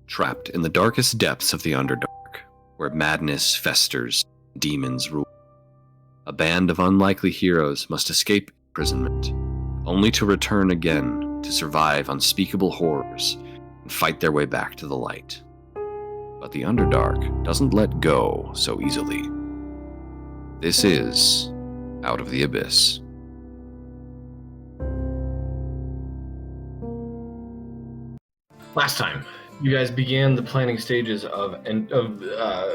trapped in the darkest depths of the Underdark, where madness festers, demons rule. A band of unlikely heroes must escape imprisonment, only to return again to survive unspeakable horrors and fight their way back to the light. But the Underdark doesn't let go so easily. This is Out of the Abyss. Last time, you guys began the planning stages of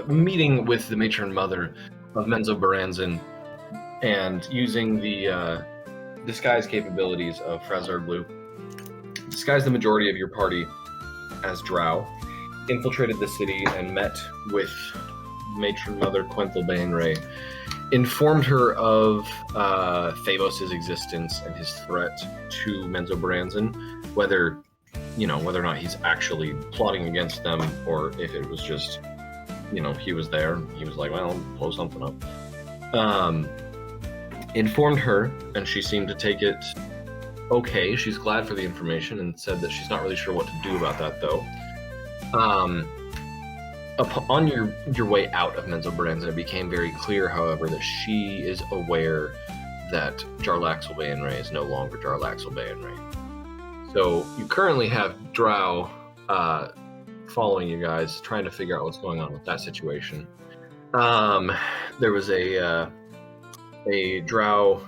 meeting with the matron mother of Menzo Baranzin and using the disguise capabilities of Frazar Blue. Disguised the majority of your party as drow, infiltrated the city and met with matron mother Quenthel Bainray, informed her of Thavos' existence and his threat to Menzo Baranzin, whether or not he's actually plotting against them, or if it was just, he was there. He was like, well, blow something up. Informed her, and she seemed to take it okay. She's glad for the information and said that she's not really sure what to do about that, though. On your way out of Menzo Baranzin, it became very clear, however, that she is aware that Jarlaxle Bainray is no longer Jarlaxle Bainray. So you currently have drow following you guys, trying to figure out what's going on with that situation. There was a drow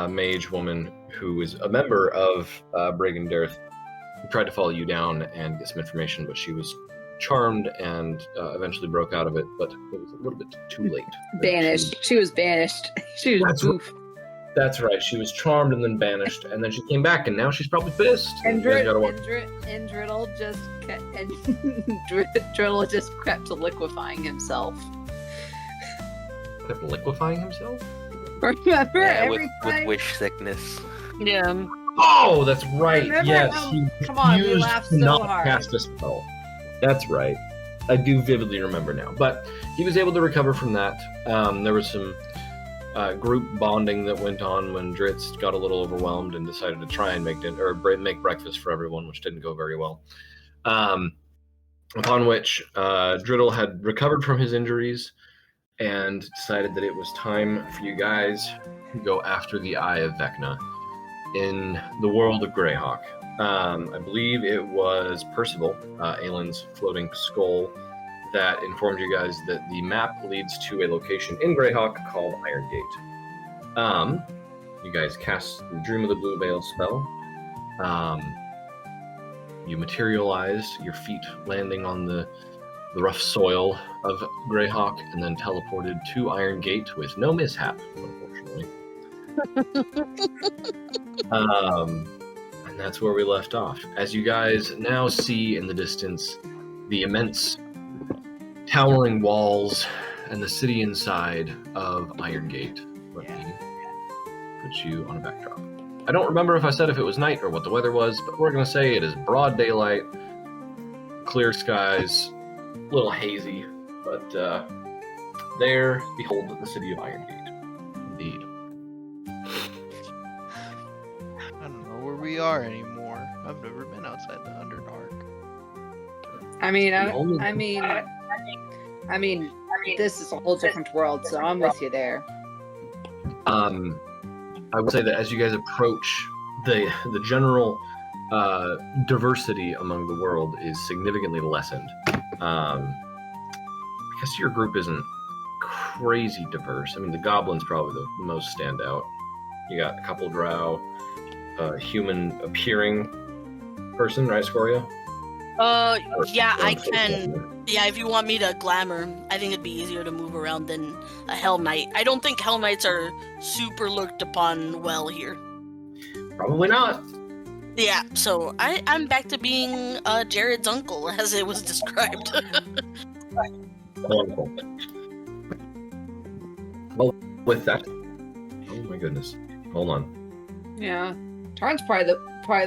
mage woman who is a member of Bragendarth, who tried to follow you down and get some information, but she was charmed and eventually broke out of it, but it was a little bit too late. Banished. She was banished. She was boof. That's right. She was charmed and then banished, and then she came back, and now she's probably pissed. And Driddle just kept to liquefying himself. Kept liquefying himself? Remember every with wish sickness. Yeah. Oh, that's right. Remember yes. Come on, we laughed so not hard. Cast a spell. That's right. I do vividly remember now. But he was able to recover from that. There was some group bonding that went on when Dritz got a little overwhelmed and decided to try and make dinner or make breakfast for everyone, which didn't go very well. Upon which Driddle had recovered from his injuries and decided that it was time for you guys to go after the Eye of Vecna in the world of Greyhawk. I believe it was Percival, Aelin's floating skull, that informed you guys that the map leads to a location in Greyhawk called Iron Gate. You guys cast the Dream of the Blue Veil spell. You materialize, your feet landing on the rough soil of Greyhawk, and then teleported to Iron Gate with no mishap, unfortunately. And that's where we left off. As you guys now see in the distance the immense towering walls and the city inside of Iron Gate. Let me put you on a backdrop. I don't remember if I said if it was night or what the weather was, but we're going to say it is broad daylight, clear skies, a little hazy, but there, behold, the city of Iron Gate. Indeed. I don't know where we are anymore. I've never been outside the Underdark. I mean, this is a whole different world, so I'm with you there. I would say that as you guys approach, the general diversity among the world is significantly lessened. Because your group isn't crazy diverse. I mean, the goblins probably the most stand out. You got a couple drow, human-appearing person, right, Scoria? Yeah, I can. Yeah, if you want me to glamour, I think it'd be easier to move around than a Hell Knight. I don't think Hell Knights are super looked upon well here. Probably not. Yeah, so I'm back to being Jared's uncle, as it was described. Wonderful. Well, with that, oh my goodness, hold on. Yeah, Tarn's probably the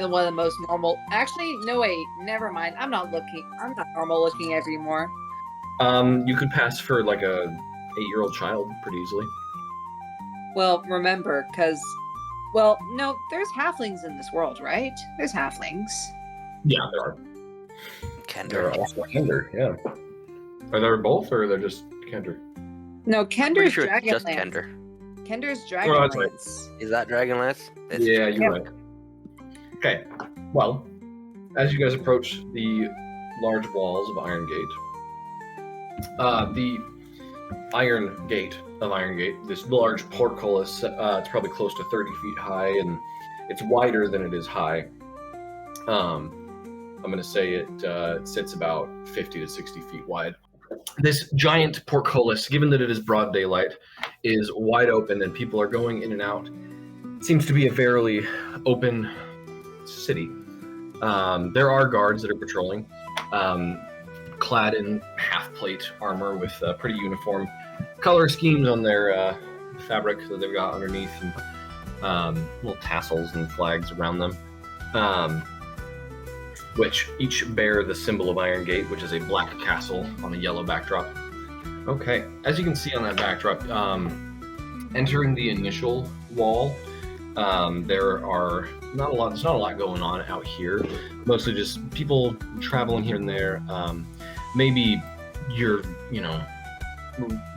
one of the most normal. Actually, no wait, never mind. I'm not normal looking anymore. You could pass for like a 8-year-old child pretty easily. Well, remember, there's halflings in this world, right? There's halflings. Yeah, there are. They're Kender. also Kender, yeah. Are there both, or are they just Kender? No, Pretty Kender's sure it's just Dragonlance. Kender. Kender's Oh, that's right. Dragonlance. Is that Dragonlance? Yeah, you're right. Okay, well, as you guys approach the large walls of Iron Gate, the Iron Gate of Iron Gate, this large portcullis, it's probably close to 30 feet high, and it's wider than it is high. I'm going to say it sits about 50 to 60 feet wide. This giant portcullis, given that it is broad daylight, is wide open and people are going in and out. It seems to be a fairly open city. There are guards that are patrolling, clad in half-plate armor with pretty uniform color schemes on their fabric that they've got underneath, and little tassels and flags around them. Which each bear the symbol of Iron Gate, which is a black castle on a yellow backdrop. Okay, as you can see on that backdrop, entering the initial wall, there are there's not a lot going on out here. Mostly just people traveling here and there. Maybe your,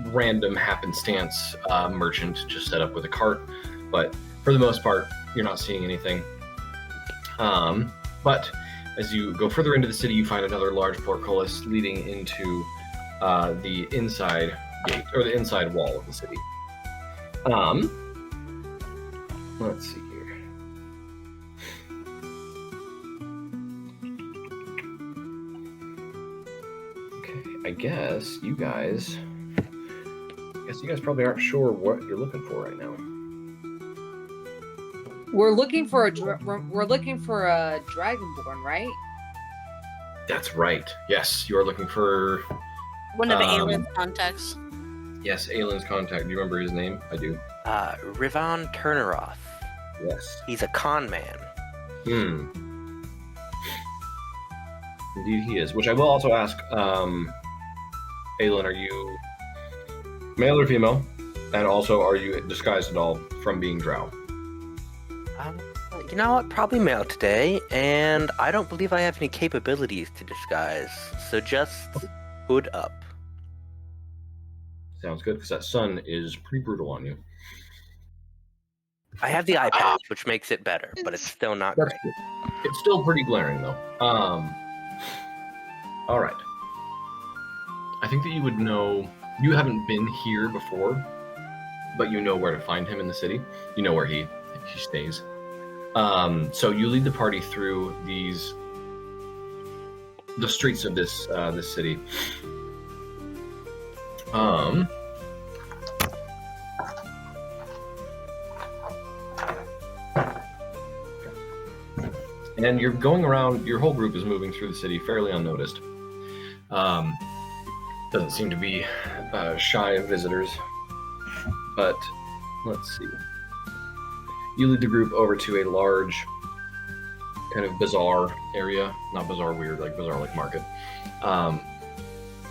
random happenstance merchant just set up with a cart, but for the most part, you're not seeing anything. But as you go further into the city, you find another large portcullis leading into the inside gate, or the inside wall of the city. Let's see here. Okay, I guess you guys probably aren't sure what you're looking for right now. We're looking for a dragonborn, right? That's right. Yes, you are looking for One of Aylin's contacts. Yes, Aylin's contact. Do you remember his name? I do. Rivan Turneroth. Yes. He's a con man. Indeed he is. Which I will also ask, Aylin, are you male or female? And also, are you disguised at all from being drow? You know what? Probably male today, and I don't believe I have any capabilities to disguise, so just hood up. Sounds good, because that sun is pretty brutal on you. I have the eye patch, which makes it better, but it's still not That's great. good. It's still pretty glaring, though. All right. I think that you would know. You haven't been here before, but you know where to find him in the city. You know where he stays. So you lead the party through the streets of this city. And you're going around. Your whole group is moving through the city fairly unnoticed. Doesn't seem to be shy of visitors. But let's see. You lead the group over to a large kind of bazaar area. Not bazaar weird, like bazaar like market.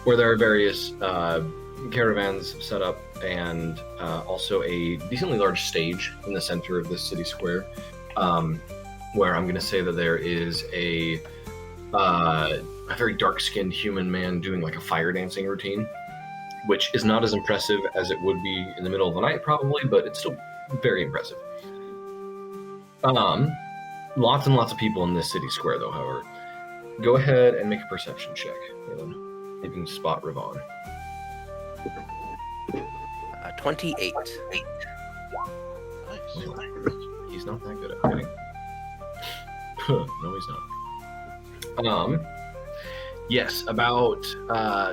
Where there are various caravans set up, and also a decently large stage in the center of this city square. Where I'm going to say that there is a very dark-skinned human man doing like a fire dancing routine, which is not as impressive as it would be in the middle of the night probably, but it's still very impressive. Lots and lots of people in this city square though, however. Go ahead and make a perception check, Aylin. You can spot Rivan. 28. Nice. He's not that good at hiding. No, he's not. Yes, about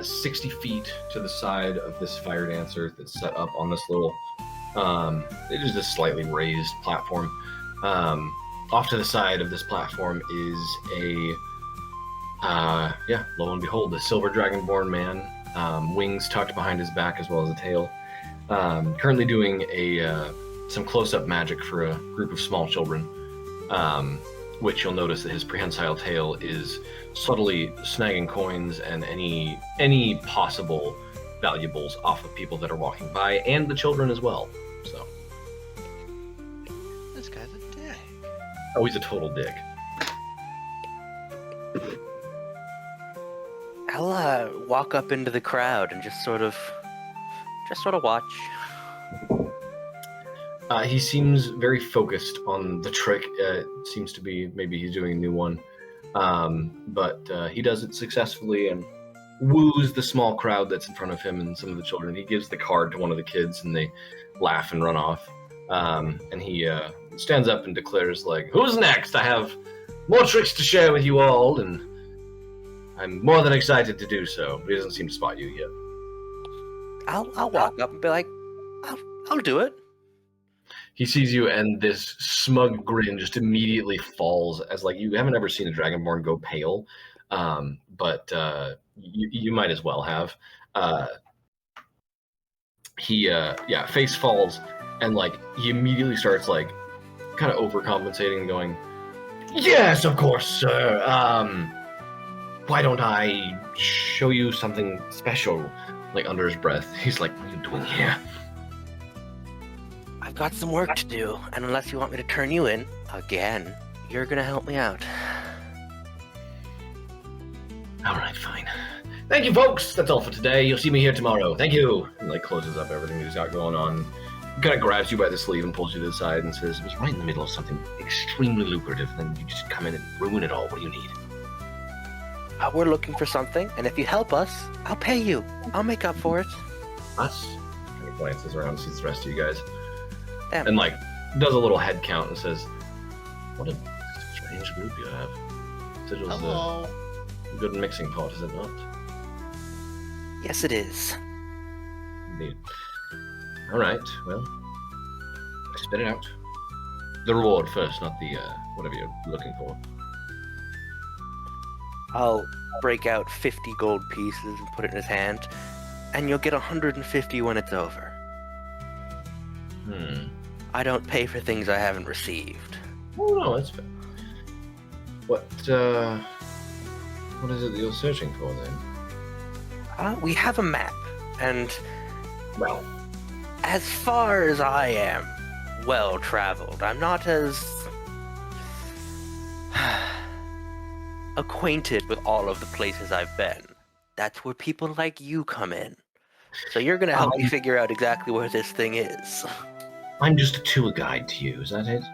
60 feet to the side of this fire dancer that's set up on this little, it is this slightly raised platform. Off to the side of this platform is lo and behold, a silver dragonborn man, wings tucked behind his back as well as a tail, currently doing some close-up magic for a group of small children. Which you'll notice that his prehensile tail is subtly snagging coins and any possible valuables off of people that are walking by, and the children as well. So, This guy's a dick. oh, he's a total dick. I'll walk up into the crowd and just sort of watch. He seems very focused on the trick. It seems to be maybe he's doing a new one, but he does it successfully and woos the small crowd that's in front of him and some of the children. He gives the card to one of the kids, and they laugh and run off. And he stands up and declares, like, "Who's next? I have more tricks to share with you all, and I'm more than excited to do so." But he doesn't seem to spot you yet. I'll walk up and be like, I'll do it. He sees you, and this smug grin just immediately falls, as like you haven't ever seen a dragonborn go pale, but you might as well have. Face falls, and like he immediately starts like kind of overcompensating and going, "Yes, of course, sir. Why don't I show you something special?" Like under his breath, he's like, "What are you doing here?" I've got some work to do, and unless you want me to turn you in again, you're gonna help me out. All right, fine. Thank you, folks. That's all for today. You'll see me here tomorrow. Thank you. And like closes up everything he's got going on. Kind of grabs you by the sleeve and pulls you to the side and says, "It was right in the middle of something extremely lucrative. Then you just come in and ruin it all. What do you need?" We're looking for something, and if you help us, I'll pay you. I'll make up for it. Us? Kind of glances around and sees the rest of you guys. Damn. And like does a little head count and says, "What a strange group you have. Sigil's Hello. a good mixing pot, is it not?" Yes, it is. Indeed. All right, well, spit it out. The reward first, not the whatever you're looking for. I'll break out 50 gold pieces and put it in his hand, and you'll get 150 when it's over. I don't pay for things I haven't received. Oh no, that's fair. What is it that you're searching for then? We have a map, and Well, as far as I am well-traveled, I'm not as acquainted with all of the places I've been. That's where people like you come in. So you're gonna help me figure out exactly where this thing is. I'm just a tour guide to you, is that it?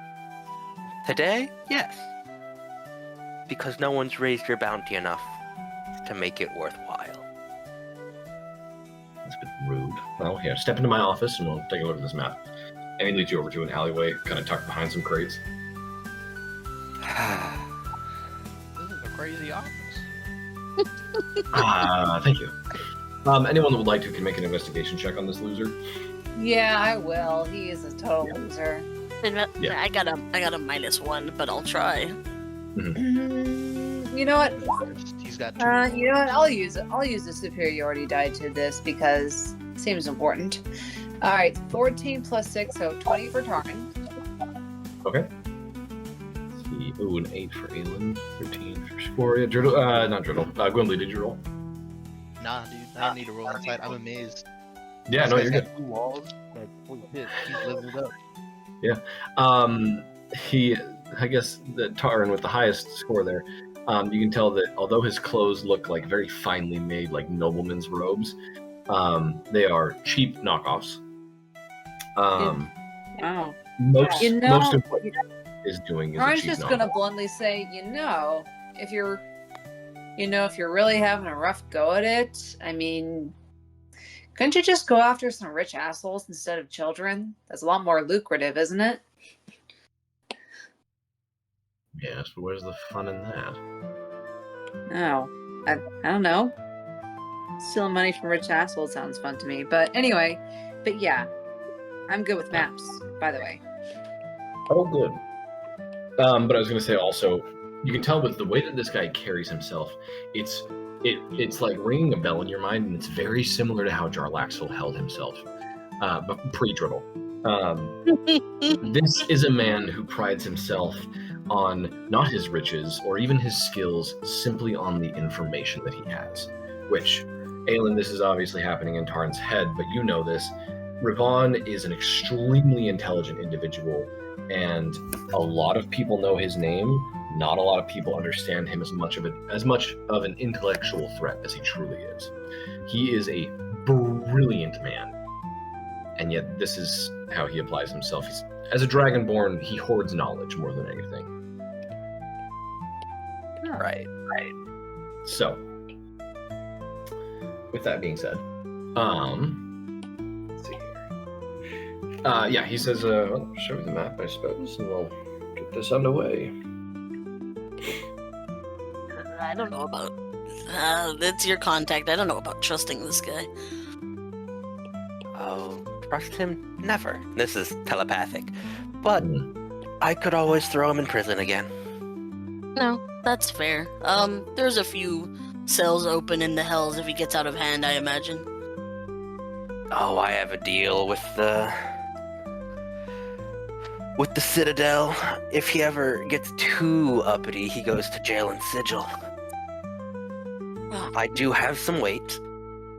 Today? Yes. Because no one's raised your bounty enough to make it worthwhile. That's a bit rude. Well, here, step into my office and we'll take a look at this map. And he leads you over to an alleyway, kind of tucked behind some crates. This is a crazy office. Thank you. Anyone that would like to can make an investigation check on this loser. Yeah, I will. He is a total loser. Yeah. I got a -1, but I'll try. You know what? He's got two. You know what? I'll use it. I'll use the superiority die to this because it seems important. All right, 14 plus 6, so 20 for Tarn. Okay. Let's see. Ooh, an 8 for Aelin, 13 for Sporia. Driddle, not Driddle. Gwendolyn, did you roll? Nah, dude, I don't need to roll inside. I'm amazed. Yeah, no, This you're guy's good. got 2 walls. Like, holy shit, he's leveled up. I guess that Taran with the highest score there, you can tell that although his clothes look like very finely made, like noblemen's robes, they are cheap knockoffs. Wow. Most You know, most important is doing is a Tarn's cheap just knockoff. gonna bluntly say, if you're really having a rough go at it, I mean, couldn't you just go after some rich assholes instead of children? That's a lot more lucrative, isn't it? Yes, but where's the fun in that? No, I don't know. Stealing money from rich assholes sounds fun to me. But anyway, yeah, I'm good with maps, by the way. Oh, good. But I was going to say also, you can tell with the way that this guy carries himself, it's like ringing a bell in your mind, and it's very similar to how Jarlaxle held himself, but pre-Driddle. This is a man who prides himself on not his riches or even his skills, simply on the information that he has. Which, Aelin, this is obviously happening in Tarn's head, but you know this. Rivon is an extremely intelligent individual, and a lot of people know his name, Not a lot of people understand him as much of an intellectual threat as he truly is. He is a brilliant man, and yet this is how he applies himself. As a dragonborn, he hoards knowledge more than anything. Right. So, with that being said, let's see here. He says, well, show me the map, I suppose, and we'll get this underway. I don't know about. That's your contact. I don't know about trusting this guy. Oh, trust him? Never. This is telepathic. But I could always throw him in prison again. No, that's fair. There's a few cells open in the hells if he gets out of hand, I imagine. Oh, I have a deal with the Citadel. If he ever gets too uppity, he goes to jail and sigil. I do have some weight.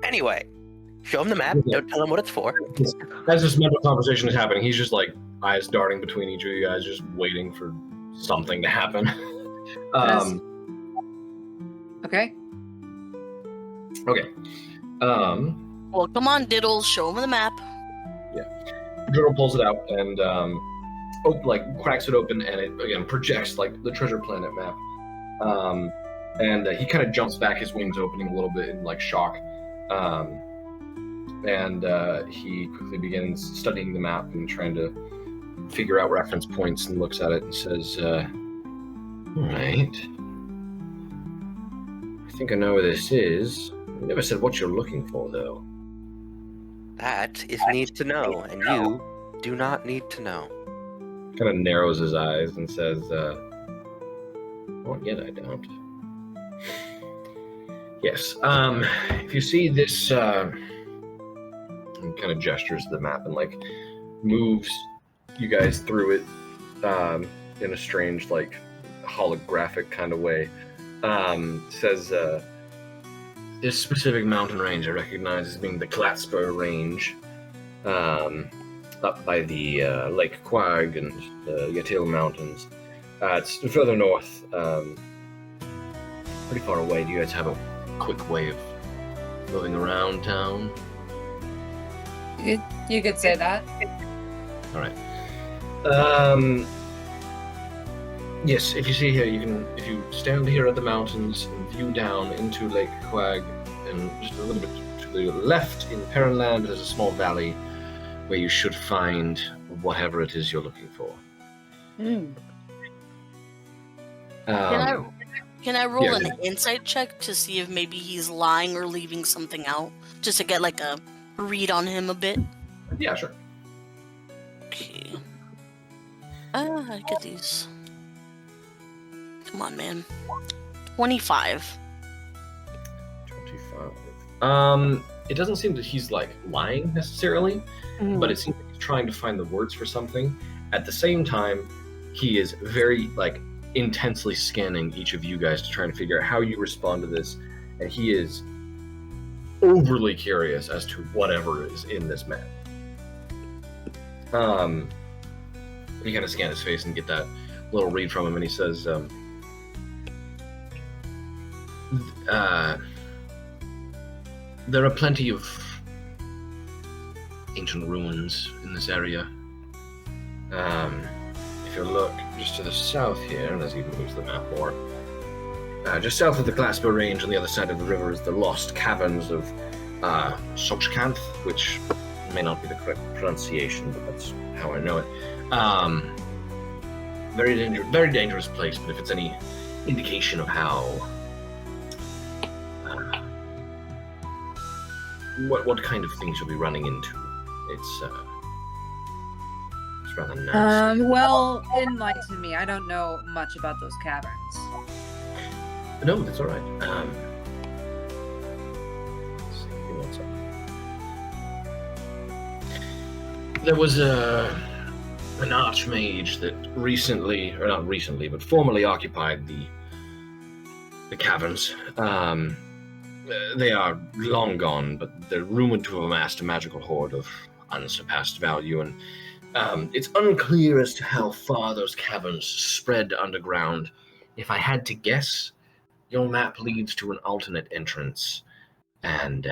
Anyway, show him the map. Don't tell him what it's for. As this mental conversation is happening, he's just like eyes darting between each of you guys, just waiting for something to happen. Okay. Okay. Well, come on, Diddles, show him the map. Driddle pulls it out and cracks it open, and it again projects like the treasure planet map. And he kind of jumps back, his wings opening a little bit in like shock. And he quickly begins studying the map and trying to figure out reference points, and looks at it and says, all right. I think I know where this is. You never said what you're looking for, though. That is need to know, and you do not need to know. Kind of narrows his eyes and says, well, yet I don't. Yes, if you see this, and kind of gestures the map and like moves you guys through it in a strange, like holographic kind of way. Says this specific mountain range I recognize as being the Klatspur Range, up by the Lake Quag and the Yatil Mountains. It's further north, pretty far away. Do you guys have a quick way of moving around town? You could say that. All right. Yes, if you see here, if you stand here at the mountains and view down into Lake Quag, and just a little bit to the left in Perrinland, there's a small valley where you should find whatever it is you're looking for. Can I roll an insight check to see if maybe he's lying or leaving something out, just to get like a read on him a bit? Yeah, sure. Okay. I get these. Come on, man. 25. 25. It doesn't seem that he's like lying necessarily, but it seems like he's trying to find the words for something. At the same time, he is very like intensely scanning each of you guys to try and figure out how you respond to this, and he is overly curious as to whatever is in this map. You kind of scan his face and get that little read from him, and he says, there are plenty of ancient ruins in this area. If you look just to the south here, and as he moves the map more, just south of the Klatspur Range on the other side of the river is the lost caverns of Sochkanth, which may not be the correct pronunciation, but that's how I know it. Very dangerous place, but if it's any indication of how what kind of things you'll be running into, it's rather nasty. Well, enlighten me. I don't know much about those caverns. No, that's all right. Let's see, give me one second. There was an archmage that recently, or not recently, but formerly occupied the caverns. They are long gone, but they're rumored to have amassed a magical hoard of unsurpassed value, and it's unclear as to how far those caverns spread underground, if I had to guess, your map leads to an alternate entrance and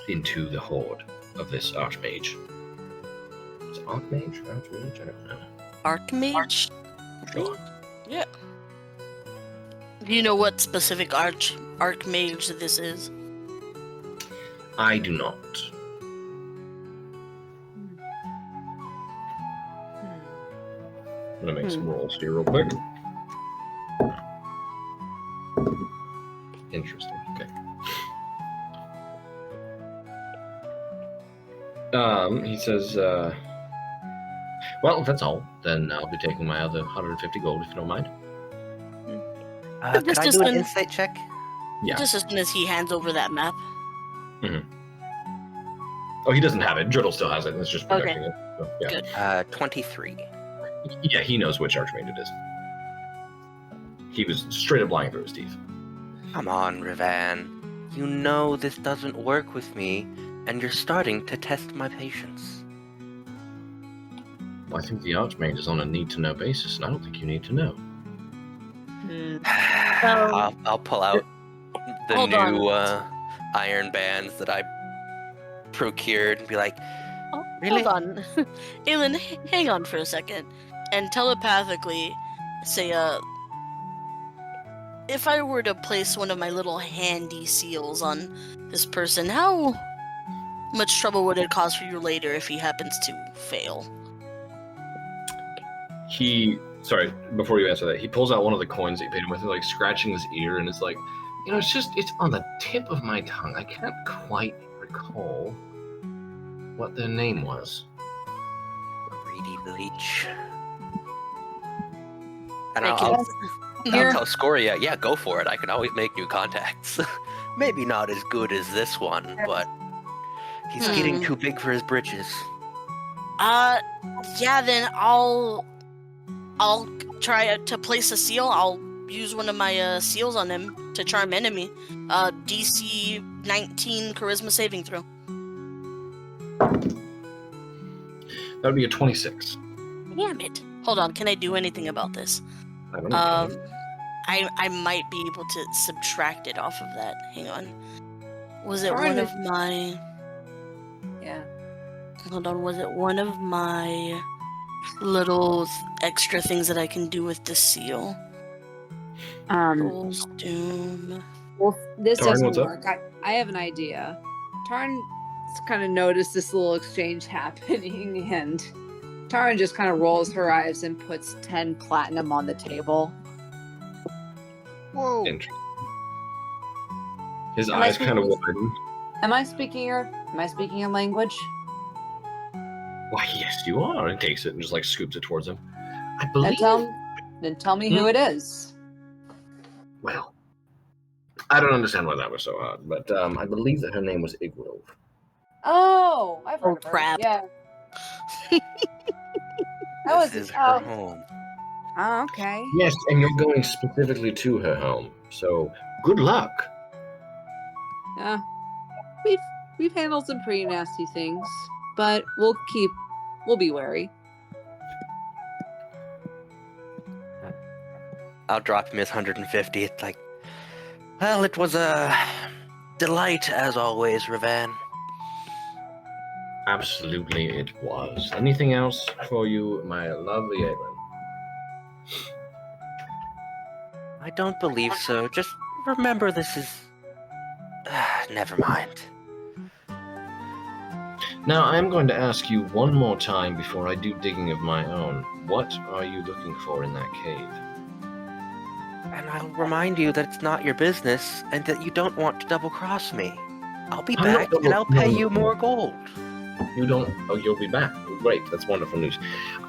into the horde of this archmage. Is it archmage? Archmage? I don't know. Archmage? Sure. Yeah. Do you know what specific archmage this is? I do not. I'm gonna make some rolls here real quick. Interesting. Okay. He says, well, if that's all, then I'll be taking my other 150 gold if you don't mind. Could I do an insight check? Yeah. Just as soon as he hands over that map. Oh, he doesn't have it. Driddle still has it, and it's just Okay. protecting it. So, yeah. Good. 23. Yeah, he knows which archmage it is. He was straight up lying through his teeth. Come on, Rivan. You know this doesn't work with me, and you're starting to test my patience. Well, I think the archmage is on a need-to-know basis, and I don't think you need to know. I'll pull out the Hold new on. iron bands that I procured and be like, Oh, Really? Hold on. Aelin, hang on for a second. And telepathically say, if I were to place one of my little handy seals on this person, how much trouble would it cause for you later if he happens to fail? Sorry, before you answer that, he pulls out one of the coins that you paid him with, like scratching his ear, and is like, it's on the tip of my tongue. I can't quite recall what their name was. greedy leech. And Thank I'll you. tell Scoria, yeah, go for it. I can always make new contacts. Maybe not as good as this one, but he's getting too big for his britches. Yeah, then I'll try to place a seal. I'll use one of my seals on him to charm enemy. DC 19 charisma saving throw. That would be a 26. Damn it. Hold on, can I do anything about this? I don't know. I might be able to subtract it off of that. Hang on. Was it Darn one it. of my... Yeah. Hold on, was it one of my little extra things that I can do with the seal? Fool's Doom. Well, this Tarn, doesn't what's up? work. I have an idea. Tarn kind of noticed this little exchange happening, and Tarn just kind of rolls her eyes and puts 10 platinum on the table. Whoa. Interesting. His Am I eyes kind of speaking- widen. Am I speaking a language? Why, yes, you are. And takes it and just like scoops it towards him. I believe. Then tell me who it is. Well, I don't understand why that was so hard, but I believe that her name was Igwilv. Oh, I've heard Oh, of her. crap. Yeah. That was This is her home. Oh, okay. Yes, and you're going specifically to her home. So good luck. Yeah. We've handled some pretty nasty things, but we'll be wary. I'll drop him his 150. It's like, well, it was a delight as always, Ravan. Absolutely, it was. Anything else for you, my lovely Aelin? I don't believe so. Just remember this is... never mind. Now, I'm going to ask you one more time before I do digging of my own. What are you looking for in that cave? And I'll remind you that it's not your business and that you don't want to double-cross me. I'll be I'm not back and I'll pay you no. more gold. You don't. Oh, you'll be back. Great. That's wonderful news.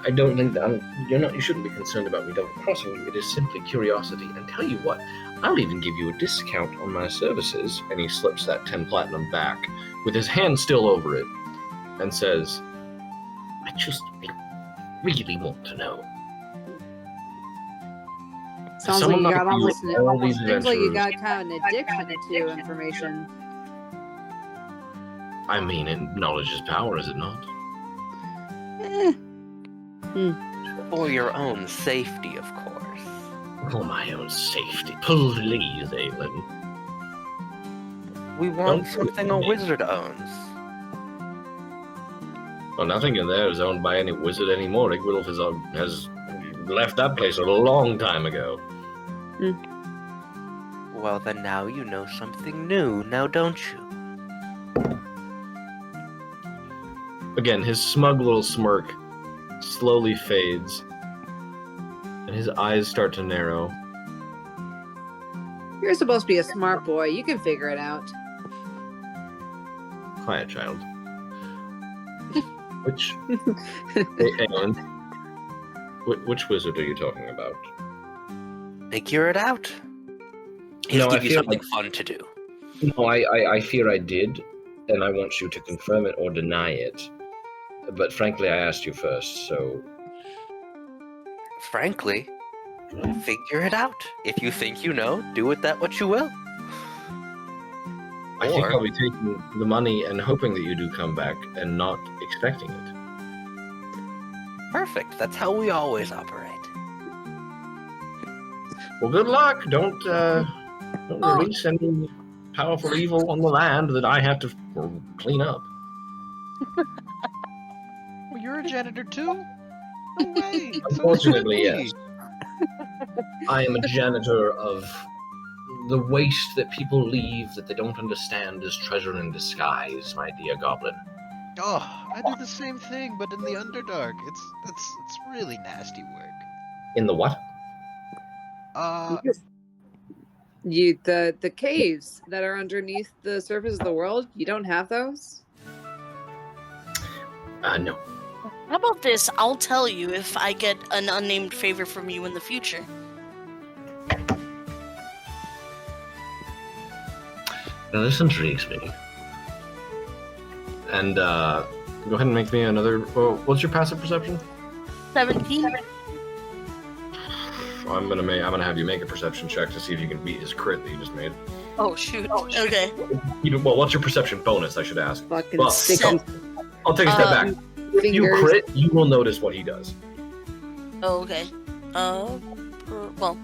I don't think that you shouldn't be concerned about me double crossing you. It is simply curiosity. And tell you what, I'll even give you a discount on my services. And he slips that 10 platinum back with his hand still over it, and says, I really want to know. Sounds Someone like you like got you, almost all these seems like you got adventurers- kind of an addiction to information. I mean, knowledge is power, is it not? Eh. For your own safety, of course. For my own safety, please, Aelin. We want Don't something do a it. wizard owns. Well, nothing in there is owned by any wizard anymore. Igwilf has left that place a long time ago. Well, then now you know something new, now don't you? Again, his smug little smirk slowly fades, and his eyes start to narrow. You're supposed to be a smart boy. You can figure it out. Quiet, child. Which, Aelin, which wizard are you talking about? Figure it out. He'll No, I give you feel something like- fun to do. No, I fear I did, and I want you to confirm it or deny it. But frankly, I asked you first, so... Frankly, figure it out. If you think you know, do with that what you will. I think Or- I'll be taking the money and hoping that you do come back and not expecting it. Perfect. That's how we always operate. Well, good luck. Don't release any powerful evil on the land that I have to clean up. Well, you're a janitor too? No way. Unfortunately, So yes. I am a janitor of the waste that people leave that they don't understand is treasure in disguise, my dear goblin. Oh, I do the same thing, but in the Underdark. It's really nasty work. In the what? The caves that are underneath the surface of the world, you don't have those? No. How about this? I'll tell you if I get an unnamed favor from you in the future. Now this intrigues me. And go ahead and make me another. What's your passive perception? 17? I'm gonna have you make a perception check to see if you can beat his crit that you just made. Oh, shoot. Okay. Well, what's your perception bonus? I should ask. Fucking Well, sticky I'll take a step back. If you fingers. crit, you will notice what he does. Oh, okay. Well,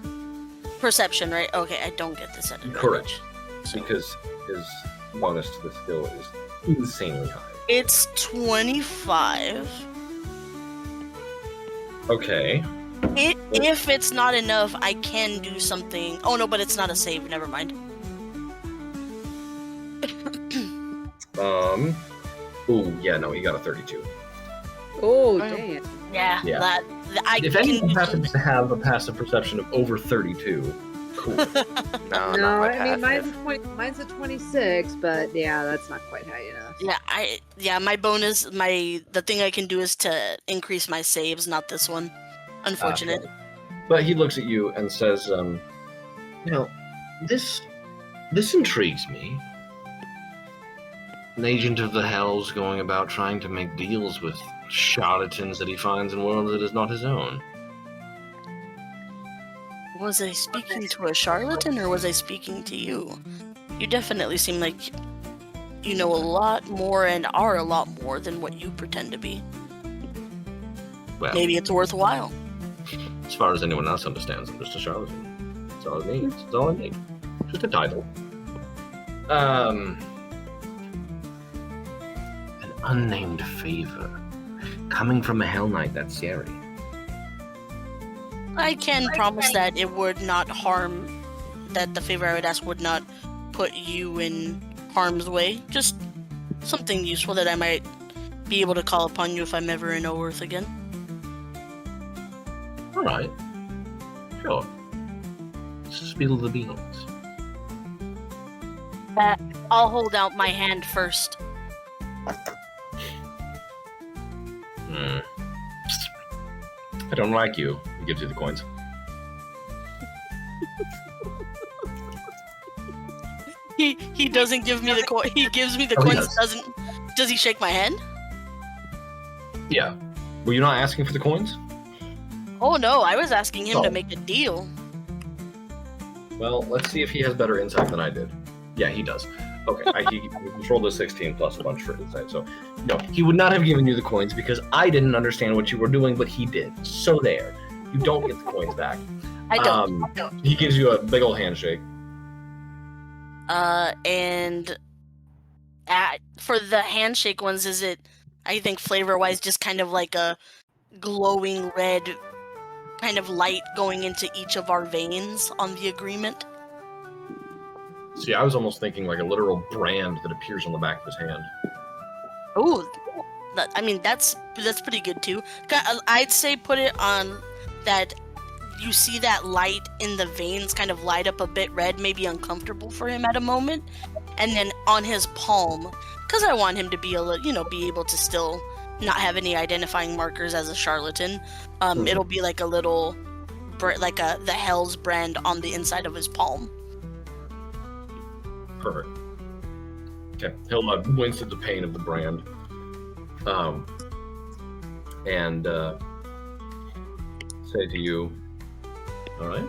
perception, right? Okay, I don't get this at advantage. Correct. So Because his bonus to the skill is insanely high. it's 25. Okay. If it's not enough, I can do something. Oh no, but it's not a save. Never mind. Ooh, yeah, no, he got a 32. Oh, I- damn. Yeah, Yeah. that I If can anyone do happens to have a passive perception of over 32, cool. No, No, not my I mean passive. mine's a 26, but yeah, that's not quite high enough. my bonus, the thing I can do is to increase my saves, not this one. Unfortunate. But he looks at you and says, you know, this intrigues me. An agent of the hells going about trying to make deals with charlatans that he finds in worlds that is not his own. Was I speaking to a charlatan or was I speaking to you? You definitely seem like you know a lot more and are a lot more than what you pretend to be. Well, Maybe it's worthwhile. as far as anyone else understands, I'm just a charlatan. That's all it means. That's all I need. Just a title. An unnamed favor. Coming from a Hell Knight, that's scary. I can promise that it would not harm, that the favor I would ask would not put you in harm's way. Just something useful that I might be able to call upon you if I'm ever in Oerth again. Alright. Sure. Spill the beans. I'll hold out my hand first. I don't like you. He gives you the coins. He doesn't give me the coin. He gives me the Oh, he coins. does. Does he shake my hand? Yeah. Were you not asking for the coins? Oh no, I was asking him Oh. to make a deal. Well, let's see if he has better insight than I did. Yeah, he does. Okay, he controlled a 16 plus a bunch for insight. So, no, he would not have given you the coins because I didn't understand what you were doing, but he did. So there. You don't get the coins back. I don't. He gives you a big old handshake. And for the handshake ones, is it, I think flavor-wise, just kind of like a glowing red kind of light going into each of our veins on the agreement? See, I was almost thinking like a literal brand that appears on the back of his hand. Oh, I mean, that's pretty good too. I'd say put it on that you see that light in the veins kind of light up a bit red, maybe uncomfortable for him at a moment, and then on his palm, because I want him to be be able to still not have any identifying markers as a charlatan. It'll be like a little, the Hell's brand on the inside of his palm. Perfect. Okay, he'll wince at the pain of the brand, and say to you, "All right,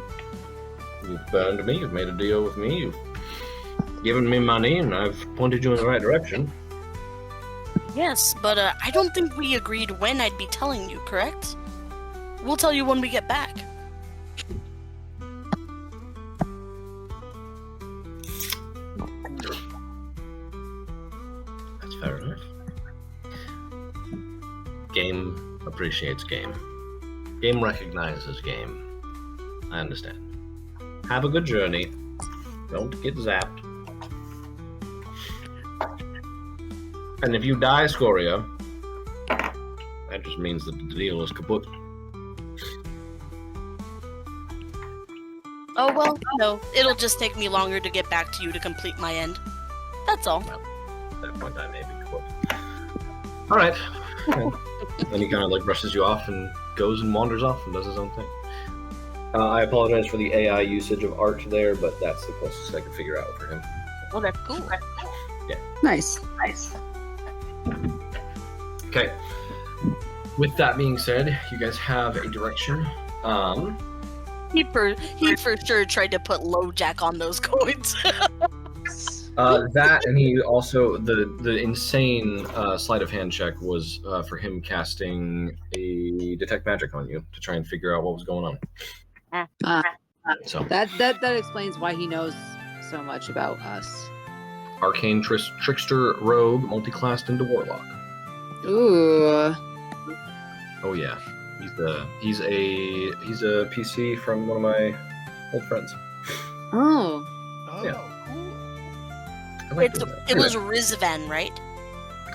you've burned me. You've made a deal with me. You've given me money, and I've pointed you in the right direction." Yes, but I don't think we agreed when I'd be telling you, correct? We'll tell you when we get back. That's fair enough. Game appreciates game. Game recognizes game. I understand. Have a good journey. Don't get zapped. And if you die, Scoria, that just means that the deal is kaput. Oh, well, no. It'll just take me longer to get back to you to complete my end. That's all. At that point, I may be kaput. All right. And he kind of like brushes you off and goes and wanders off and does his own thing. I apologize for the AI usage of art there, but that's the closest I could figure out for him. Well, that's cool. Yeah. Nice. Okay. With that being said, you guys have a direction. He for sure tried to put low jack on those coins. That, and he also the insane sleight of hand check was for him casting a detect magic on you to try and figure out what was going on. So That explains why he knows so much about us. arcane trickster rogue multi-classed into warlock. Ooh. Oh yeah, he's a PC from one of my old friends. Oh. Oh, Yeah. cool. I like doing that. It was Rizvan, right?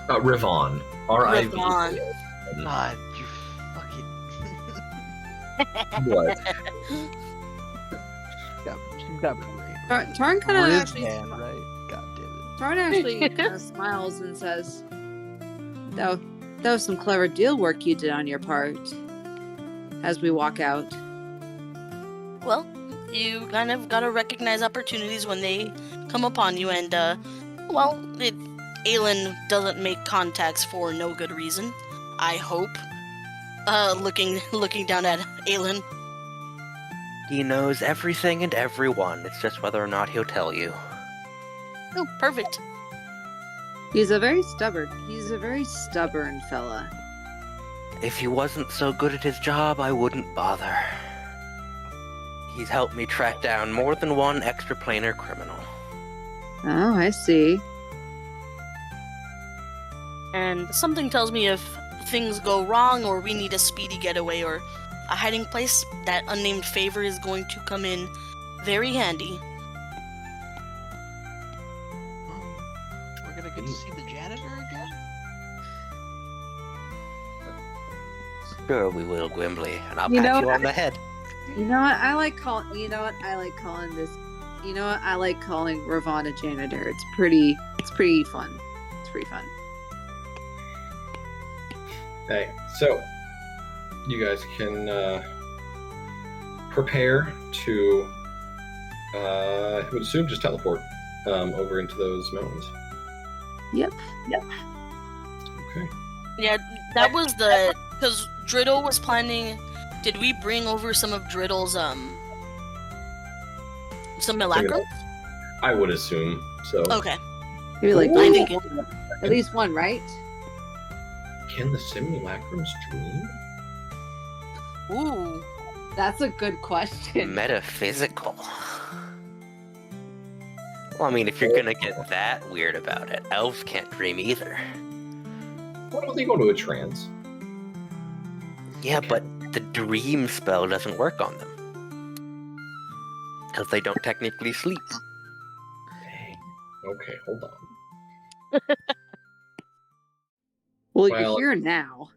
Rivon. R-I-V. Rivon. God, you fucking. What? She's got me right. Tarn kind of actually. Rizvan, right? God damn it. Tarn actually kind of smiles and says, "That was some clever deal work you did on your part." As we walk out. Well, you kind of gotta recognize opportunities when they come upon you, and Aelin doesn't make contacts for no good reason. I hope. Looking down at Aelin. He knows everything and everyone. It's just whether or not he'll tell you. Oh, perfect. He's a very stubborn fella. If he wasn't so good at his job, I wouldn't bother. He's helped me track down more than one extraplanar criminal. Oh, I see. And something tells me if things go wrong or we need a speedy getaway or a hiding place, that unnamed favor is going to come in very handy. We're gonna get to see the janitor again? Sure we will, Gwimbly, and I'll You pat know, you on the head. You know what? I like calling Ravon a janitor. It's pretty fun. It's pretty fun. Okay, so you guys can prepare to, I would assume, just teleport over into those mountains. Yep. Okay. Yeah, that was because Driddle was planning. Did we bring over some of Driddle's some Milacrum? I would assume so. Okay. Maybe like I think at least one, right? Can the simulacrums dream? Ooh. That's a good question. Metaphysical. Well, I mean, if you're gonna get that weird about it, elves can't dream either. Why don't they go to a trance? Yeah, but the dream spell doesn't work on them. Because they don't technically sleep. Okay, hold on. Well, Well, you're here now.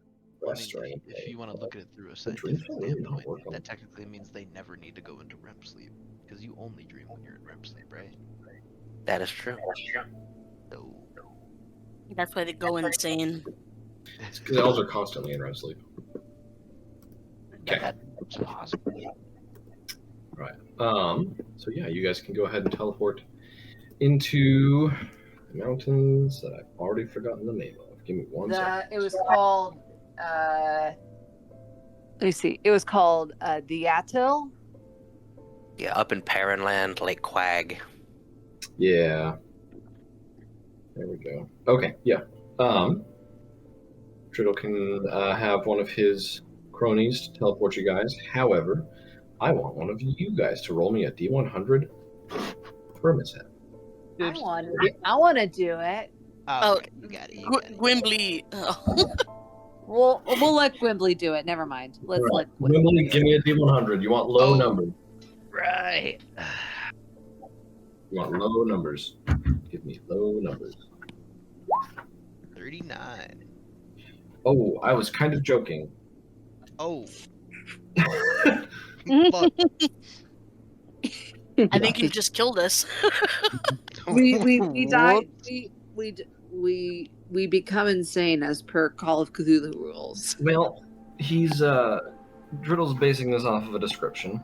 I mean, if you want to look at it through a scientific standpoint, that technically means they never need to go into REM sleep. Because you only dream when you're in REM sleep, right? That is true. So, That's why they go insane. Because elves are constantly in REM sleep. Okay. That's possible. Right. So yeah, you guys can go ahead and teleport into the mountains that I've already forgotten the name of. Give me one second. It was called. Let me see. It was called the Attil. Yeah, up in Paranland, Lake Quag. Yeah. There we go. Okay, yeah. Triddle can have one of his cronies to teleport you guys. However, I want one of you guys to roll me a D100 for a mishap. I want to do it. Oh, you got it. Gwimbly. Oh. We'll let Gwimbly do it. Never mind. Let's Right. let Gwimbly. Give me a D100. You want low numbers. Right. You want low numbers. Give me low numbers. 39. Oh, I was kind of joking. Oh. I think you just killed us. We died. We become insane as per Call of Cthulhu rules. Well, he's Driddle's basing this off of a description.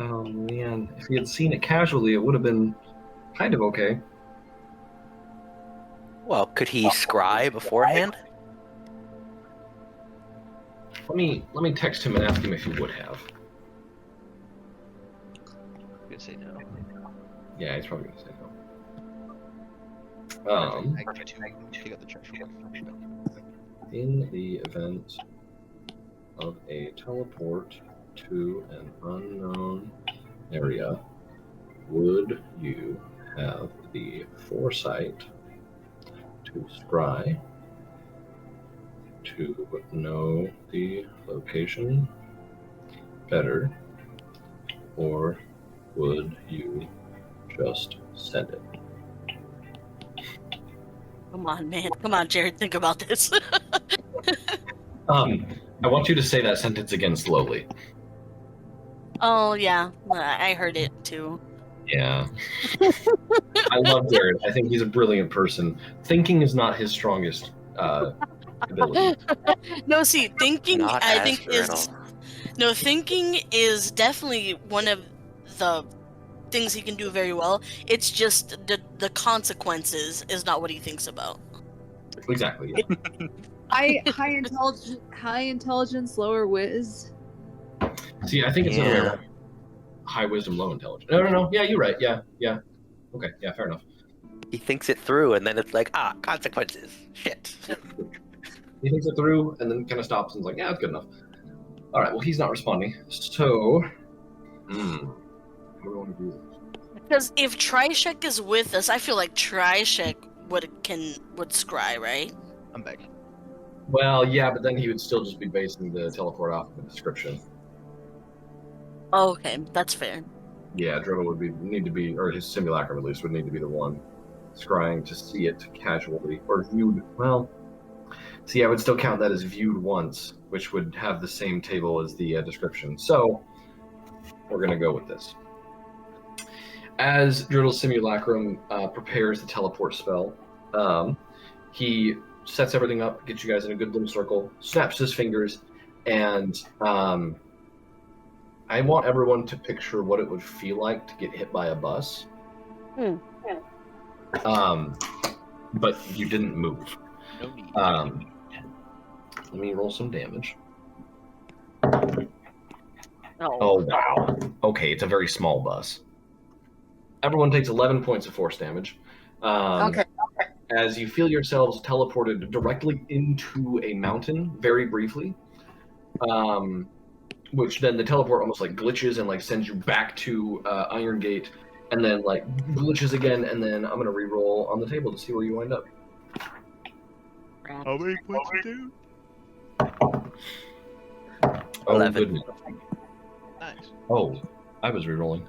Oh man, if he had seen it casually, it would have been kind of okay. Well, could he scry beforehand? Let me text him and ask him if he would have. I'm gonna say no. Yeah, he's probably gonna say no. I get to take out the trash away from me. In the event of a teleport to an unknown area, would you have the foresight to scry, to know the location better, or would you just send it? Come on, man. Come on, Jared. Think about this. I want you to say that sentence again slowly. Oh, yeah. I heard it, too. Yeah. I love Jared. I think he's a brilliant person. Thinking is not his strongest ability. No, see, thinking, Not I as think, fertile. is... No, thinking is definitely one of the things he can do very well. It's just the consequences is not what he thinks about. Exactly. Yeah. High intelligence, lower whiz. See, I think it's the other way around. High wisdom, low intelligence. No. Yeah, you're right. Yeah. Okay. Yeah, fair enough. He thinks it through, and then it's like, consequences. Shit. He thinks it through and then kind of stops and is like, yeah, it's good enough. All right. Well, he's not responding. So, how do we want to do this? Because if Trishek is with us, I feel like Trishek would scry, right? I'm back. Well, yeah, but then he would still just be basing the teleport off of the description. Oh, okay, that's fair. Yeah, Dribble would need to be, or his simulacrum at least would need to be the one scrying to see it casually or viewed. Well, see, I would still count that as viewed once, which would have the same table as the description. So we're gonna go with this. As Driddle's simulacrum prepares the teleport spell, he sets everything up, gets you guys in a good little circle, snaps his fingers, and I want everyone to picture what it would feel like to get hit by a bus. But you didn't move. No need. Let me roll some damage. Oh. Oh, wow. Okay, it's a very small bus. Everyone takes 11 points of force damage. Okay. As you feel yourselves teleported directly into a mountain very briefly. which then the teleport almost like glitches and like sends you back to Iron Gate, and then like glitches again, and then I'm gonna re-roll on the table to see where you wind up. How many points you do? Oh 11. goodness. Nice. Oh, I was re-rolling,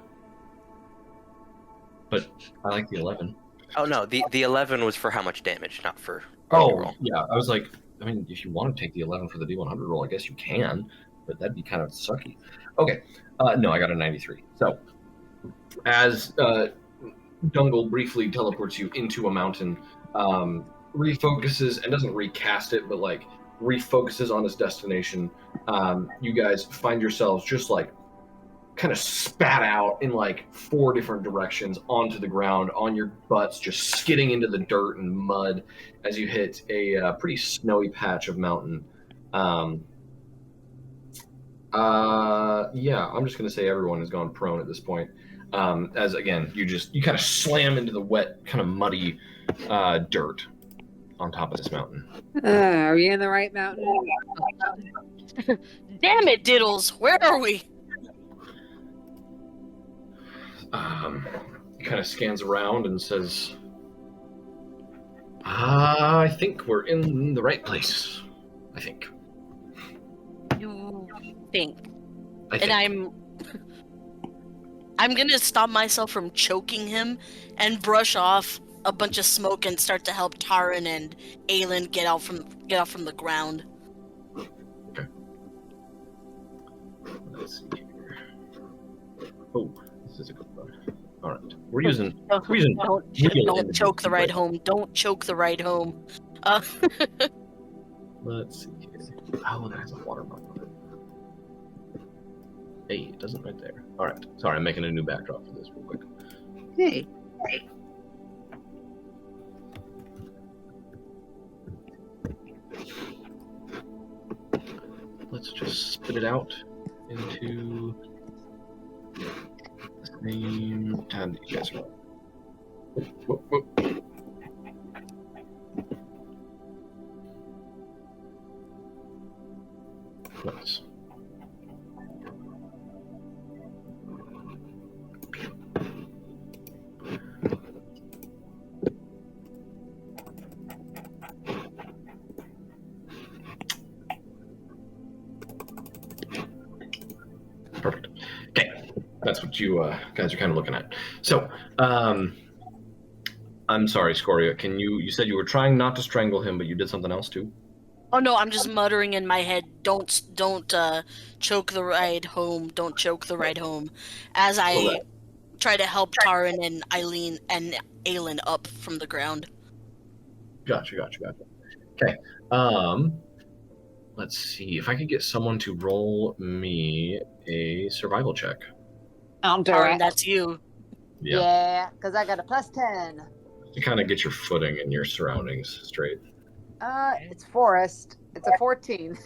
but I like the 11. Oh no, the 11 was for how much damage, not for Oh roll. yeah, I was like, I mean, if you want to take the 11 for the D100 roll, I guess you can, but that'd be kind of sucky. Okay, no, I got a 93. So as Dungle briefly teleports you into a mountain, refocuses and doesn't recast it, but like refocuses on his destination. You guys find yourselves just like kind of spat out in like 4 different directions onto the ground, on your butts, just skidding into the dirt and mud as you hit a pretty snowy patch of mountain. Yeah, I'm just gonna say everyone has gone prone at this point. As again, you kind of slam into the wet, kind of muddy dirt on top of this mountain. Are we in the right mountain? Damn it, Diddles! Where are we? He kind of scans around and says, I think we're in the right place. I think. You think? I think. And I'm gonna stop myself from choking him and brush off a bunch of smoke and start to help Taran and Aelin get off from the ground. Okay. Let's see here. Oh, this is a good one. All right, we're using. Don't choke the ride home. Don't choke the ride home. Let's see here. Oh, that has a water mark on it. Hey, it doesn't right there. All right. Sorry, I'm making a new backdrop for this real quick. Hey. Let's just spit it out into the same time that you guys are. Whoop, whoop. Nice. Perfect. Okay, that's what you guys are kind of looking at. So, I'm sorry, Scoria. You said you were trying not to strangle him, but you did something else too? Oh no, I'm just muttering in my head. Don't choke the ride home. Don't choke the ride home, as I try to help Taran and Aelin up from the ground. Gotcha. Okay. Let's see if I could get someone to roll me a survival check. I'll do Taran, it. that's you. Yeah, because I got a +10. To kind of get your footing and your surroundings straight. It's forest. It's a 14.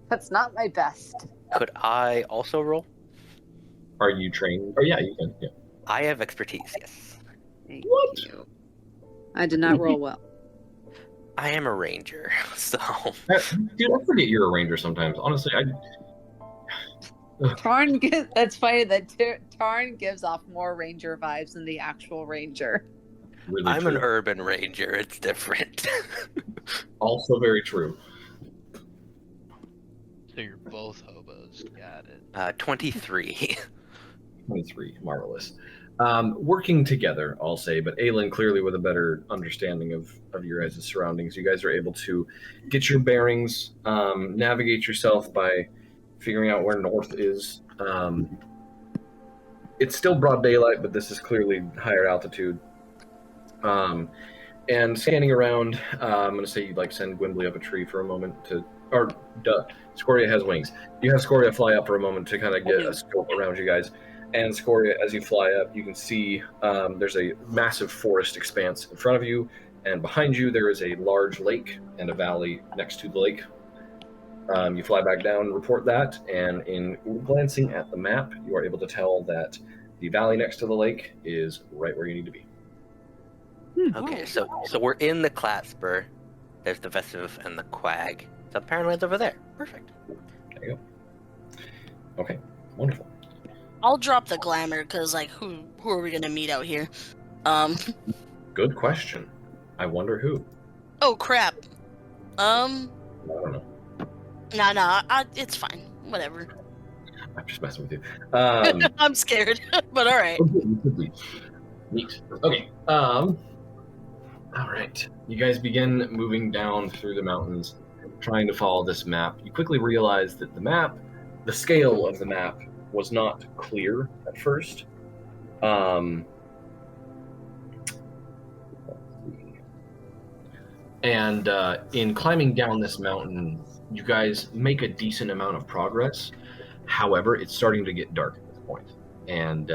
That's not my best. Could I also roll? Are you trained? Oh yeah, you can. Yeah. I have expertise, yes. Thank What? you. I did not roll well. I am a ranger, so... Dude, I forget you're a ranger sometimes. Honestly, That's funny that Tarn gives off more ranger vibes than the actual ranger. really I'm true. an urban ranger, it's different. Also very true. So you're both hobos. Got it. 23. 23, marvelous. Working together, I'll say, but Aelin clearly with a better understanding of your guys' surroundings. You guys are able to get your bearings, navigate yourself by figuring out where north is. It's still broad daylight, but this is clearly higher altitude. And scanning around, I'm going to say you'd like send Gwimbly up a tree for a moment Scoria has wings. You have Scoria fly up for a moment to kind of get a scope around you guys. And Scoria, as you fly up, you can see there's a massive forest expanse in front of you, and behind you there is a large lake and a valley next to the lake. You fly back down, report that, and in glancing at the map, you are able to tell that the valley next to the lake is right where you need to be. Okay, so we're in the Clatspur. There's the Vestive and the Quag. So apparently it's over there. Perfect. There you go. Okay, wonderful. I'll drop the glamour because, like, who are we gonna meet out here? Good question. I wonder who. Oh crap. I don't know. Nah. It's fine. Whatever. I'm just messing with you. I'm scared, but all right. Neat. Okay. All right. You guys begin moving down through the mountains, trying to follow this map. You quickly realize that the scale of the map, was not clear at first. And in climbing down this mountain, you guys make a decent amount of progress. However, it's starting to get dark at this point, and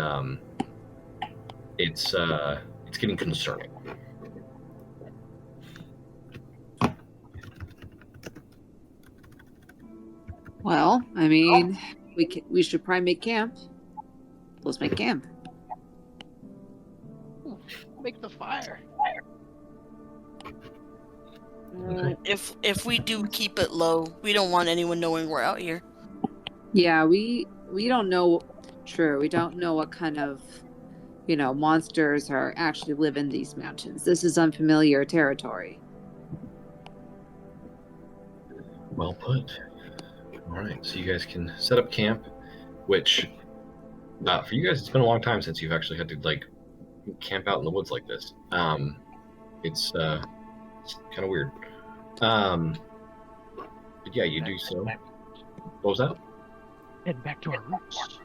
it's getting concerning. Well, I mean, we should probably make camp. Let's make camp. Make the fire. Okay. If we do keep it low, we don't want anyone knowing we're out here. Yeah, we don't know. True, we don't know what kind of, monsters are actually live in these mountains. This is unfamiliar territory. Well put. All right, so you guys can set up camp, which for you guys, it's been a long time since you've actually had to camp out in the woods like this. It's kind of weird. But yeah, you do so. What was that? Head back to our roots.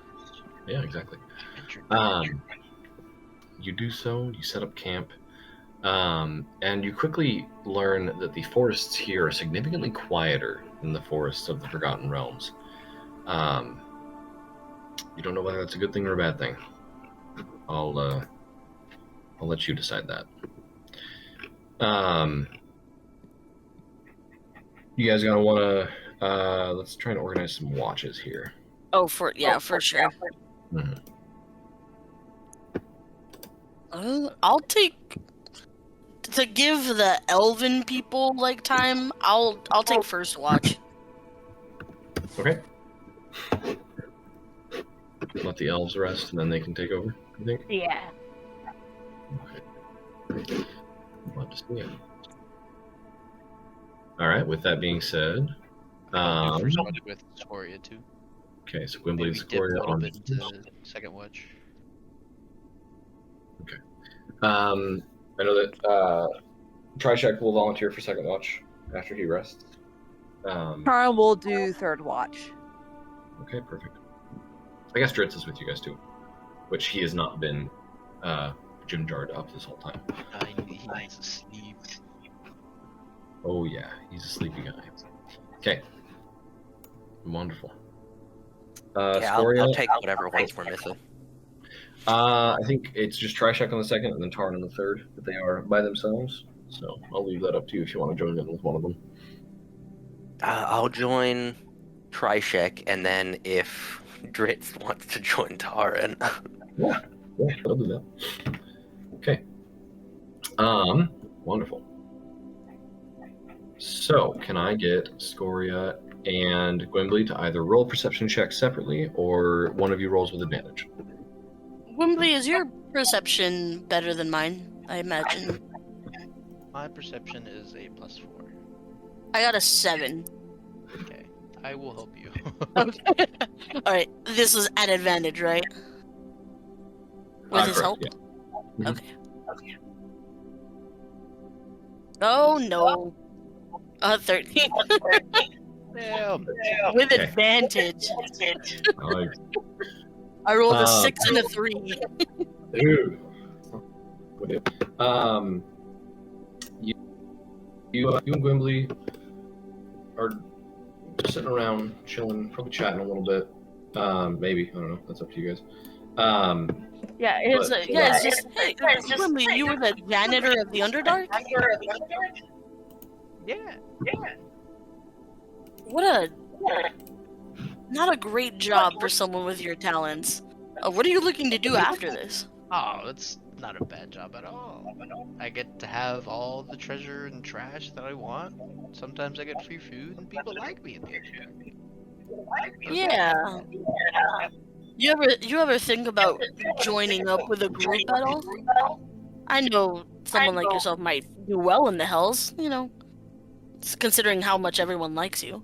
Yeah, exactly. Adventure. You do so. You set up camp, and you quickly learn that the forests here are significantly quieter than the forests of the Forgotten Realms. You don't know whether that's a good thing or a bad thing. I'll let you decide that. You guys gonna want to let's try and organize some watches here. Oh, for sure. Mm-hmm. I'll take to give the elven people time. I'll take first watch. Okay. Let the elves rest, and then they can take over. You think? Yeah. Okay. Love to see it. All right. With that being said, I'll do first watch with Scoria too. okay. So Gwynblade Maybe and dip a Scoria little on. bit into second watch. I know that Trishak will volunteer for second watch after he rests. Carl will do third watch. Okay, perfect. I guess Dritz is with you guys too, which he has not been Jim jarred up this whole time. He needs to sleep. Oh yeah, he's a sleepy guy. Okay, wonderful. Yeah, Scoria, I'll take whatever ones we're missing. I think it's just Trishak on the second, and then Tarn on the third. But they are by themselves, so I'll leave that up to you if you want to join in with one of them. I'll join Trishek, and then if Dritz wants to join Taran. Yeah, I'll do that. Okay. Wonderful. So, can I get Scoria and Gwynblade to either roll perception checks separately, or one of you rolls with advantage? Wimbley, is your perception better than mine? I imagine. My perception is a +4. I got a 7. Okay, I will help you. Okay. All right. This is at advantage, right? With his Correct, help. yeah. Mhm. Okay. Oh no. 13. Damn. With Okay. advantage. Nice. I rolled a 6 and a 3. Dude. You and Gwynblade are sitting around, chilling, probably chatting a little bit. Maybe, I don't know. That's up to you guys. Yeah, it's just hey, Wimbley, you were the janitor of the Underdark? Yeah. What a not a great job for someone with your talents. What are you looking to do after this? Oh, it's not a bad job at all. I get to have all the treasure and trash that I want. Sometimes I get free food, and people like me in here. Yeah. You ever think about joining up with a group at all? I know someone like yourself might do well in the Hells, considering how much everyone likes you.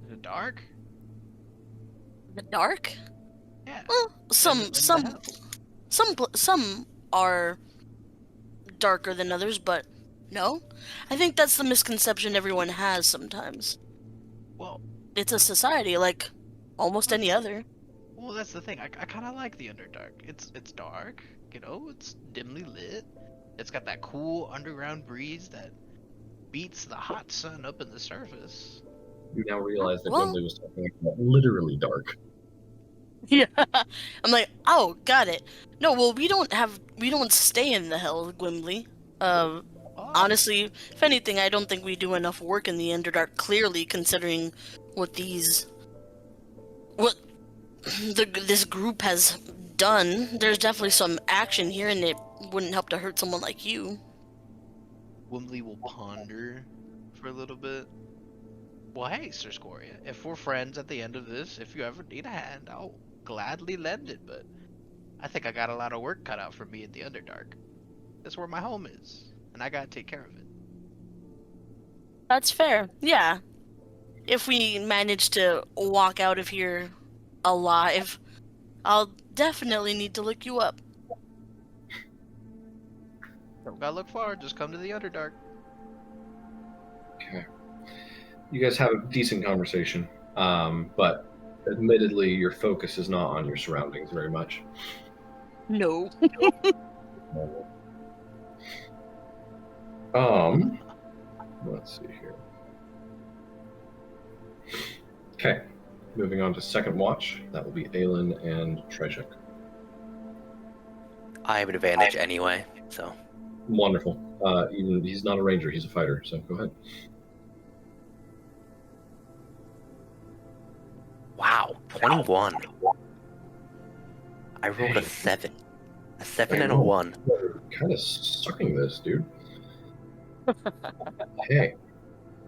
The dark? The Dark? Yeah. Well, some are darker than others, but no. I think that's the misconception everyone has sometimes. Well, It's a society like almost any other. well, that's the thing. I kind of like the Underdark. It's dark, it's dimly lit. It's got that cool underground breeze that beats the hot sun up in the surface. You now realize that Well- Gimli was talking about literally dark. Yeah. I'm like, oh, got it. No, well, we don't stay in the Hells, Gimli. Oh, Honestly, if anything, I don't think we do enough work in the Underdark, clearly, considering what this group has done. There's definitely some action here, and it wouldn't help to hurt someone like you. Wimley will ponder for a little bit. Well, hey, Sir Scoria, if we're friends at the end of this, if you ever need a hand, I'll gladly lend it, but I think I got a lot of work cut out for me in the Underdark. That's where my home is, and I gotta take care of it. That's fair, yeah. If we manage to walk out of here alive, I'll definitely need to look you up. Don't gotta look far, just come to the Underdark. Okay. You guys have a decent conversation, but admittedly, your focus is not on your surroundings very much. No. Let's see here. Okay, moving on to second watch. That will be Aelin and Trishik. I have an advantage anyway, so. Wonderful. Even he's not a ranger; he's a fighter. So go ahead. Wow, 21. I rolled a 7. A 7 and a 1. You're kind of sucking this, dude. Hey.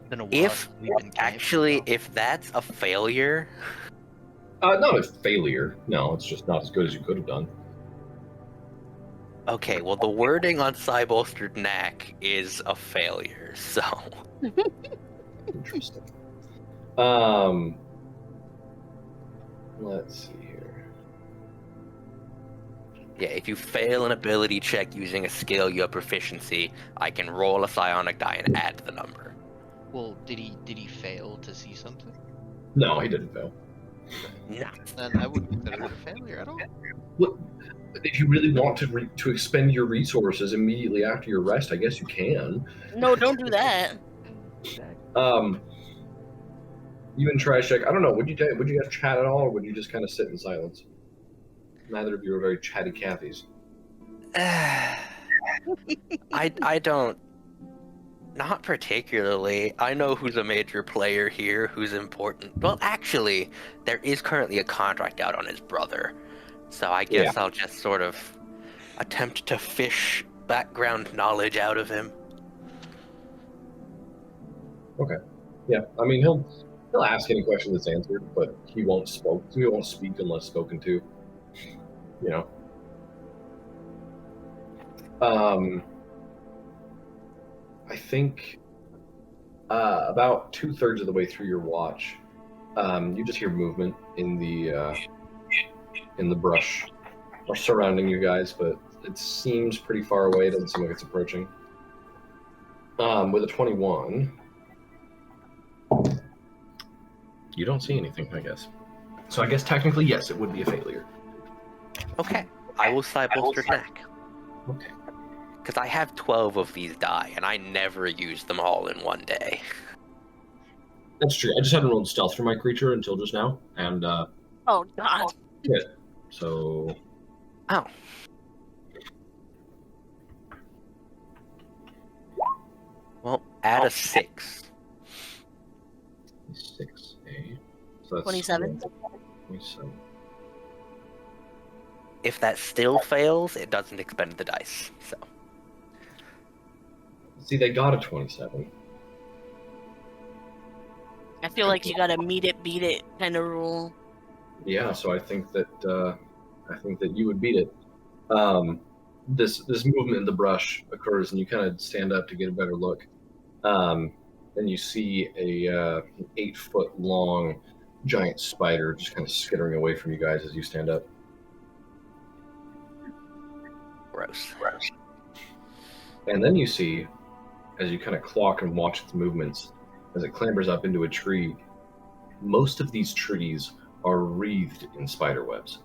Been a while If, since we've been actually, camping, if that's a failure, Not a failure. No, it's just not as good as you could have done. okay, well, the wording on Cybolstered Knack is a failure, so. Interesting. Let's see here. Yeah, if you fail an ability check using a skill you have proficiency, I can roll a psionic die and add the number. Well, did he fail to see something? No, he didn't fail. No. Then I wouldn't consider it a failure at all. What, if you really want to expend your resources immediately after your rest, I guess you can. No, don't do that. You and Trishik, I don't know. Would you guys chat at all, or would you just kind of sit in silence? Neither of you are very chatty Cathys. I don't. Not particularly. I know who's a major player here, who's important. Well, actually, there is currently a contract out on his brother. So I guess I'll just sort of attempt to fish background knowledge out of him. Okay. Yeah, I mean he'll ask any question that's answered, but he won't speak unless spoken to. You know. I think about 2/3 of the way through your watch, you just hear movement in the brush or surrounding you guys, but it seems pretty far away. It doesn't seem like it's approaching. With a 21, you don't see anything, I guess. So I guess technically, yes, it would be a failure. Okay, I will Cybolster Knack. Okay. Because I have 12 of these die, and I never use them all in one day. That's true. I just hadn't rolled stealth for my creature until just now, and Oh, God. so. Oh. Well, add a 6. 6, eh? So that's 27. 27. If that still fails, it doesn't expend the dice. So. See, they got a 27. I feel like you gotta meet it, beat it kind of rule. Yeah, so I think that you would beat it. This movement in the brush occurs, and you kind of stand up to get a better look. And you see a 8-foot long giant spider just kind of skittering away from you guys as you stand up. Gross. And then you see, as you kind of clock and watch its movements, as it clambers up into a tree, most of these trees are wreathed in spider webs.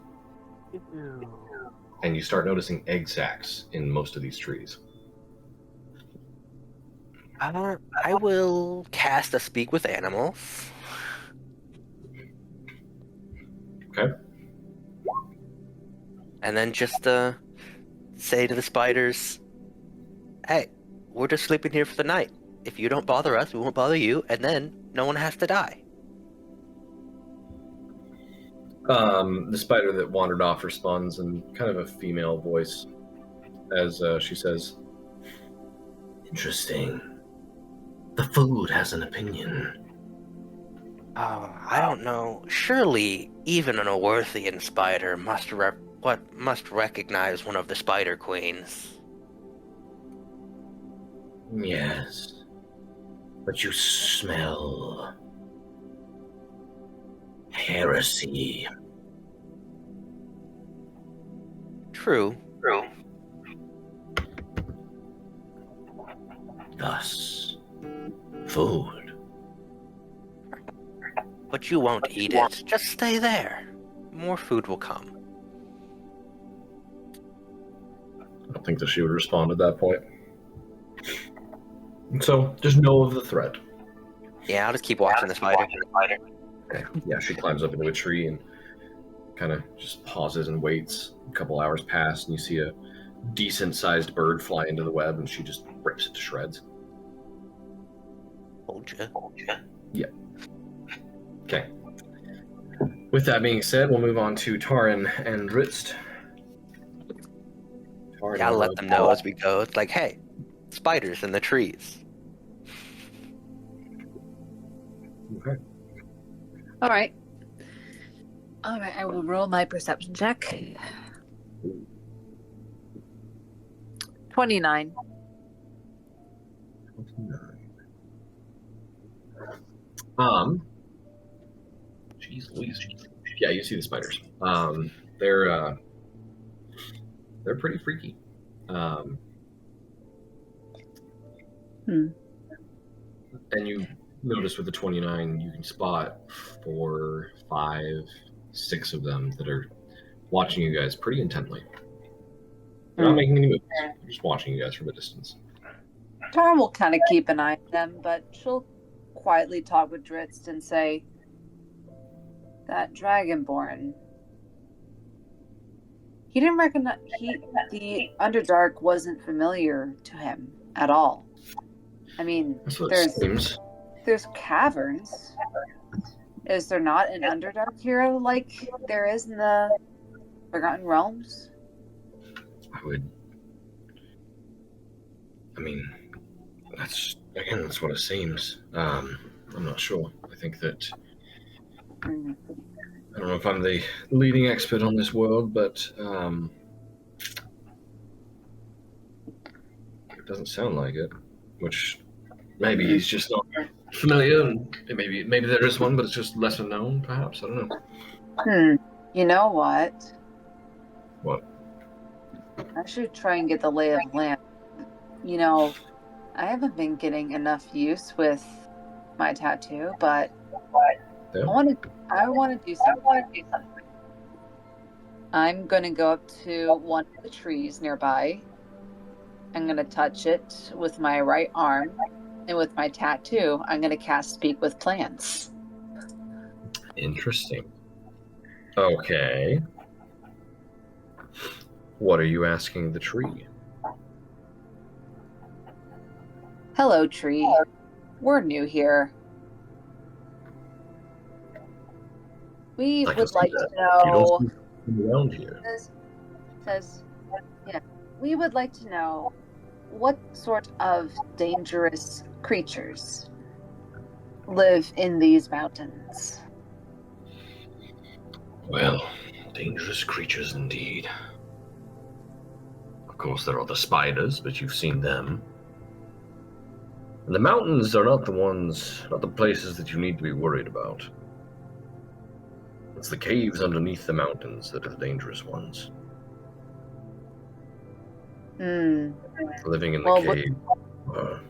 And you start noticing egg sacs in most of these trees. I will cast a Speak with Animals. Okay. And then just say to the spiders, hey, we're just sleeping here for the night. If you don't bother us, we won't bother you, and then no one has to die. The spider that wandered off responds in kind of a female voice as she says, "Interesting. The food has an opinion." Oh, I don't know. Surely, even an Oworthian spider must recognize one of the spider queens. Yes. But you smell heresy. True. Thus, food. But you won't eat it. Just stay there. More food will come. I don't think that she would respond at that point. So, just know of the threat. Yeah, I'll just keep watching the spider. Okay. Yeah, she climbs up into a tree and kind of just pauses and waits. A couple hours pass, and you see a decent-sized bird fly into the web, and she just rips it to shreds. Told ya. Yeah. Okay. With that being said, we'll move on to Taran and Ritst. Taran, Yeah, I'll let them know as we go. It's like, hey, spiders in the trees. Okay. All right. I will roll my perception check. 29. Jeez Louise. Yeah, you see the spiders. They're pretty freaky. And you notice with the 29, you can spot 4, 5, 6 of them that are watching you guys pretty intently. They're not making any moves. They're just watching you guys from a distance. Taran will kind of keep an eye on them, but she'll quietly talk with Dritz and say, that Dragonborn, he didn't recognize, the Underdark wasn't familiar to him at all. I mean, That's what it seems. There's caverns. Is there not an Underdark hero like there is in the Forgotten Realms? That's what it seems. I'm not sure. I think that I don't know if I'm the leading expert on this world, but it doesn't sound like it. Which maybe he's just not familiar, and maybe there is one, but it's just lesser known, perhaps. I don't know. You know what? What? I should try and get the lay of the land. You know, I haven't been getting enough use with my tattoo, but Yeah. I want to do something. I'm going to go up to one of the trees nearby. I'm going to touch it with my right arm, and with my tattoo, I'm going to cast Speak with Plants. Interesting. Okay. What are you asking the tree? Hello, tree. We're new here. We would like to know. Around here. We would like to know what sort of dangerous creatures live in these mountains? Well, dangerous creatures indeed. Of course, there are the spiders, but you've seen them. And the mountains are not the places that you need to be worried about. It's the caves underneath the mountains that are the dangerous ones. Living in the cave are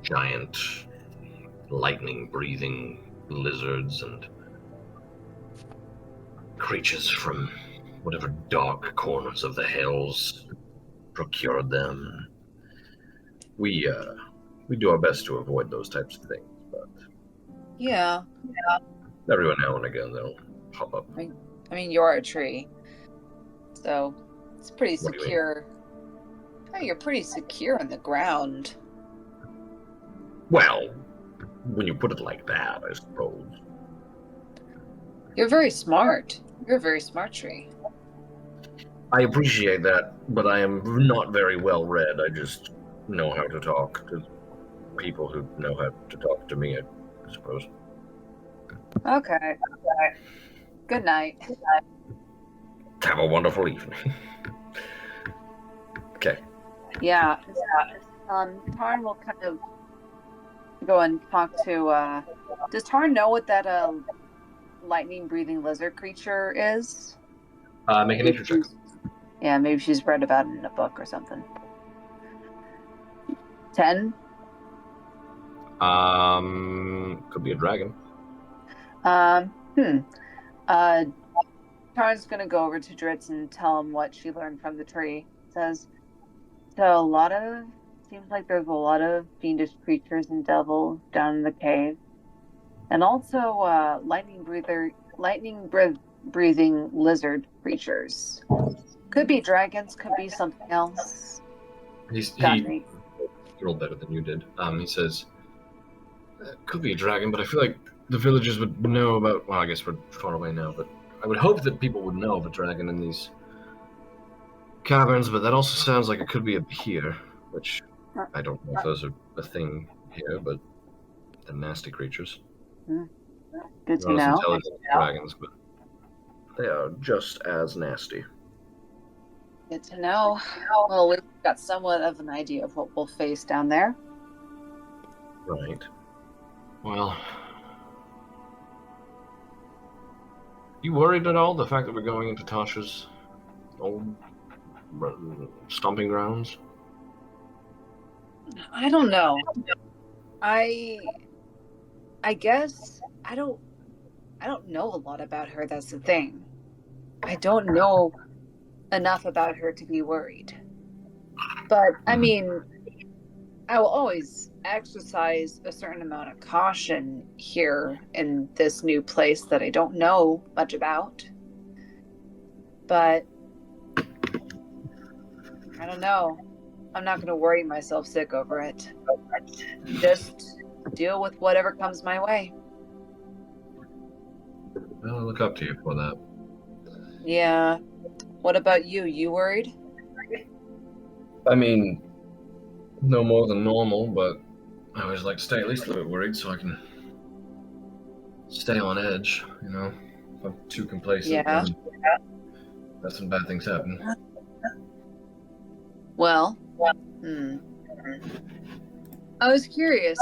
giant, lightning-breathing lizards and creatures from whatever dark corners of the hills procured them. We do our best to avoid those types of things, but Yeah. every now and again they'll pop up. I mean, you're a tree, so it's pretty What do you mean? secure. Oh, you're pretty secure on the ground. Well, when you put it like that, I suppose. You're very smart. You're a very smart tree. I appreciate that, but I am not very well read. I just know how to talk to people who know how to talk to me, I suppose. Okay. Good night. Have a wonderful evening. Okay. Yeah. Tarn will kind of go and talk to. Does Tarn know what that lightning-breathing lizard creature is? Make a nature check. Yeah, maybe she's read about it in a book or something. 10? Could be a dragon. Tarn's gonna go over to Dritz and tell him what she learned from the tree. Says, so seems like there's a lot of fiendish creatures and devils down in the cave. And also, lightning-breathing lizard creatures. Could be dragons, could be something else. He rolled better than you did. He says, could be a dragon, but I feel like the villagers would know about, well, I guess we're far away now, but I would hope that people would know of a dragon in these caverns, but that also sounds like it could be up here, which I don't know if those are a thing here, but they're nasty creatures. Good to Not as know. intelligent as dragons, but they are just as nasty. Good to know. Well, we've got somewhat of an idea of what we'll face down there. Right. Well, you worried at all, the fact that we're going into Tasha's old stomping grounds? I don't know. I guess I don't know a lot about her, that's the thing. I don't know enough about her to be worried. But I mean, I will always exercise a certain amount of caution here in this new place that I don't know much about. But I don't know. I'm not going to worry myself sick over it. Just deal with whatever comes my way. I'll look up to you for that. Yeah. What about you? You worried? I mean, no more than normal, but I always like to stay at least a little bit worried so I can stay on edge, you know? If I'm too complacent, then that's when bad things happen. Well, I was curious.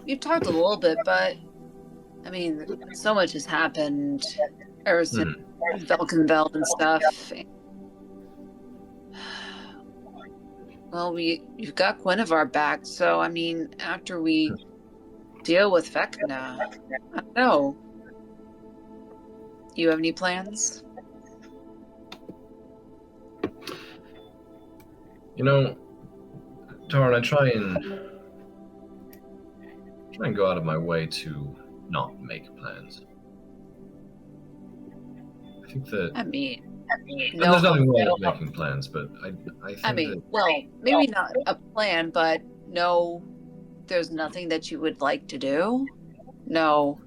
You talked a little bit, but I mean, so much has happened ever since Velkenveld and stuff. Well, you've got Guinevere back, so I mean, after we deal with Vecna, I don't know. You have any plans? You know, Tarn, I try and go out of my way to not make plans. I think that there's nothing wrong with making plans, but I think well, maybe not a plan, but no, there's nothing that you would like to do. No.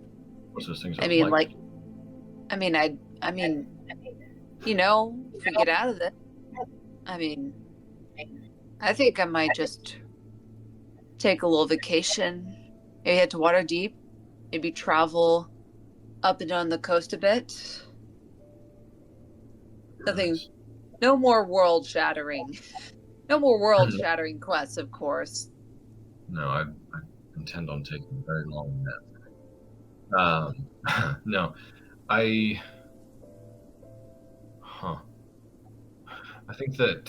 What's those things? I mean, you know, if we get out of this, I mean, I think I might just take a little vacation. Maybe head to Waterdeep. Maybe travel up and down the coast a bit. Nothing. Nice. No more world-shattering. No more world-shattering quests, of course. No, I intend on taking a very long nap. No, I think that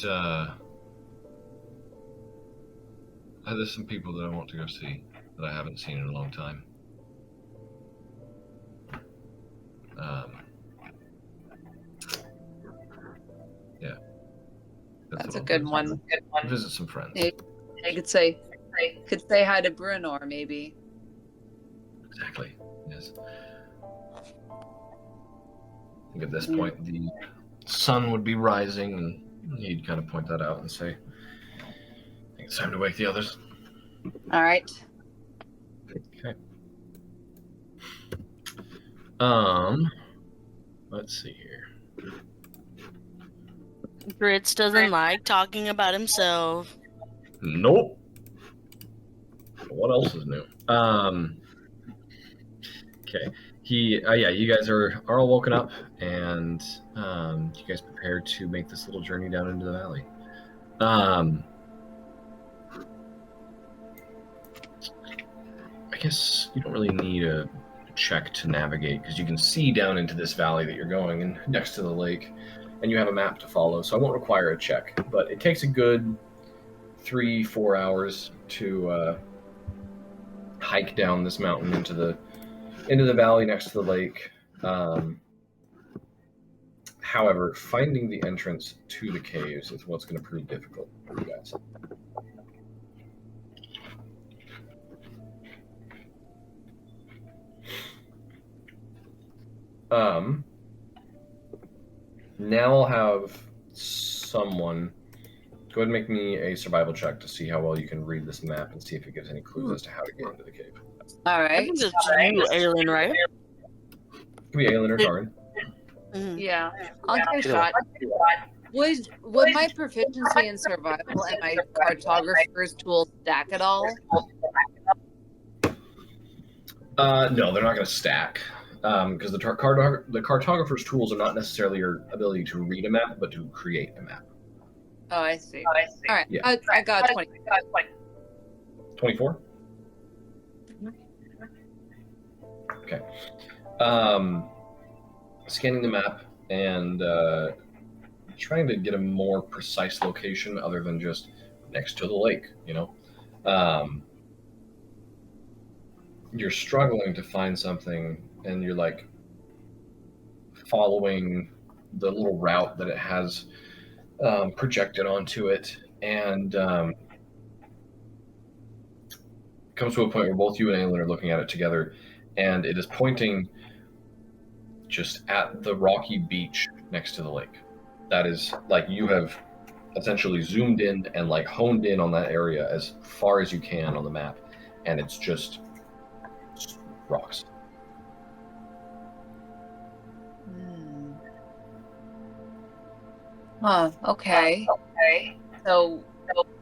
there's some people that I want to go see that I haven't seen in a long time. Yeah, That's what a good one. Visit some friends. I could say hi to Brunor, maybe. Exactly. Yes. I think at this point the sun would be rising, and he'd kind of point that out and say, "I think it's time to wake the others." All right. Okay. Let's see here. Grits doesn't like talking about himself. Nope. What else is new? Okay. You guys are all woken up, and you guys prepare to make this little journey down into the valley. I guess you don't really need a check to navigate because you can see down into this valley that you're going and next to the lake, and you have a map to follow, so I won't require a check. But it takes a good 3-4 hours to hike down this mountain into the valley next to the lake. However, finding the entrance to the caves is what's going to prove difficult for you guys. Now I'll have someone go ahead and make me a survival check to see how well you can read this map and see if it gives any clues as to how to get into the cave. All I right. think it's you, Aelin, right? Could be Aelin or Tarn. Mhm. Yeah, I'll give it a shot. Would my proficiency in survival and my cartographer's tool stack at all? No, they're not going to stack. Because the cartographer's tools are not necessarily your ability to read a map, but to create a map. Oh, I see. All right, Yeah. I got 20. 24? Okay. Scanning the map and trying to get a more precise location other than just next to the lake, you know? You're struggling to find something, and you're like following the little route that it has projected onto it, and comes to a point where both you and Aelin are looking at it together, and it is pointing just at the rocky beach next to the lake. That is, like, you have essentially zoomed in and like honed in on that area as far as you can on the map, and it's just rocks. Huh, okay. So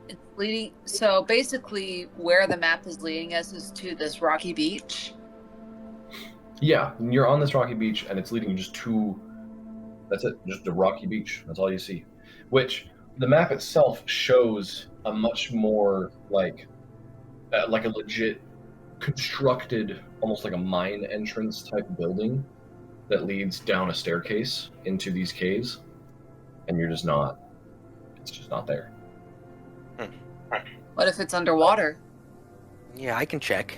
it's leading. So basically, where the map is leading us is to this rocky beach. Yeah, you're on this rocky beach, and it's leading you just to. That's it, just a rocky beach. That's all you see. Which the map itself shows a much more like a legit constructed, almost like a mine entrance type building that leads down a staircase into these caves, and you're just not. It's just not there. What if it's underwater? Yeah, I can check.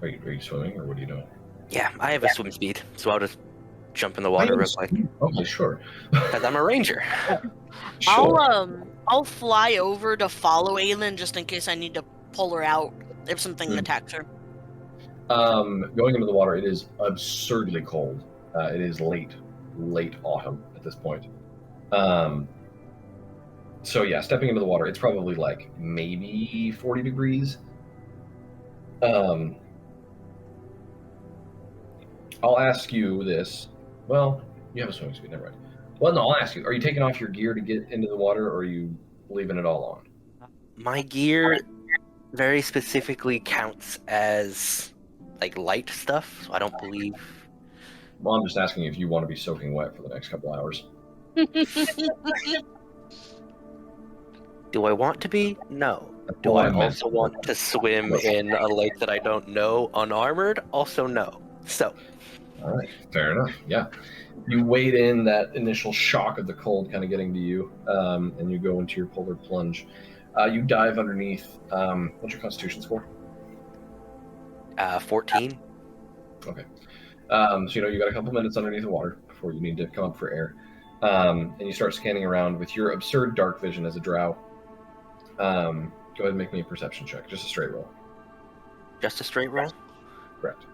Are you swimming, or what are you doing? Yeah, I have a swim speed, so I'll just jump in the water real quick. Okay, sure. Because I'm a ranger. Sure. I'll fly over to follow Aelin just in case I need to pull her out if something attacks her. Going into the water, it is absurdly cold. It is late autumn at this point. So yeah, stepping into the water, it's probably like maybe 40 degrees. I'll ask you this. Well, you have a swimming speed, never mind. Well, no, I'll ask you. Are you taking off your gear to get into the water, or are you leaving it all on? My gear very specifically counts as like light stuff, so I don't believe. Well, I'm just asking if you want to be soaking wet for the next couple hours. Do I want to be? No. Do Well, I I meant- also want to swim in a lake that I don't know unarmored? Also no. So, All right, fair enough. Yeah, you wade in, that initial shock of the cold kind of getting to you, and you go into your polar plunge. You dive underneath. What's your Constitution score? 14. Okay. So you got a couple minutes underneath the water before you need to come up for air, and you start scanning around with your absurd dark vision as a drow. Go ahead and make me a perception check, just a straight roll. Just a straight roll? Correct.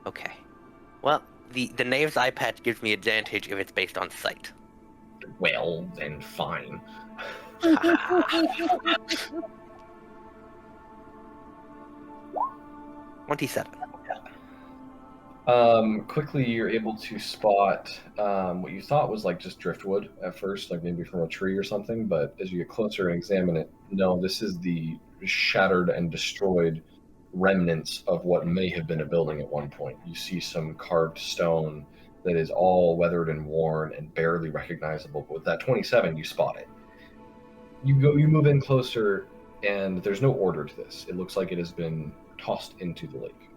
Okay. Well, the knave's eye patch gives me advantage if it's based on sight. Well, then fine. 27. Quickly, you're able to spot what you thought was like just driftwood at first, like maybe from a tree or something. But as you get closer and examine it, no, this is the shattered and destroyed remnants of what may have been a building at one point. You see some carved stone that is all weathered and worn and barely recognizable. But with that 27, you spot it. You move in closer, and there's no order to this. It looks like it has been tossed into the lake.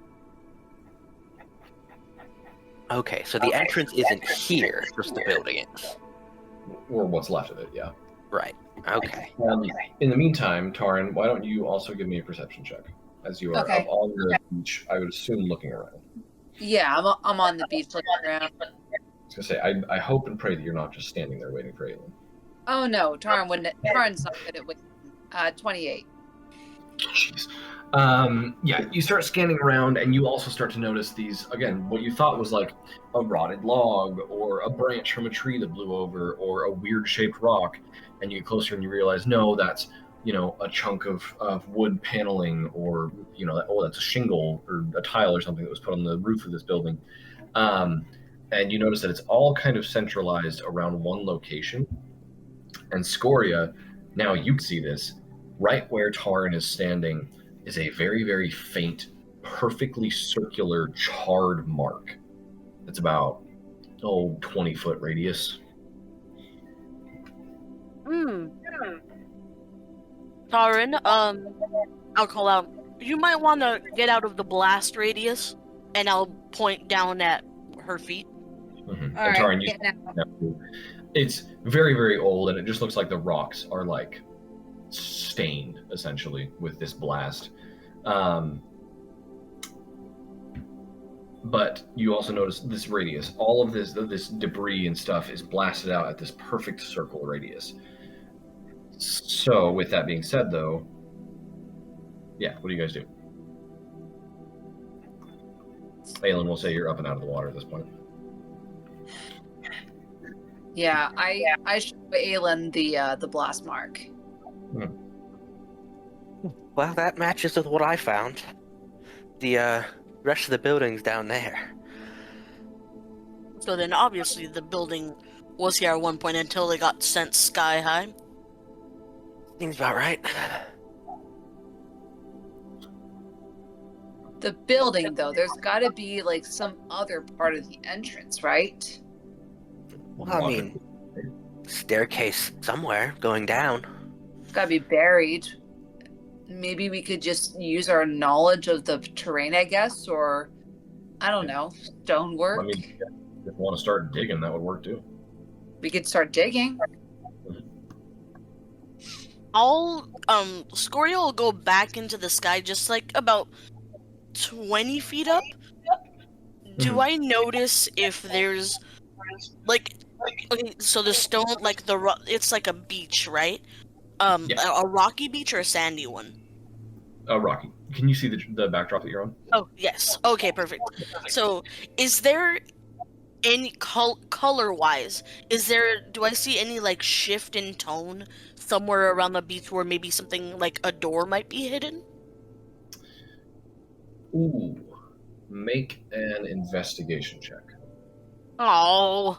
Okay, so the entrance isn't here, just the building is. Or what's left of it, yeah. Right. Okay. In the meantime, Taran, why don't you also give me a perception check? As you are Okay. up on the beach, I would assume looking around. Yeah, I'm on the beach looking around. I was going to say, I hope and pray that you're not just standing there waiting for Aelin. Oh no, Taran's not good at waiting. 28. Jeez. Yeah, you start scanning around, and you also start to notice these, again, what you thought was like a rotted log or a branch from a tree that blew over or a weird shaped rock, and you get closer and you realize, no, that's a chunk of wood paneling, or that's a shingle or a tile or something that was put on the roof of this building. And you notice that it's all kind of centralized around one location. And Scoria, now you see this, right where Taran is standing is a very, very faint, perfectly circular charred mark. It's about 20-foot radius. Taran, I'll call out. You might want to get out of the blast radius, and I'll point down at her feet. Mm-hmm. All right, Taran, it's very, very old, and it just looks like the rocks are like stained essentially with this blast. But you also notice this radius, all of this debris and stuff is blasted out at this perfect circle radius. So with that being said, though, yeah, what do you guys do? Aelin will say you're up and out of the water at this point. Yeah, I show Aelin the blast mark. Well, that matches with what I found. The rest of the building's down there. So then obviously the building was here at one point until they got sent sky high. Seems about right. The building, though, there's got to be like some other part of the entrance, right? Well, I mean, staircase somewhere going down. It's got to be buried. Maybe we could just use our knowledge of the terrain, I guess, or I don't know, stonework. I mean, if you want to start digging, that would work too. We could start digging. Scoria will go back into the sky just like about 20 feet up. Do I notice if there's like, okay, so the stone, like it's like a beach, right? Yeah. A rocky beach or a sandy one? Rocky, can you see the backdrop that you're on? Oh, yes. Okay, perfect. So, is there any color-wise? Do I see any like shift in tone somewhere around the beach where maybe something like a door might be hidden? Ooh, make an investigation check. Oh.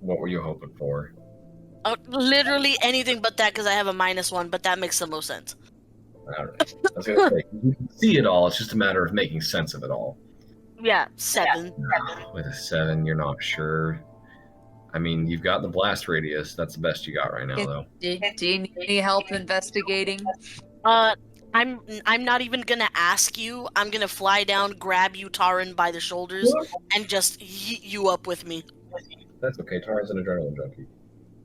What were you hoping for? Literally anything but that, because I have a -1, but that makes the most sense. All right. I was gonna say you can see it all. It's just a matter of making sense of it all. Yeah, 7. With a 7, you're not sure. I mean, you've got the blast radius. That's the best you got right now, though. Do you need any help investigating? I'm not even gonna ask you. I'm gonna fly down, grab you, Taran, by the shoulders, and just yeet you up with me. That's okay. Tara's an adrenaline junkie.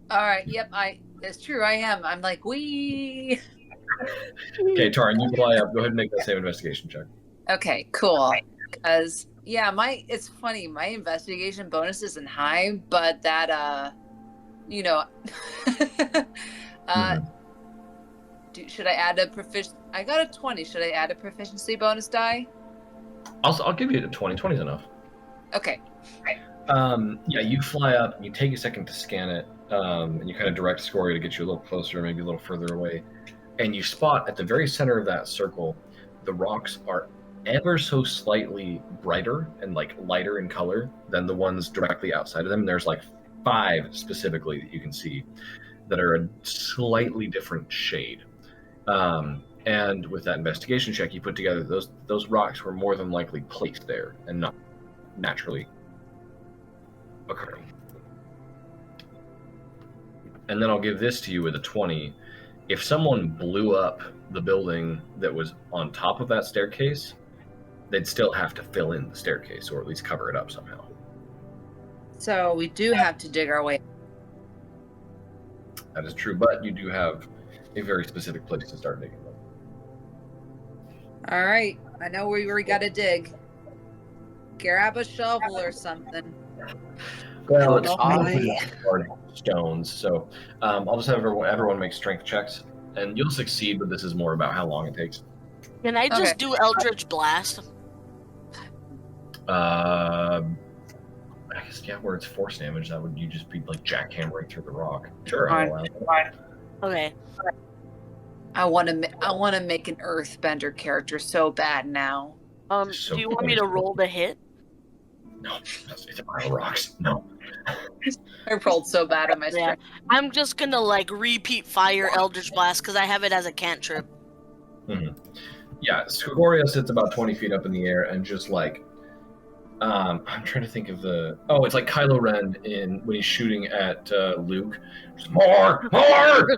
All right. Yep. It's true. I am. I'm like, wee. Okay, Taran, you fly up. Go ahead and make that same investigation check. Okay. Cool. Because it's funny. My investigation bonus isn't high, but that should I add a proficiency? I got a 20. Should I add a proficiency bonus die? I'll give you a 20. 20 is enough. Okay. Yeah, you fly up and you take a second to scan it, and you kind of direct Scoria to get you a little closer, maybe a little further away. And you spot at the very center of that circle, the rocks are ever so slightly brighter and like lighter in color than the ones directly outside of them. There's like 5 specifically that you can see that are a slightly different shade. And with that investigation check you put together, those rocks were more than likely placed there and not naturally occurring. And then I'll give this to you with a 20. If someone blew up the building that was on top of that staircase, they'd still have to fill in the staircase, or at least cover it up somehow. So we do have to dig our way. That is true, but you do have a very specific place to start digging them. All right. I know where we got to dig. Grab a shovel or something. Well, it's hard stones, so I'll just have everyone make strength checks, and you'll succeed, but this is more about how long it takes. Can I just do Eldritch Blast? I guess, yeah, where it's force damage, that would you just be like jackhammering through the rock. Sure, I'll allow that. Okay. I want to make an earthbender character so bad now. So do you want me to roll the hit? No, it's a pile of rocks. No. I rolled so bad on my strength. I'm just gonna like repeat fire Eldritch Blast because I have it as a cantrip. Mm-hmm. Yeah, Scoria sits about 20 feet up in the air and just like, I'm trying to think of it's like Kylo Ren when he's shooting at Luke. Just, more!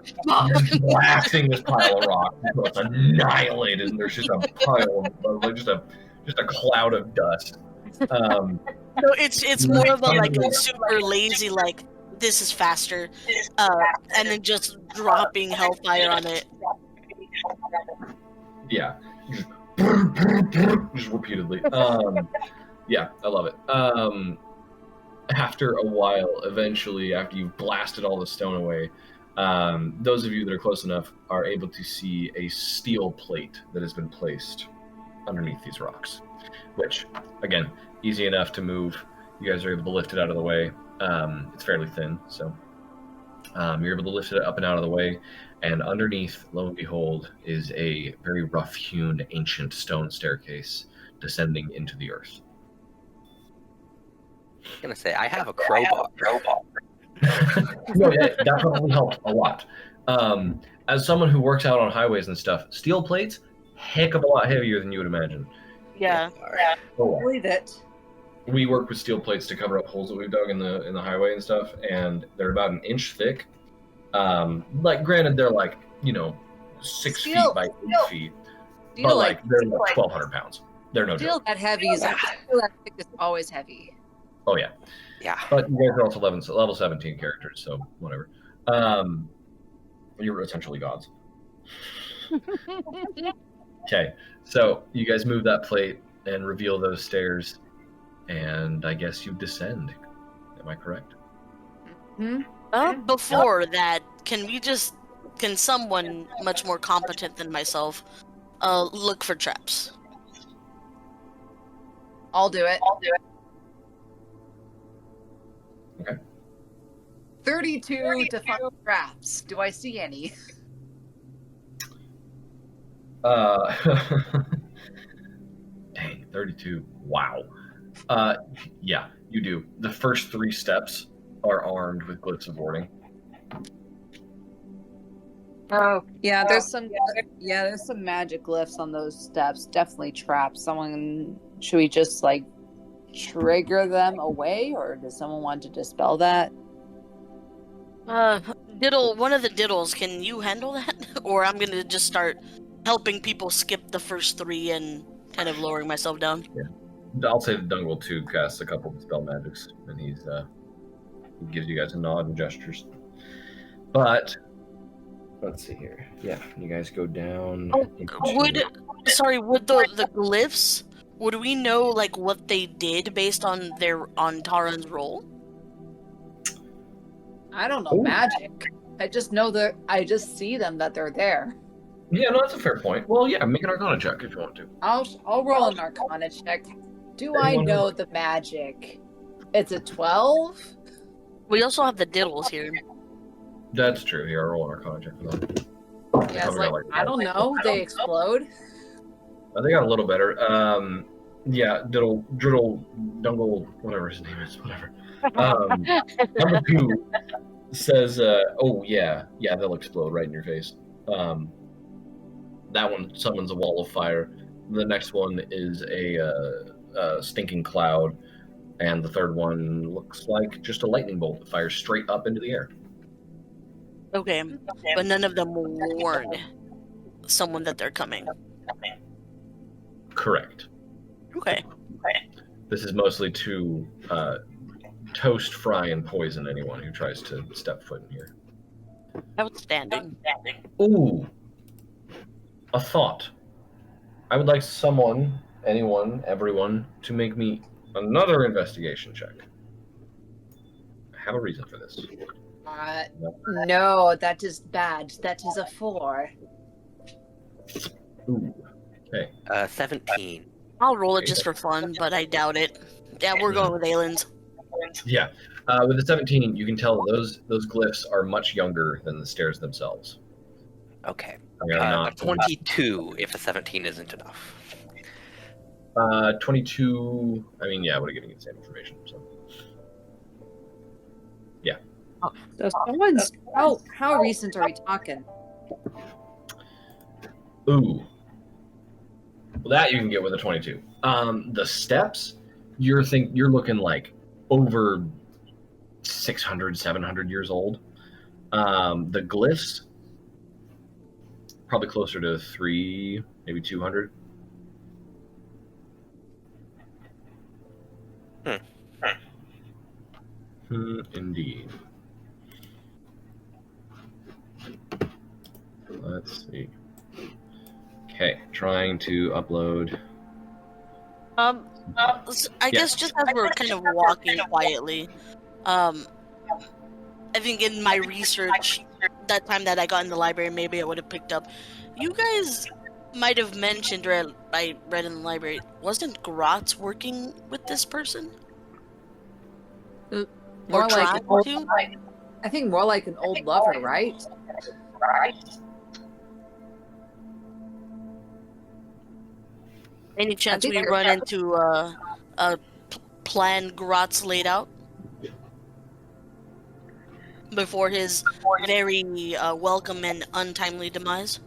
Just blasting this pile of rocks until it's annihilated, and there's just a pile of, like, just a cloud of dust. So it's more of a super lazy, like, this is faster, and then just dropping hellfire on it. Yeah. Just repeatedly. Yeah, I love it. After a while, eventually, after you've blasted all the stone away, those of you that are close enough are able to see a steel plate that has been placed underneath these rocks, which, again, easy enough to move. You guys are able to lift it out of the way. It's fairly thin, so you're able to lift it up and out of the way, and underneath, lo and behold, is a very rough-hewn ancient stone staircase descending into the earth. I'm gonna say I have a crowbar. No, yeah, that probably helped a lot. As someone who works out on highways and stuff, steel plates, heck of a lot heavier than you would imagine. Yeah. Believe it. We work with steel plates to cover up holes that we've dug in the highway and stuff, and they're about an inch thick. Like, granted, they're like 6 feet by 8 feet, but like they're like 1,200 pounds. They're no steel joke. that heavy is steel that thick is always heavy. Oh yeah. Yeah. But you guys are also level 17 characters, so whatever. You're essentially gods. Okay, so you guys move that plate and reveal those stairs, and I guess you descend. Am I correct? Before that, can someone much more competent than myself look for traps? I'll do it. Okay. 32 to find traps. Do I see any? Dang, 32. Wow. Yeah, you do. The first 3 steps, are armed with glyphs of warding. Oh, yeah, there's some magic glyphs on those steps. Definitely traps. Should we just like trigger them away, or does someone want to dispel that? Diddle, one of the diddles, can you handle that? Or I'm gonna just start helping people skip the first 3 and kind of lowering myself down. Yeah. I'll say the Dungle too casts a couple of spell magics, and he gives you guys a nod and gestures. But let's see here. Yeah, you guys go down. Would the glyphs? Would we know like what they did based on Taran's role? I don't know magic. I just know I just see them that they're there. Yeah, no, that's a fair point. Well, yeah, make an Arcana check if you want to. I'll roll an Arcana check. Do I know the magic? It's a 12. We also have the diddles here. That's true. Here, I'll roll an Arcana check for them. Yeah, it's like I don't know. They explode. They got a little better. Yeah, Driddle, Dungle, whatever his name is, whatever. Number 2 says, "Oh yeah, they'll explode right in your face." That one summons a wall of fire. The next one is a stinking cloud, and the third one looks like just a lightning bolt that fires straight up into the air. Okay, but none of them warn someone that they're coming. Correct. Okay. This is mostly to toast, fry, and poison anyone who tries to step foot in here. Outstanding. Ooh. A thought. I would like someone, anyone, everyone, to make me another investigation check. I have a reason for this. No, that is bad. That is a 4. Ooh. Okay. 17. I'll roll it just for fun, but I doubt it. Yeah, we're going with Aylin's. Yeah. With the 17, you can tell those glyphs are much younger than the stairs themselves. Okay. They are not 22 if a 17 isn't enough. 22. I mean, yeah, I would have given you the same information. So. Yeah. So how recent are we talking? Ooh. Well, that you can get with a 22. The steps, you're looking like over 600, 700 years old. The glyphs, probably closer to 3, maybe 200. Indeed. Let's see. Okay, trying to upload. I guess just as we're kind of walking quietly, I think in my research, that time that I got in the library, maybe I would have picked up. You guys might have mentioned, or I read in the library, wasn't Grotz working with this person? More Or like trying an old, to? I think more like an old lover, right? Any chance think we you're run right. into a plan Grotz laid out before his very welcome and untimely demise?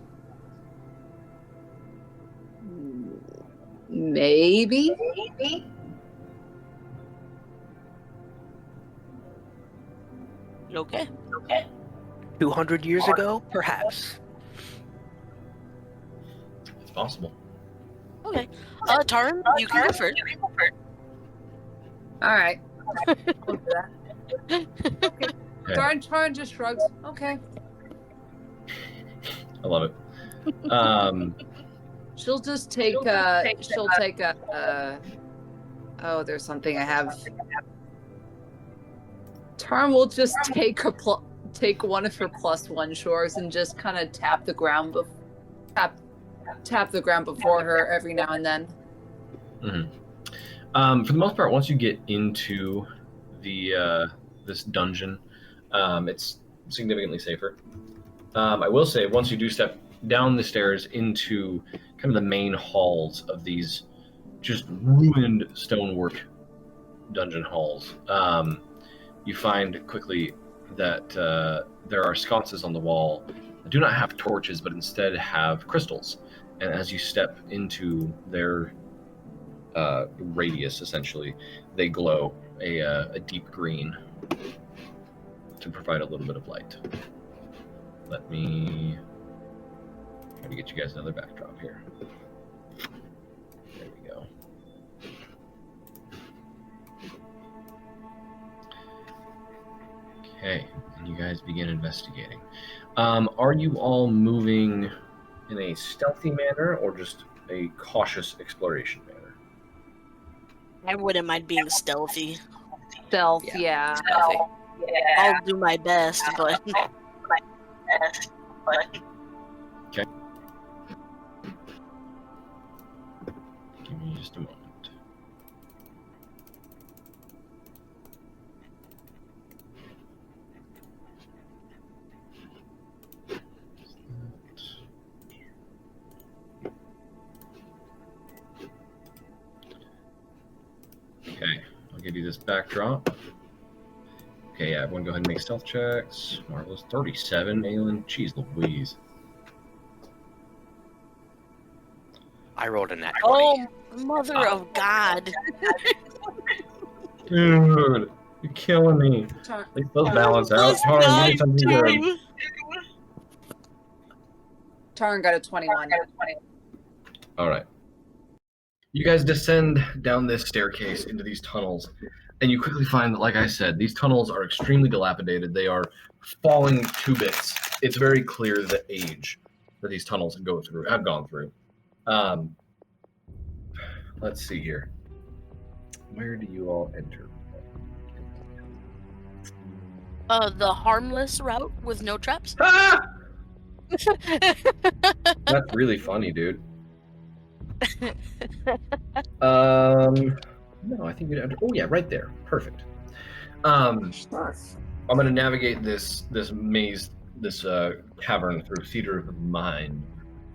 Maybe. Okay. 200 years ago, perhaps. It's possible. Okay. Taran, you can go first. All right. I'll do that. Okay. Taran just shrugs. Okay. I love it. She'll just take oh, there's something I have. Taran will just take one of her +1 shores and just kind of tap the ground before her every now and then. Mm-hmm. For the most part, once you get into the this dungeon, it's significantly safer. I will say, once you do step down the stairs into kind of the main halls of these just ruined stonework dungeon halls, you find quickly that there are sconces on the wall that do not have torches, but instead have crystals. And as you step into their radius, essentially, they glow a deep green to provide a little bit of light. Let me try to get you guys another backdrop here. There we go. Okay, and you guys begin investigating. Are you all moving in a stealthy manner or just a cautious exploration manner? I wouldn't mind being stealthy. Stealth, yeah. Stealthy. I'll do my best, but Okay. Give me just a moment. Okay, I'll give you this backdrop. Okay, yeah, everyone go ahead and make stealth checks. Marvelous. 37, Aelin. Jeez Louise. I rolled a nat 20. oh, mother of God! Dude, you're killing me. Tar- Like, those balance out. Plus Tarn, give me something good. 9, Tarn got a 21. All right. You guys descend down this staircase into these tunnels, and you quickly find that, like I said, these tunnels are extremely dilapidated. They are falling to bits. It's very clear the age that these tunnels have gone through. Let's see here. Where do you all enter? the harmless route with no traps. Ah! That's really funny, dude. No, I think you'd enter. Oh yeah, right there. Perfect. I'm gonna navigate this maze, this cavern through Theater of the Mind,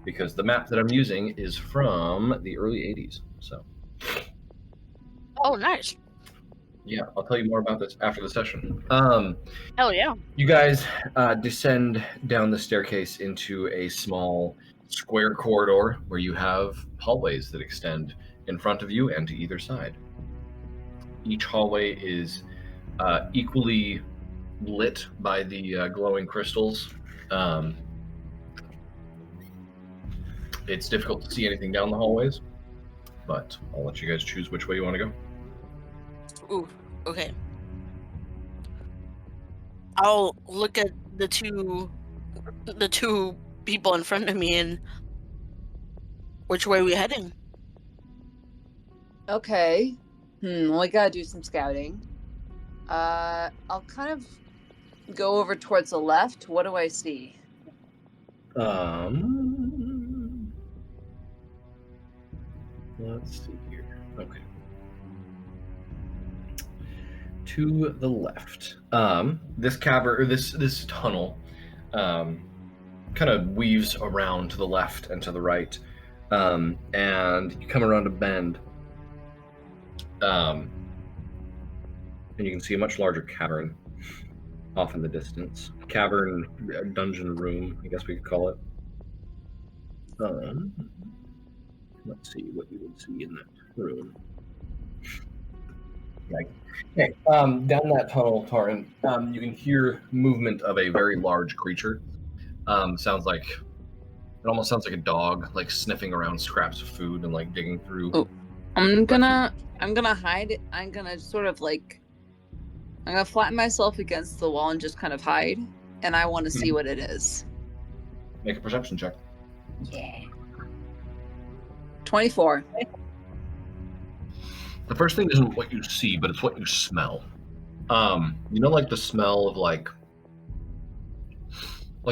because the map that I'm using is from the early '80s. So Oh, nice. yeah, I'll tell you more about this after the session. Hell yeah. You guys descend down the staircase into a small square corridor where you have hallways that extend in front of you and to either side. Each hallway is equally lit by the glowing crystals. It's difficult to see anything down the hallways, but I'll let you guys choose which way you want to go. Ooh, okay. I'll look at the two people in front of me and which way are we heading? Okay. Well, we gotta do some scouting. I'll kind of go over towards the left. What do I see? Let's see here. Okay. To the left. This cavern, or this tunnel, kind of weaves around to the left and to the right, and you come around a bend, and you can see a much larger cavern off in the distance. Cavern, dungeon room, I guess we could call it. Let's see what you would see in that room. Okay, down that tunnel, Taran, you can hear movement of a very large creature. It almost sounds like a dog, like sniffing around scraps of food and like digging through. Oh, I'm gonna hide it. I'm gonna flatten myself against the wall and just kind of hide. And I want to see what it is. Make a perception check. Yeah. 24. The first thing isn't what you see, but it's what you smell. You know, like the smell of like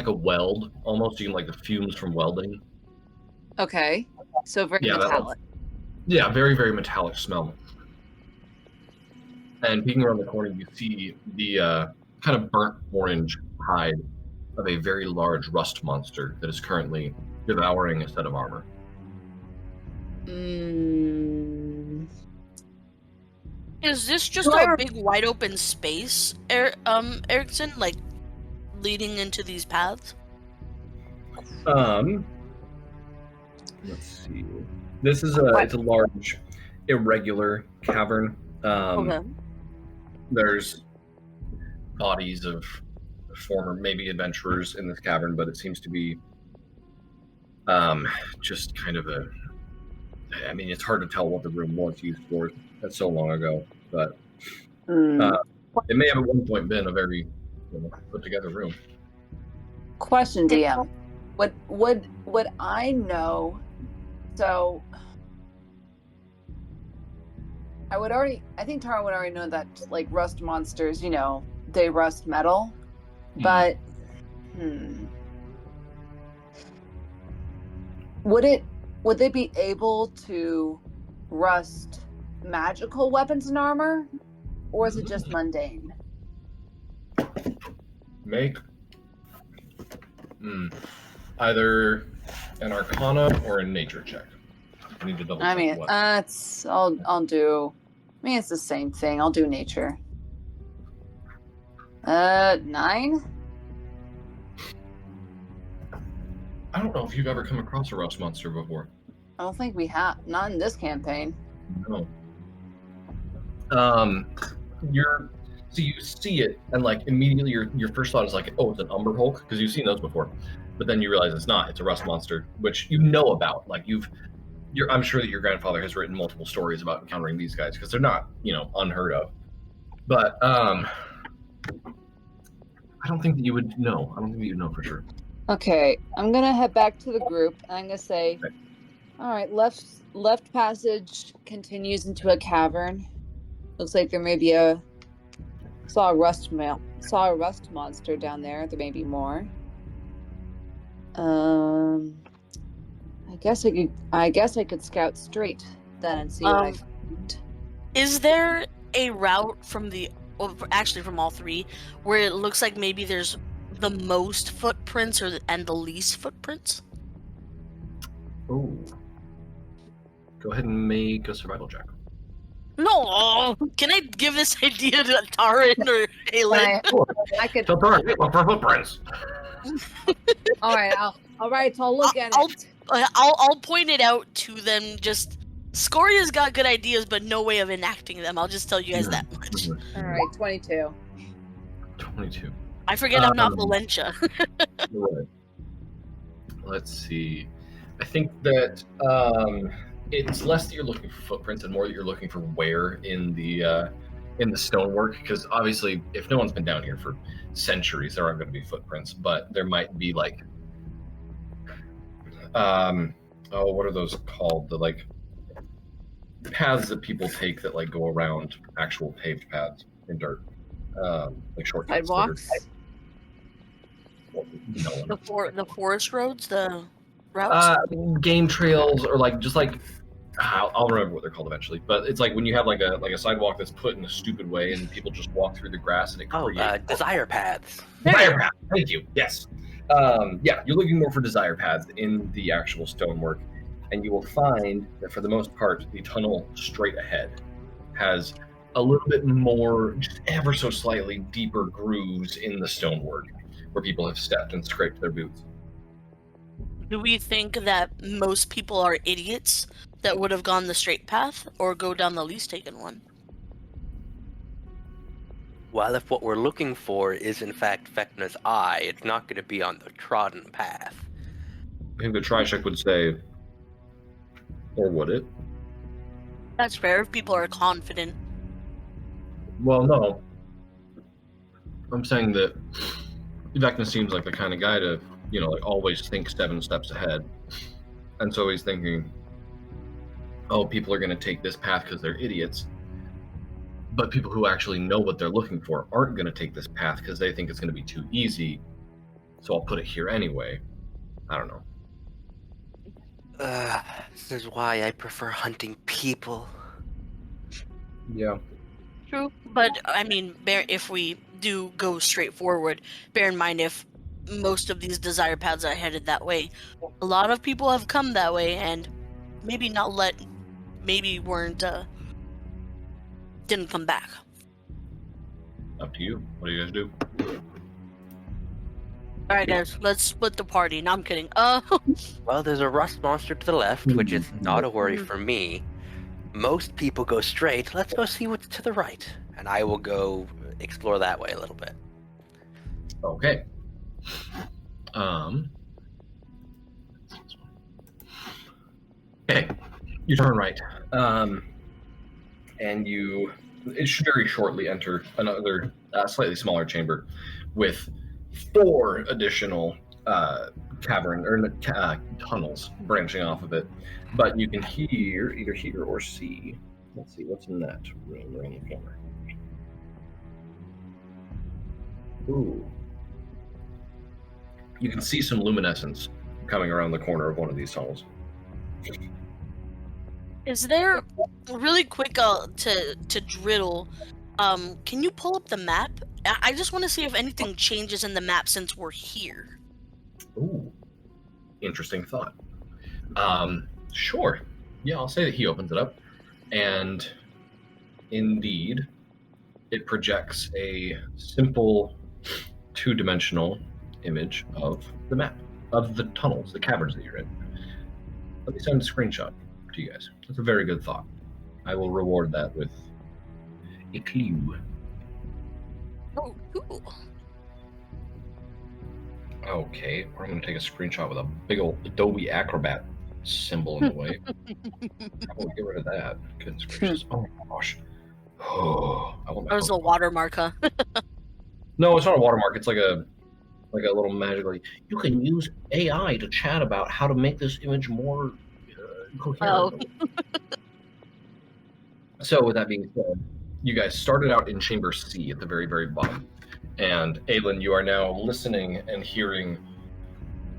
a weld, almost. You can like the fumes from welding. Okay. So very Yeah, metallic. Yeah, very, very metallic smell. And peeking around the corner, you see the kind of burnt orange hide of a very large rust monster that is currently devouring a set of armor. Is this just a big wide open space, Erickson, like leading into these paths? Let's see. This is it's a large, irregular cavern. Okay. There's bodies of former maybe adventurers in this cavern, but it seems to be just kind of I mean, it's hard to tell what the room was used for. That's so long ago, but it may have at one point been a very put together room. Question, DM. Would I know? So I think Tara would already know that like rust monsters, they rust metal. But would they be able to rust magical weapons and armor? Or is it just mundane? Make either an Arcana or a Nature check. I need to double check. I mean, I'll do. I mean, it's the same thing. I'll do Nature. 9. I don't know if you've ever come across a rust monster before. I don't think we have. Not in this campaign. No. So you see it, and like immediately your first thought is like, oh, it's an Umber Hulk, because you've seen those before. But then you realize it's not. It's a rust monster, which you know about. Like I'm sure that your grandfather has written multiple stories about encountering these guys because they're not, unheard of. But I don't think that you would know. I don't think that you'd know for sure. Okay, I'm gonna head back to the group, and I'm gonna say, okay. All right, left passage continues into a cavern. Looks like there may be saw a rust monster down there. There may be more. I guess I could scout straight then and see what I find. Is there a route from from all three where it looks like maybe there's the most footprints and the least footprints? Oh. Go ahead and make a survival check. No! Can I give this idea to Taran or Aelin? I could. So Taran, look for footprints. All right, I'll look at it. I'll point it out to them. Just Scoria's got good ideas, but no way of enacting them. I'll just tell you guys that much. All right, 22. 22. I forget I'm not Valencia. Right. Let's see. I think that it's less that you're looking for footprints and more that you're looking for wear in the stonework, because obviously if no one's been down here for centuries, there aren't going to be footprints, but there might be like what are those called? The like paths that people take that like go around actual paved paths in dirt, like shortcuts. Sidewalks. The forest roads, the routes. Game trails, or like just like I'll remember what they're called eventually. But it's like when you have like a sidewalk that's put in a stupid way, and people just walk through the grass, and it creates desire paths. Desire paths. Thank you. Yes. Yeah, you're looking more for desire paths in the actual stonework, and you will find that for the most part, the tunnel straight ahead has a little bit more, just ever so slightly deeper grooves in the stonework where people have stepped and scraped their boots. Do we think that most people are idiots that would have gone the straight path or go down the least taken one? Well, if what we're looking for is in fact Vecna's eye, it's not going to be on the trodden path. I think the Trishik would say, or would it? That's fair if people are confident. Well, no. I'm saying that Vecna seems like the kind of guy to, like always think 7 steps ahead. And so he's thinking, oh, people are going to take this path because they're idiots. But people who actually know what they're looking for aren't going to take this path because they think it's going to be too easy. So I'll put it here anyway. I don't know. This is why I prefer hunting people. Yeah. True, but I mean, if we do go straight forward, bear in mind if most of these desire paths are headed that way, a lot of people have come that way and maybe weren't didn't come back. Up to you. What do you guys do? All right, guys, let's split the party. No, I'm kidding. Well, there's a rust monster to the left, which is not a worry for me. Most people go straight. Let's go see what's to the right, and I will go explore that way a little bit. Okay. Okay. You turn right. And you very shortly enter another slightly smaller chamber with 4 additional cavern or tunnels branching off of it. But you can either hear or see. Let's see what's in that room around the corner. Ooh. You can see some luminescence coming around the corner of one of these tunnels. Is there really quick to Driddle? Can you pull up the map? I just want to see if anything changes in the map since we're here. Ooh, interesting thought. Sure. Yeah, I'll say that he opens it up, and indeed, it projects a simple 2-dimensional image of the map of the tunnels, the caverns that you're in. Let me send a screenshot to you guys. That's a very good thought. I will reward that with a clue. Oh, cool. Okay, I'm going to take a screenshot with a big old Adobe Acrobat symbol in the way. Probably get rid of that. Goodness gracious. Oh my gosh. Oh, I want my That was a watermark, huh? No, it's not a watermark. It's like a little magical. You can use AI to chat about how to make this image more coherent. Oh. So, with that being said, you guys started out in Chamber C at the very, very bottom. And Aelin, you are now listening and hearing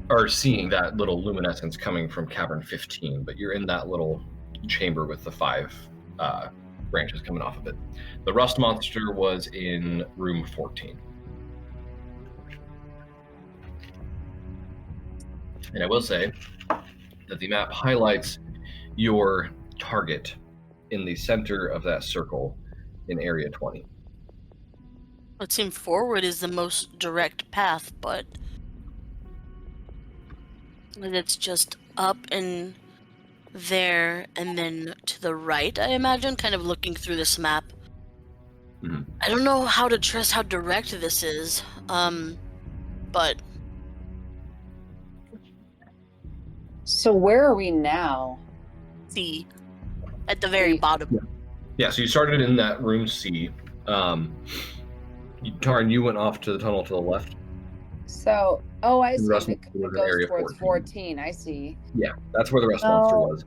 or seeing that little luminescence coming from Cavern 15, but you're in that little chamber with the 5 branches coming off of it. The rust monster was in room 14. And I will say that the map highlights your target in the center of that circle in Area 20. It seemed forward is the most direct path, but it's just up and there and then to the right, I imagine, kind of looking through this map. Mm-hmm. I don't know how to trust how direct this is, but... So where are we now? C. At the very bottom. Yeah, so you started in that room C. Tarn, you went off to the tunnel to the left. So, I see. Rust It was in goes area towards 14. I see. Yeah, that's where the rust monster was.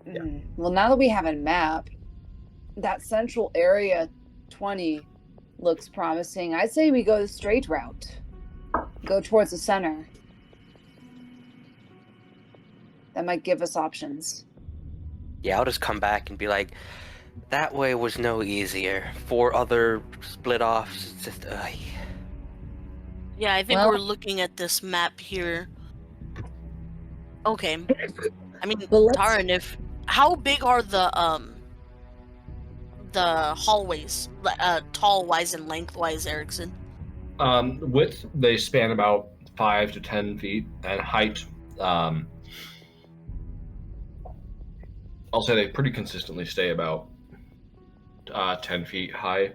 Yeah. Well, now that we have a map, that central area 20 looks promising. I'd say we go the straight route. Go towards the center. That might give us options. Yeah, I'll just come back and be like, that way was no easier. 4 other split offs. It's just, Yeah, I think Well- we're looking at this map here. Okay. I mean, Well, let's- Taran, how big are the hallways, tall-wise and lengthwise, Erickson? Width, they span about 5 to 10 feet, and height, I'll say they pretty consistently stay about 10 feet high,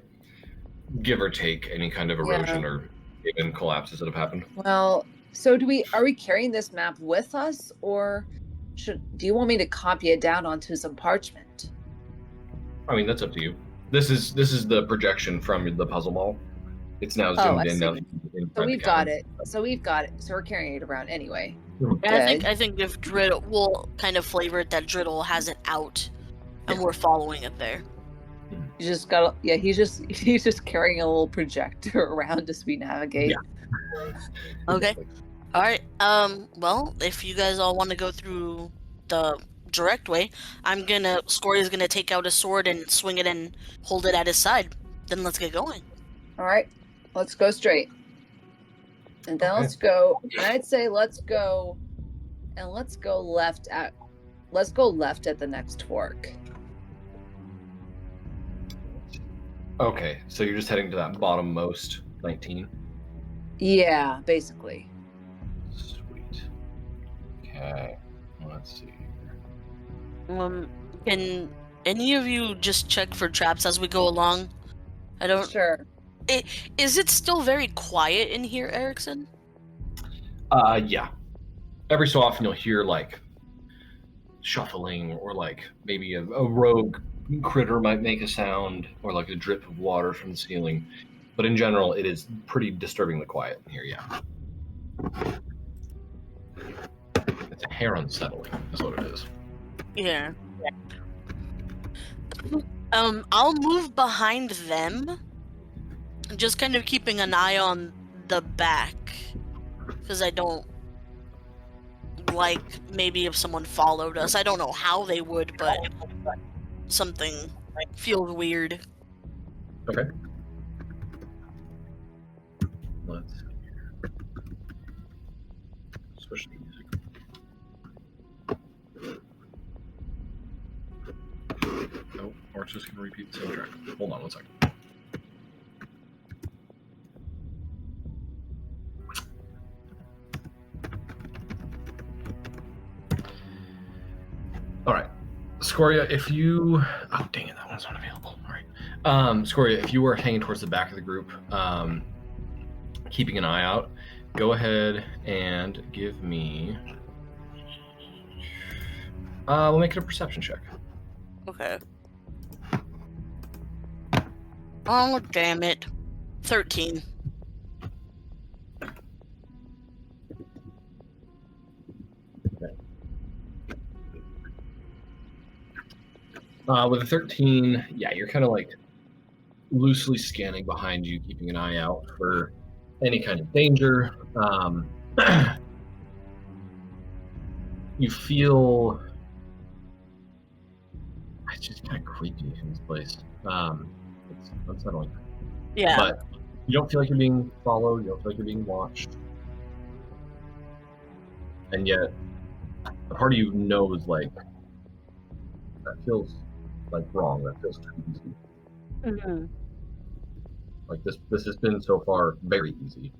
give or take any kind of erosion or even collapses that have happened. Well, so are we carrying this map with us, or do you want me to copy it down onto some parchment? I mean, that's up to you. This is the projection from the puzzle ball. It's now zoomed I in. see. Now So we've got it. So we're carrying it around anyway. Yeah, I think if Driddle, we'll kind of flavor it that Driddle has it out, and we're following it there. You just got he's just carrying a little projector around as we navigate. Yeah. Okay. All right. Well, if you guys all want to go through the direct way, Scory's gonna take out a sword and swing it and hold it at his side. Then let's get going. All right, let's go straight, and then Okay. let's go. And I'd say let's go left at the next fork. Okay, so you're just heading to that bottommost 19. Yeah, basically. Sweet. Okay, let's see here. Can any of you just check for traps as we go along? I don't. Sure. Is it still very quiet in here, Erickson? Yeah. Every so often you'll hear like shuffling, or like maybe a rogue critter might make a sound, or like a drip of water from the ceiling. But in general, it is pretty disturbingly quiet in here, yeah. It's a hair unsettling, is what it is. Yeah. I'll move behind them, just kind of keeping an eye on the back, because I don't like maybe if someone followed us. I don't know how they would, but something feels weird. Okay. Let's see here. Switch the music. Nope, Mark's just going to repeat the same track. Hold on one second. All right. Scoria, if you... Oh, dang it, that one's not available. All right. Scoria, if you were hanging towards the back of the group, keeping an eye out, go ahead and give me... we'll make it a perception check. Okay. Oh, damn it. 13. With a 13, yeah, you're kind of like loosely scanning behind you, keeping an eye out for any kind of danger. You feel it's just kind of creepy in this place. It's unsettling. Yeah. But you don't feel like you're being followed. You don't feel like you're being watched. And yet, a part of you knows, like, that feels like wrong. That feels too easy. Mm-hmm. Like this has been so far very easy.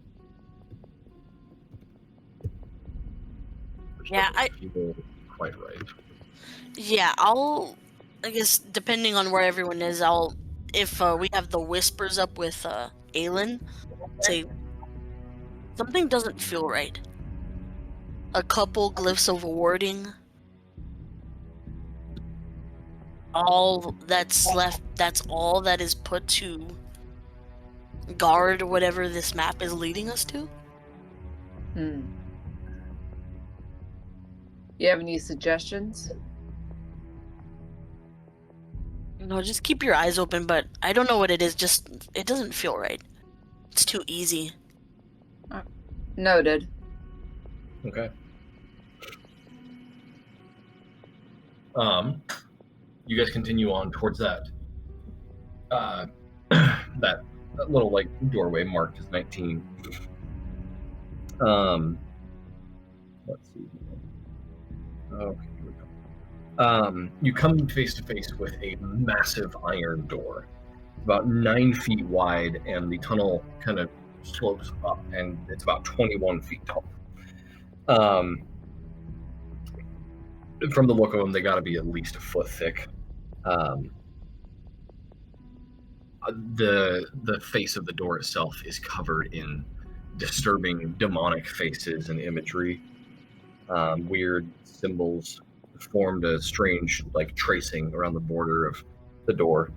Which Yeah, doesn't feel quite right. Yeah, I guess depending on where everyone is, if we have the whispers up with Aelin, say something doesn't feel right. A couple glyphs of warding. All that's left, that's all that is put to guard whatever this map is leading us to. You have any suggestions? No, just keep your eyes open, but I don't know what it is, just it doesn't feel right. It's too easy. Noted. Okay. You guys continue on towards that that little like doorway marked as 19. Let's see. Okay, here we go. You come face to face with a massive iron door, about 9 feet wide, and the tunnel kind of slopes up, and it's about 21 feet tall. From the look of them, they got to be at least a foot thick. The face of the door itself is covered in disturbing demonic faces and imagery. Weird symbols formed a strange like tracing around the border of the door.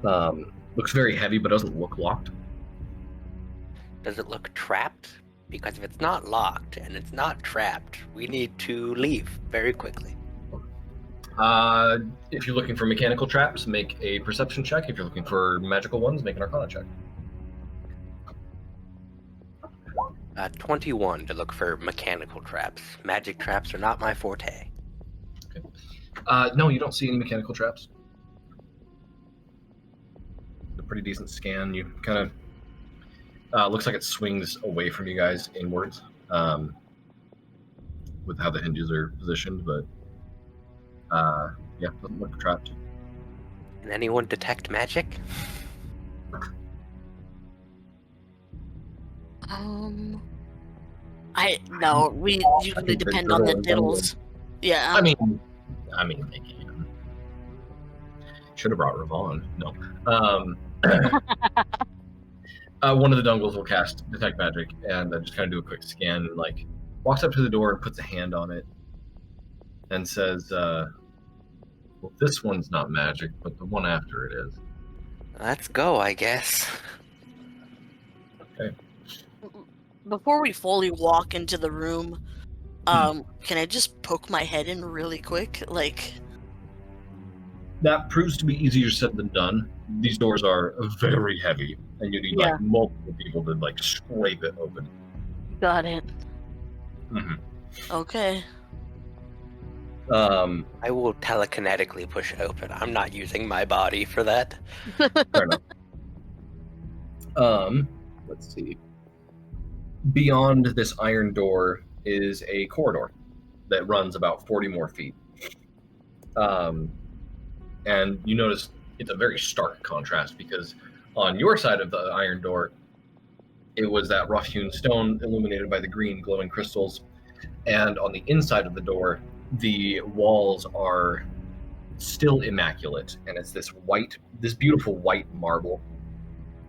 Looks very heavy, but doesn't look locked. Does it look trapped? Because if it's not locked and it's not trapped, we need to leave very quickly. If you're looking for mechanical traps, make a perception check. If you're looking for magical ones, make an arcana check. 21 to look for mechanical traps. Magic traps are not my forte. Okay. No, you don't see any mechanical traps. A pretty decent scan. You kind of looks like it swings away from you guys inwards with how the hinges are positioned, but yeah, doesn't look trapped. Can anyone detect magic? No, we usually depend on the diddles. Yeah. I mean, they can. Should have brought Ravon. No. One of the dungles will cast detect magic and just kind of do a quick scan and like walks up to the door and puts a hand on it and says, "Well, this one's not magic, but the one after it is." Let's go, I guess. Okay. Before we fully walk into the room, can I just poke my head in really quick? Like, That proves to be easier said than done. These doors are very heavy, and you need like multiple people to like scrape it open. got it. Mm-hmm. Okay. I will telekinetically push it open. I'm not using my body for that. Fair enough. Let's see. Beyond this iron door is a corridor that runs about 40 more feet. And you notice it's a very stark contrast because on your side of the iron door, it was that rough-hewn stone illuminated by the green glowing crystals. And on the inside of the door, the walls are still immaculate. And it's this beautiful white marble.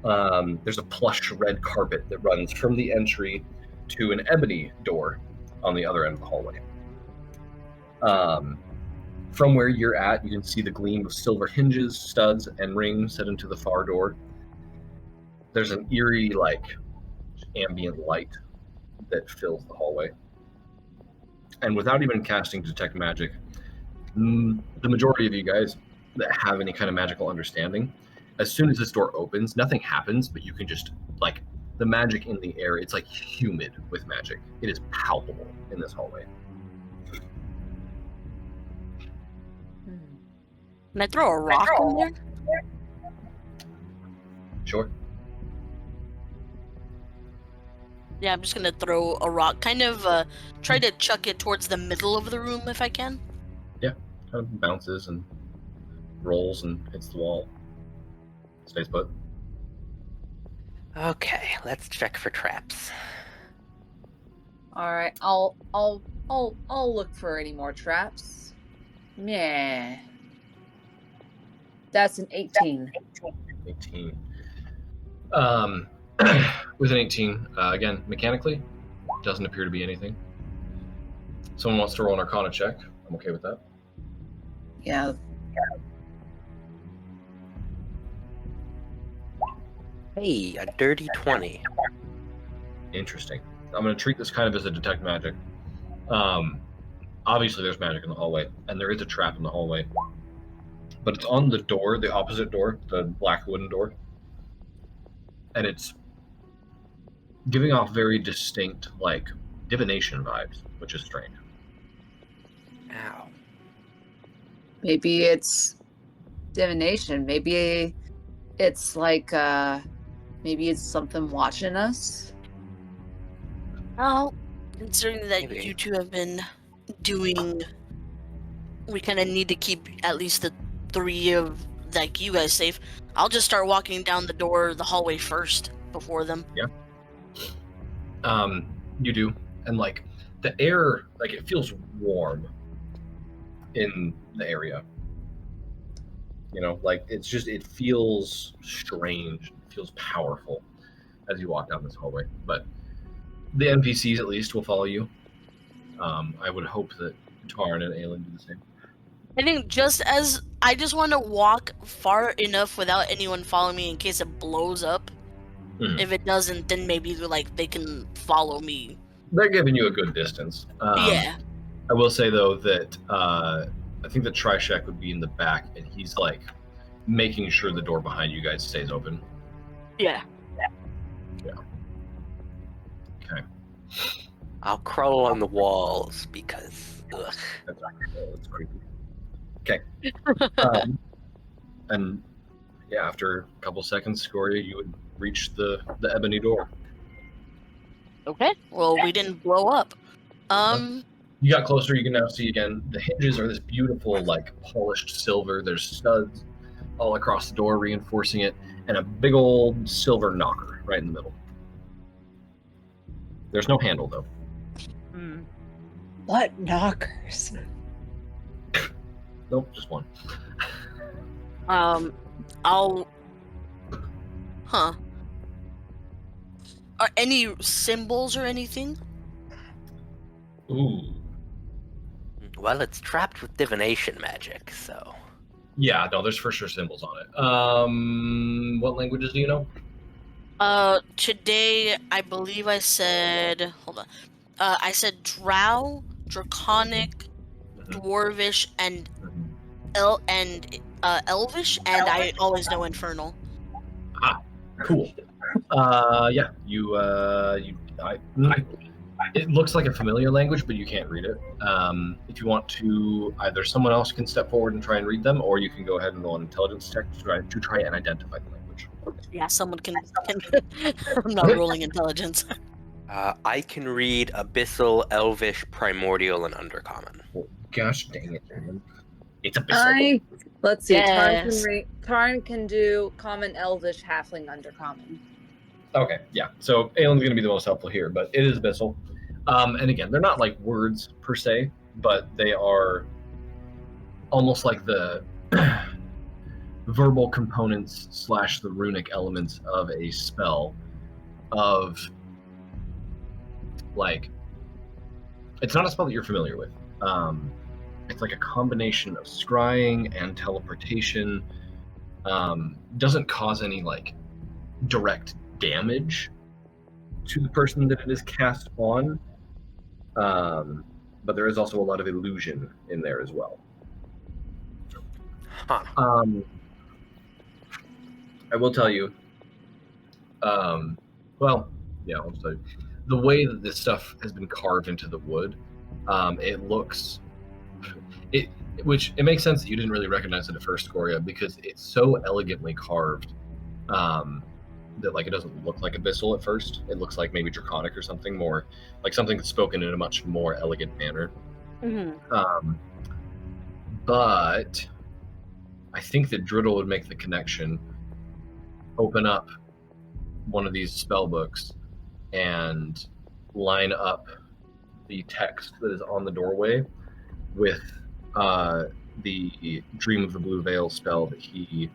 There's a plush red carpet that runs from the entry to an ebony door on the other end of the hallway. From where you're at, you can see the gleam of silver hinges, studs, and rings set into the far door. There's an eerie, ambient light that fills the hallway. And without even casting Detect Magic, the majority of you guys that have any kind of magical understanding, as soon as this door opens, nothing happens, but you can just, the magic in the air, it's humid with magic. It is palpable in this hallway. Can I throw a rock in there? Sure. Yeah, I'm just gonna throw a rock. Kind of try to chuck it towards the middle of the room if I can. Yeah, kind of bounces and rolls and hits the wall. Stays put. Okay, let's check for traps. All right, I'll look for any more traps. Yeah. That's an 18. 18. With an 18, again, mechanically, doesn't appear to be anything. Someone wants to roll an Arcana check. I'm okay with that. Yeah. Hey, a dirty 20. Interesting. I'm going to treat this kind of as a Detect Magic. Obviously, there's magic in the hallway, and there is a trap in the hallway. But it's on the door, the opposite door, the black wooden door. And it's giving off very distinct, divination vibes, which is strange. Ow. Maybe it's divination. Maybe it's maybe it's something watching us. Well, considering that Maybe. you two have been doing, we kind of need to keep at least the 3 of you guys safe. I'll just start walking down the hallway first before them. Yeah. You do, and the air, it feels warm in the area. It's just, it feels strange, it feels powerful as you walk down this hallway. But the NPCs at least will follow you. I would hope that Tarn and Aelin do the same. I think I just want to walk far enough without anyone following me in case it blows up. Mhm. If it doesn't, then maybe they can follow me. They're giving you a good distance. Yeah. I will say though that I think the Trishek would be in the back, and he's making sure the door behind you guys stays open. Yeah. Okay. I'll crawl on the walls because, ugh. That's creepy. Okay. And yeah, after a couple seconds, Scoria, you would reach the ebony door. Okay. Well, we didn't blow up. You got closer, you can now see again, the hinges are this beautiful, polished silver. There's studs. all across the door, reinforcing it, and a big old silver knocker right in the middle. There's no handle, though. What knockers? Nope, just one. I'll. Huh. Are any symbols or anything? Ooh. Well, it's trapped with divination magic, so. Yeah, no, there's for sure symbols on it. What languages do you know? Today I believe I said. Hold on. I said drow, draconic, dwarvish, and elvish, and I always know infernal. Ah, cool. Yeah, it looks like a familiar language, but you can't read it. If you want to, either someone else can step forward and try and read them, or you can go ahead and roll an intelligence check to try and identify the language. Yeah, someone can. I'm not rolling intelligence. I can read Abyssal, Elvish, Primordial, and Undercommon. Oh, gosh dang it, man. It's a Let's see. Yes. Tarn can do common, elvish, halfling, undercommon. Okay, yeah. So Aelin's going to be the most helpful here, but it is Abyssal. And again, they're not like words per se, but they are almost like the verbal components / the runic elements of a spell of, like, it's not a spell that you're familiar with. It's like a combination of scrying and teleportation. Doesn't cause any, like, direct damage to the person that it is cast on, but there is also a lot of illusion in there as well. Huh. I will tell you, well, yeah, I'll just tell you, the way that this stuff has been carved into the wood, it looks, which it makes sense that you didn't really recognize it at first, Scoria, because it's so elegantly carved, that, like, it doesn't look like Abyssal at first. It looks like maybe Draconic or something more, like something that's spoken in a much more elegant manner. Mm-hmm. But I think that Driddle would make the connection, open up one of these spell books, and line up the text that is on the doorway with the Dream of the Blue Veil spell that he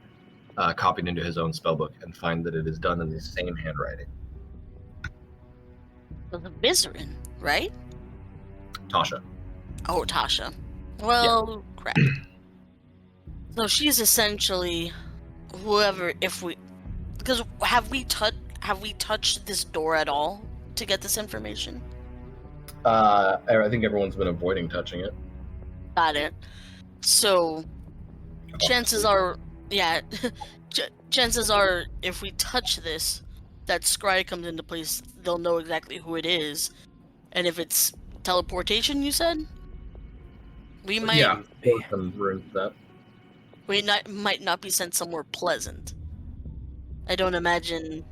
copied into his own spellbook, and find that it is done in the same handwriting. The Vizarin, right? Tasha. Oh, Tasha. Well, crap. So she's essentially whoever. Because have we touched this door at all to get this information? I think everyone's been avoiding touching it. Got it. So chances are, yeah, chances are, if we touch this, that scry comes into place, they'll know exactly who it is. And if it's teleportation, you said, we might, Yeah, there's some room for that. we might not be sent somewhere pleasant. I don't imagine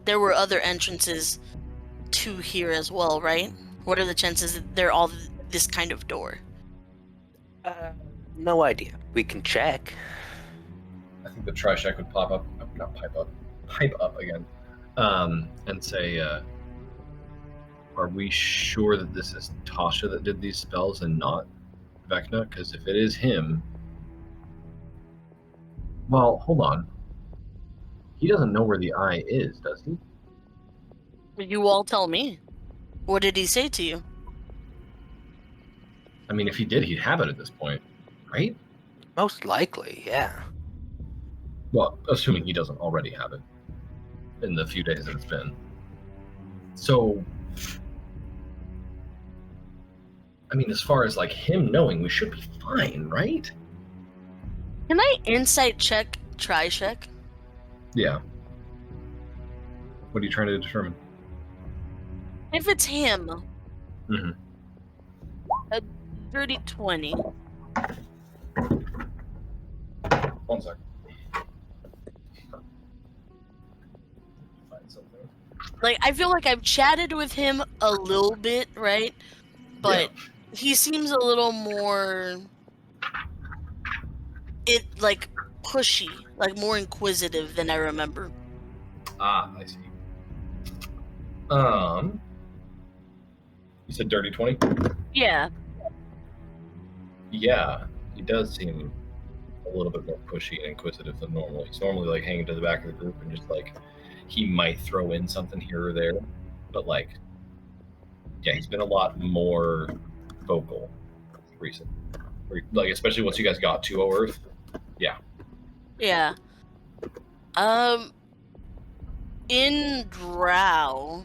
there were other entrances to here as well, right? What are the chances that they're all this kind of door? No idea. We can check. I think the Trishak would pipe up again, and say, are we sure that this is Tasha that did these spells and not Vecna? Because if it is him, well, hold on. He doesn't know where the eye is, does he? You all tell me. What did he say to you? I mean, if he did, he'd have it at this point, right? Most likely, yeah. Well, assuming he doesn't already have it in the few days that it's been. So, I mean, as far as, like, him knowing, we should be fine, right? Can I insight check, try check? Yeah. What are you trying to determine? If it's him, Mm-hmm. a dirty 20. 1 sec. Find something. Like, I feel like I've chatted with him a little bit, right? But he seems a little more... pushy, like more inquisitive than I remember. Ah, I see. You said dirty 20? Yeah. Yeah, he does seem a little bit more pushy and inquisitive than normal. He's normally like hanging to the back of the group and just like he might throw in something here or there, but like, yeah, he's been a lot more vocal recently. Like, especially once you guys got to Earth. Yeah. Yeah. In Drow,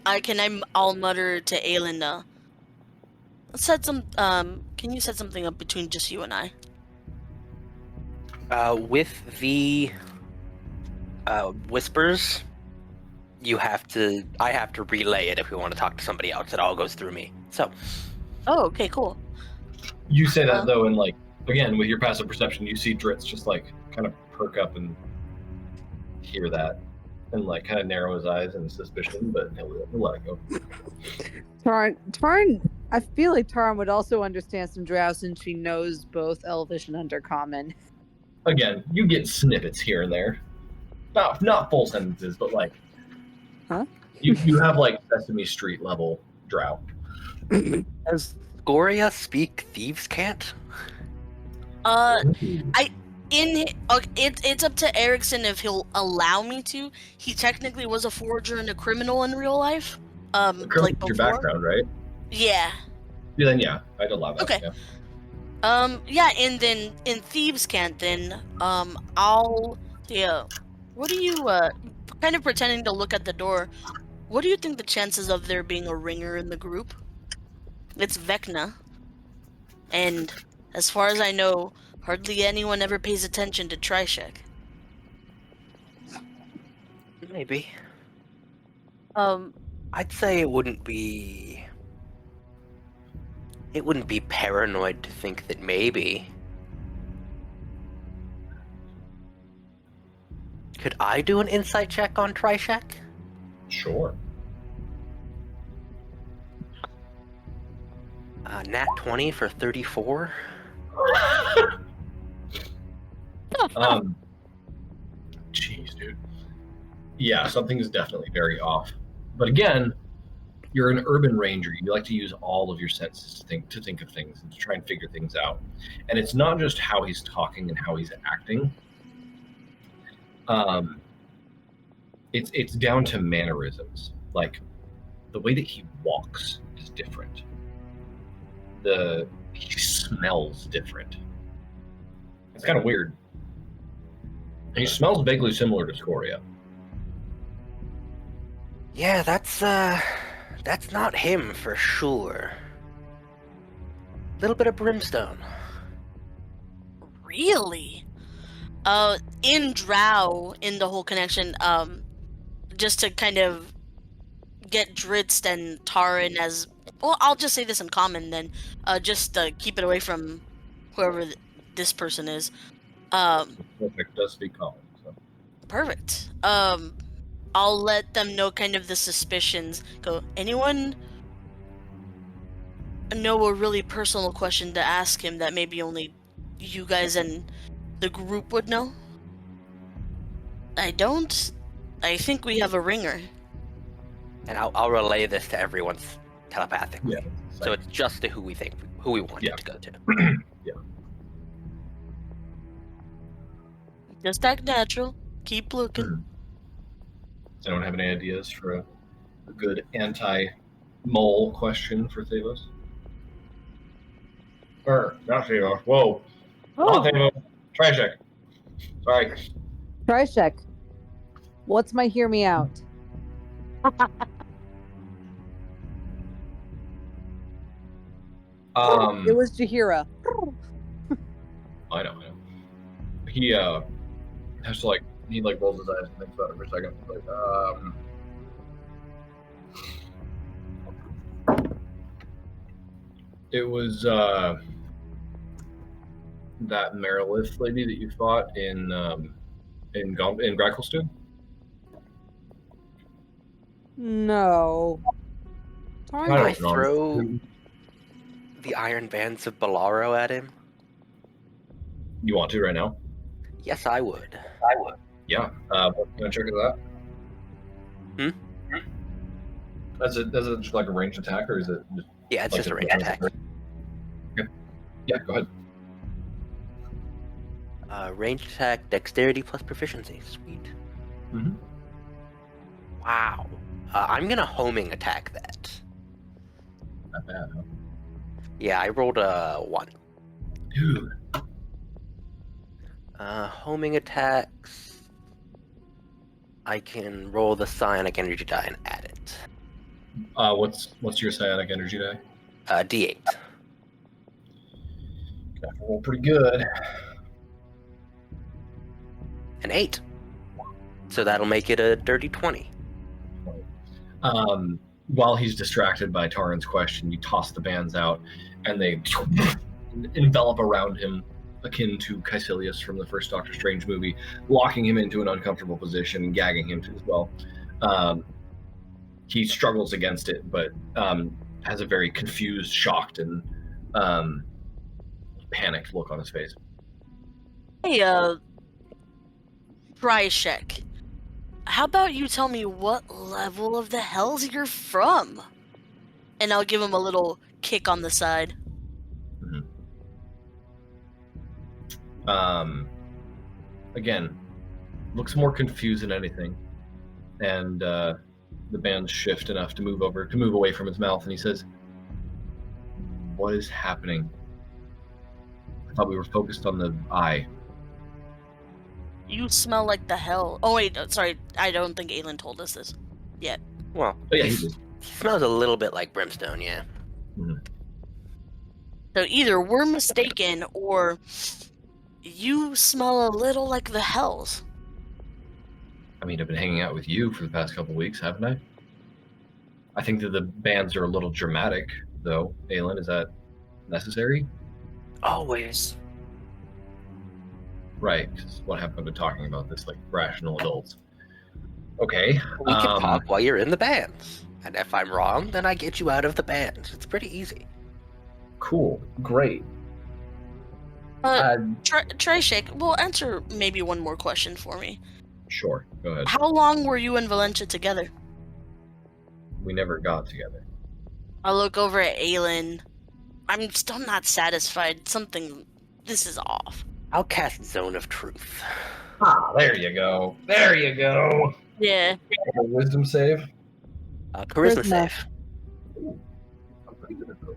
I'll mutter to Aelin, can you set something up between just you and I? With the whispers, I have to relay it if we want to talk to somebody else. It all goes through me. So. Oh, okay, cool. You say that though, and like again with your passive perception, you see Dritz just like kind of perk up and hear that, and like kind of narrow his eyes in suspicion, but he'll let it go. Tarn, I feel like Tarn would also understand some drow since she knows both Elvish and Undercommon. Again, you get snippets here and there, not full sentences, but like, huh? You have like Sesame Street level drow. Does Goria speak thieves' cant? It's up to Erickson if he'll allow me to. He technically was a forger and a criminal in real life. Like before. Your background, right? Yeah. Yeah, then yeah, I'd allow that. Okay. Yeah. Yeah, and then in thieves' cant, then what are you kind of pretending to look at the door? What do you think the chances of there being a ringer in the group? It's Vecna, and as far as I know, hardly anyone ever pays attention to Trishek. Maybe. I'd say it wouldn't be paranoid to think that maybe. Could I do an insight check on Trishek? Sure. Nat 20 for 34. Jeez, dude. Yeah, something is definitely very off. But again, you're an urban ranger. You like to use all of your senses to think of things and to try and figure things out. And it's not just how he's talking and how he's acting. It's down to mannerisms. Like the way that he walks is different. He smells different. It's kind of weird. He smells vaguely similar to Scoria. Yeah, that's not him for sure. Little bit of brimstone. Really? In Drow, in the whole connection, just to kind of get Dritz and Taran as... Well, I'll just say this in common then, just to keep it away from whoever this person is. Perfect, does speak common. So. Perfect. I'll let them know kind of the suspicions. Go, anyone know a really personal question to ask him that maybe only you guys and the group would know? I don't. I think we have a ringer. And I'll relay this to everyone telepathically. Yeah, so it's just to who we want it to go to. Yeah. Just act natural. Keep looking. Does anyone have any ideas for a good anti-mole question for Thavos? Or not Thavos. Whoa. Not Thavos. Trishek. Sorry. Trishek, what's my hear me out? It was Jahira. I know. He has to he rolls his eyes and thinks about it for a second. It was that Merilith lady that you fought in Gracklestone? No. Can I throw the iron bands of Bolaro at him? You want to right now? Yes, I would. Yeah. What can I check it out? Is it just like a ranged attack, or is it just Yeah, it's like just a ranged attack. Okay. Yeah, go ahead. Ranged attack, dexterity plus proficiency. Sweet. Mhm. Wow. I'm gonna homing attack that. Not bad, huh? Yeah, I rolled a 1. Dude. Homing attacks. I can roll the psionic energy die and add it. What's your psionic energy die? D8. Got to roll pretty good. An 8. So that'll make it a dirty 20. While he's distracted by Taran's question, you toss the bands out, and they envelop around him, akin to Caecilius from the first Doctor Strange movie, locking him into an uncomfortable position and gagging him as well. He struggles against it, but has a very confused, shocked, and panicked look on his face. Hey, Trishek, how about you tell me what level of the hells you're from? And I'll give him a little kick on the side. Again, looks more confused than anything, and the bands shift enough to move away from his mouth, and he says, "What is happening? I thought we were focused on the eye." You smell like the hell. Oh wait, sorry, I don't think Aelin told us this yet. Well, Oh, yeah, he did. he smells a little bit like brimstone, yeah. So either we're mistaken, or you smell a little like the hells. I mean, I've been hanging out with you for the past couple weeks, haven't I? I think that the bands are a little dramatic, though. Aelin, is that necessary? Always. Right, 'cause what happened to talking about this like rational adults? Okay. We can talk while you're in the bands. And if I'm wrong, then I get you out of the bands. It's pretty easy. Cool. Great. Trishek, well, answer maybe one more question for me. Sure. Go ahead. How long were you and Valencia together? We never got together. I look over at Aelin. I'm still not satisfied. This is off. I'll cast Zone of Truth. Ah, there you go. There you go. Yeah. A wisdom save. Charisma Charisma. save. I'm pretty good at those.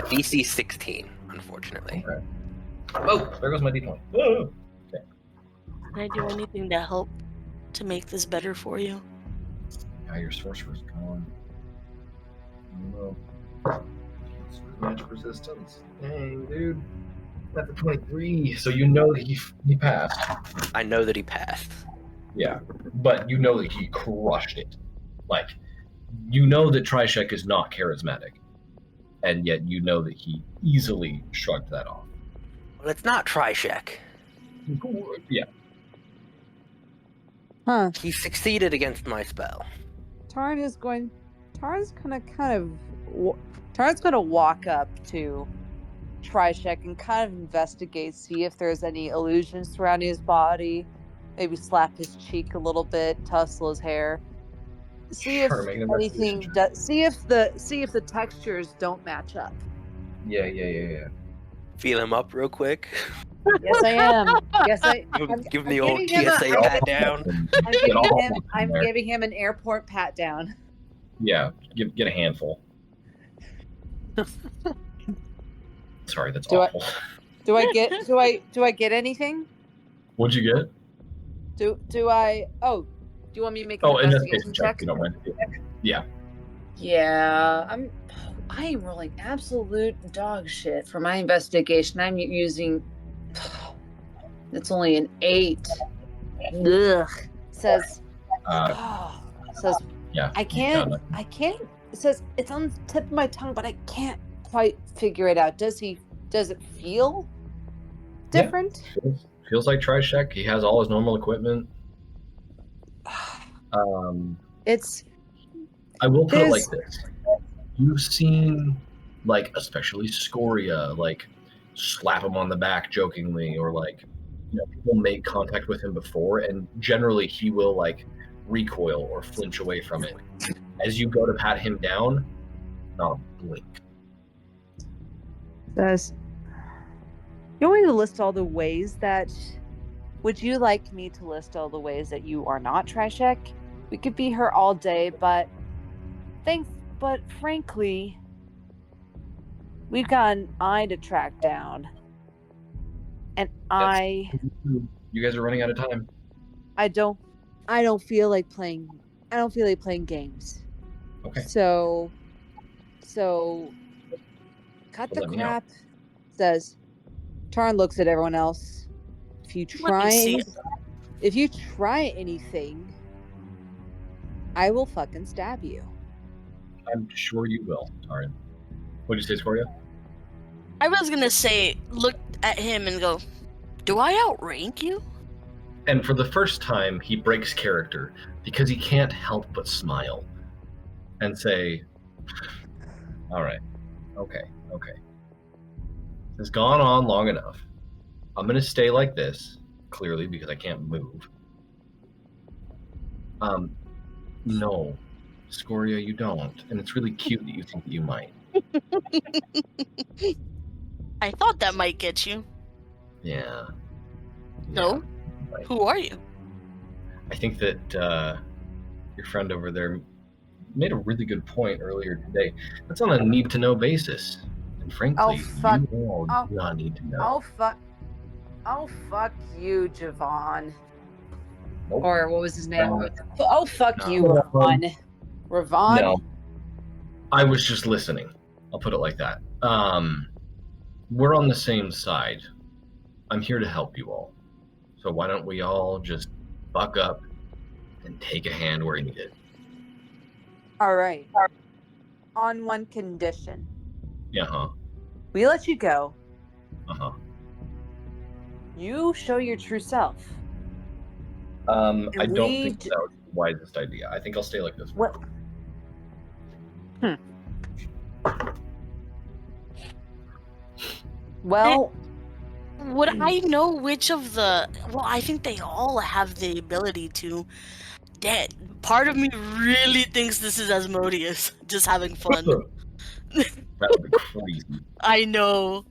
DC 16, unfortunately. Okay. Oh, there goes my D20. Whoa. Can I do anything to help to make this better for you? Yeah, your sorcerer's gone. Oh, no. Magic resistance. Dang, dude. That's a 23. So you know that he passed. I know that he passed. Yeah, but you know that he crushed it. Like, you know that Trishek is not charismatic, and yet you know that he easily shrugged that off. Well, it's not Trishek. Yeah. Huh. He succeeded against my spell. Taran's gonna walk up to Trishek and kind of investigate, see if there's any illusions surrounding his body, maybe slap his cheek a little bit, tussle his hair, see Sure, if make an anything investigation see if the textures don't match up. Yeah. Feel him up real quick. Yes, I am. Yes, Give him the I'm old giving him a- TSA pat down. I'm giving him an airport pat down. Yeah, get a handful. Sorry, that's awful. Do I get anything? What'd you get? Do I? Oh, do you want me to make an Oh, investigation investigation check? check. You don't mind. Yeah. Yeah, I am rolling absolute dog shit for my investigation. I'm using. It's only an 8. Ugh. Says. Says. Yeah. I can't. It says it's on the tip of my tongue, but I can't quite figure it out. Does it feel different? Feels like Trishek. He has all his normal equipment. It's. I will put it like this. You've seen, like, especially Scoria, like, slap him on the back jokingly, or like, people make contact with him before, and generally he will like recoil or flinch away from it. As you go to pat him down, not a blink. Says, you want me to list all the ways that... Would you like me to list all the ways that you are not Trishek? We could be here all day, but frankly, we've got an eye to track down. And you guys are running out of time. I don't feel like playing games. Okay. So cut Well, the let me know. crap. Says, Tarn looks at everyone else. If you try anything, I will fucking stab you. I'm sure you will, Taryn. What'd you say, Scoria? I was gonna say, look at him and go, do I outrank you? And for the first time, he breaks character because he can't help but smile and say, all right, okay. It's gone on long enough. I'm going to stay like this, clearly, because I can't move. No, Scoria, you don't. And it's really cute that you think that you might. I thought that might get you. Yeah. No? Right. Who are you? I think that your friend over there made a really good point earlier today. That's on a need-to-know basis. And frankly, you all do not need to know. Oh, fuck you, Javon. Nope. Or what was his name? Oh, fuck you, Ravon. Ravon? No. I was just listening. I'll put it like that. We're on the same side. I'm here to help you all. So why don't we all just buck up and take a hand where needed? All right. On one condition. Yeah, We let you go. You show your true self. I don't think that was the wisest idea. I think I'll stay like this. What? Well, would I know which of the... Well, I think they all have the ability to. Part of me really thinks this is Asmodeus, just having fun. That would be crazy. I know.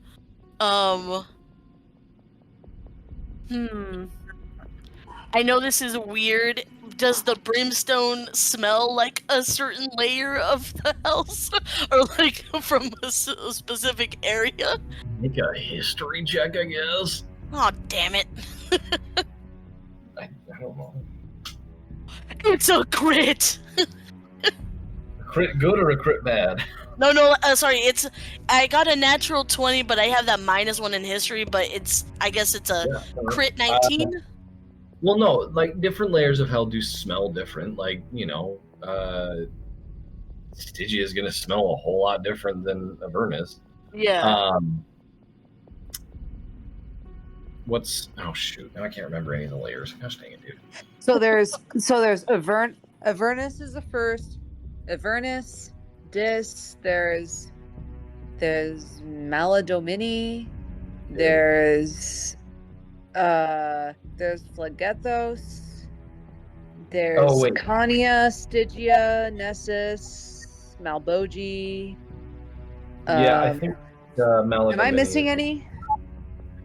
I know this is weird. Does the brimstone smell like a certain layer of the house? Or like from a specific area? Make a history check, I guess. Oh, damn it. I don't know. It's a crit! A crit good or a crit bad? No, sorry, I got a natural 20, but I have that -1 in history, but I guess it's a crit 19? Well, no, like, different layers of hell do smell different. Like, Stygia is going to smell a whole lot different than Avernus. Yeah. Oh shoot, now I can't remember any of the layers. Gosh dang it, dude. So there's Avernus is the first. Avernus, Dis, there's Maladomini, there's Phlegethos, there's Cania, Stygia, Nessus, Malbogi. I think Maladomini. Am I missing any?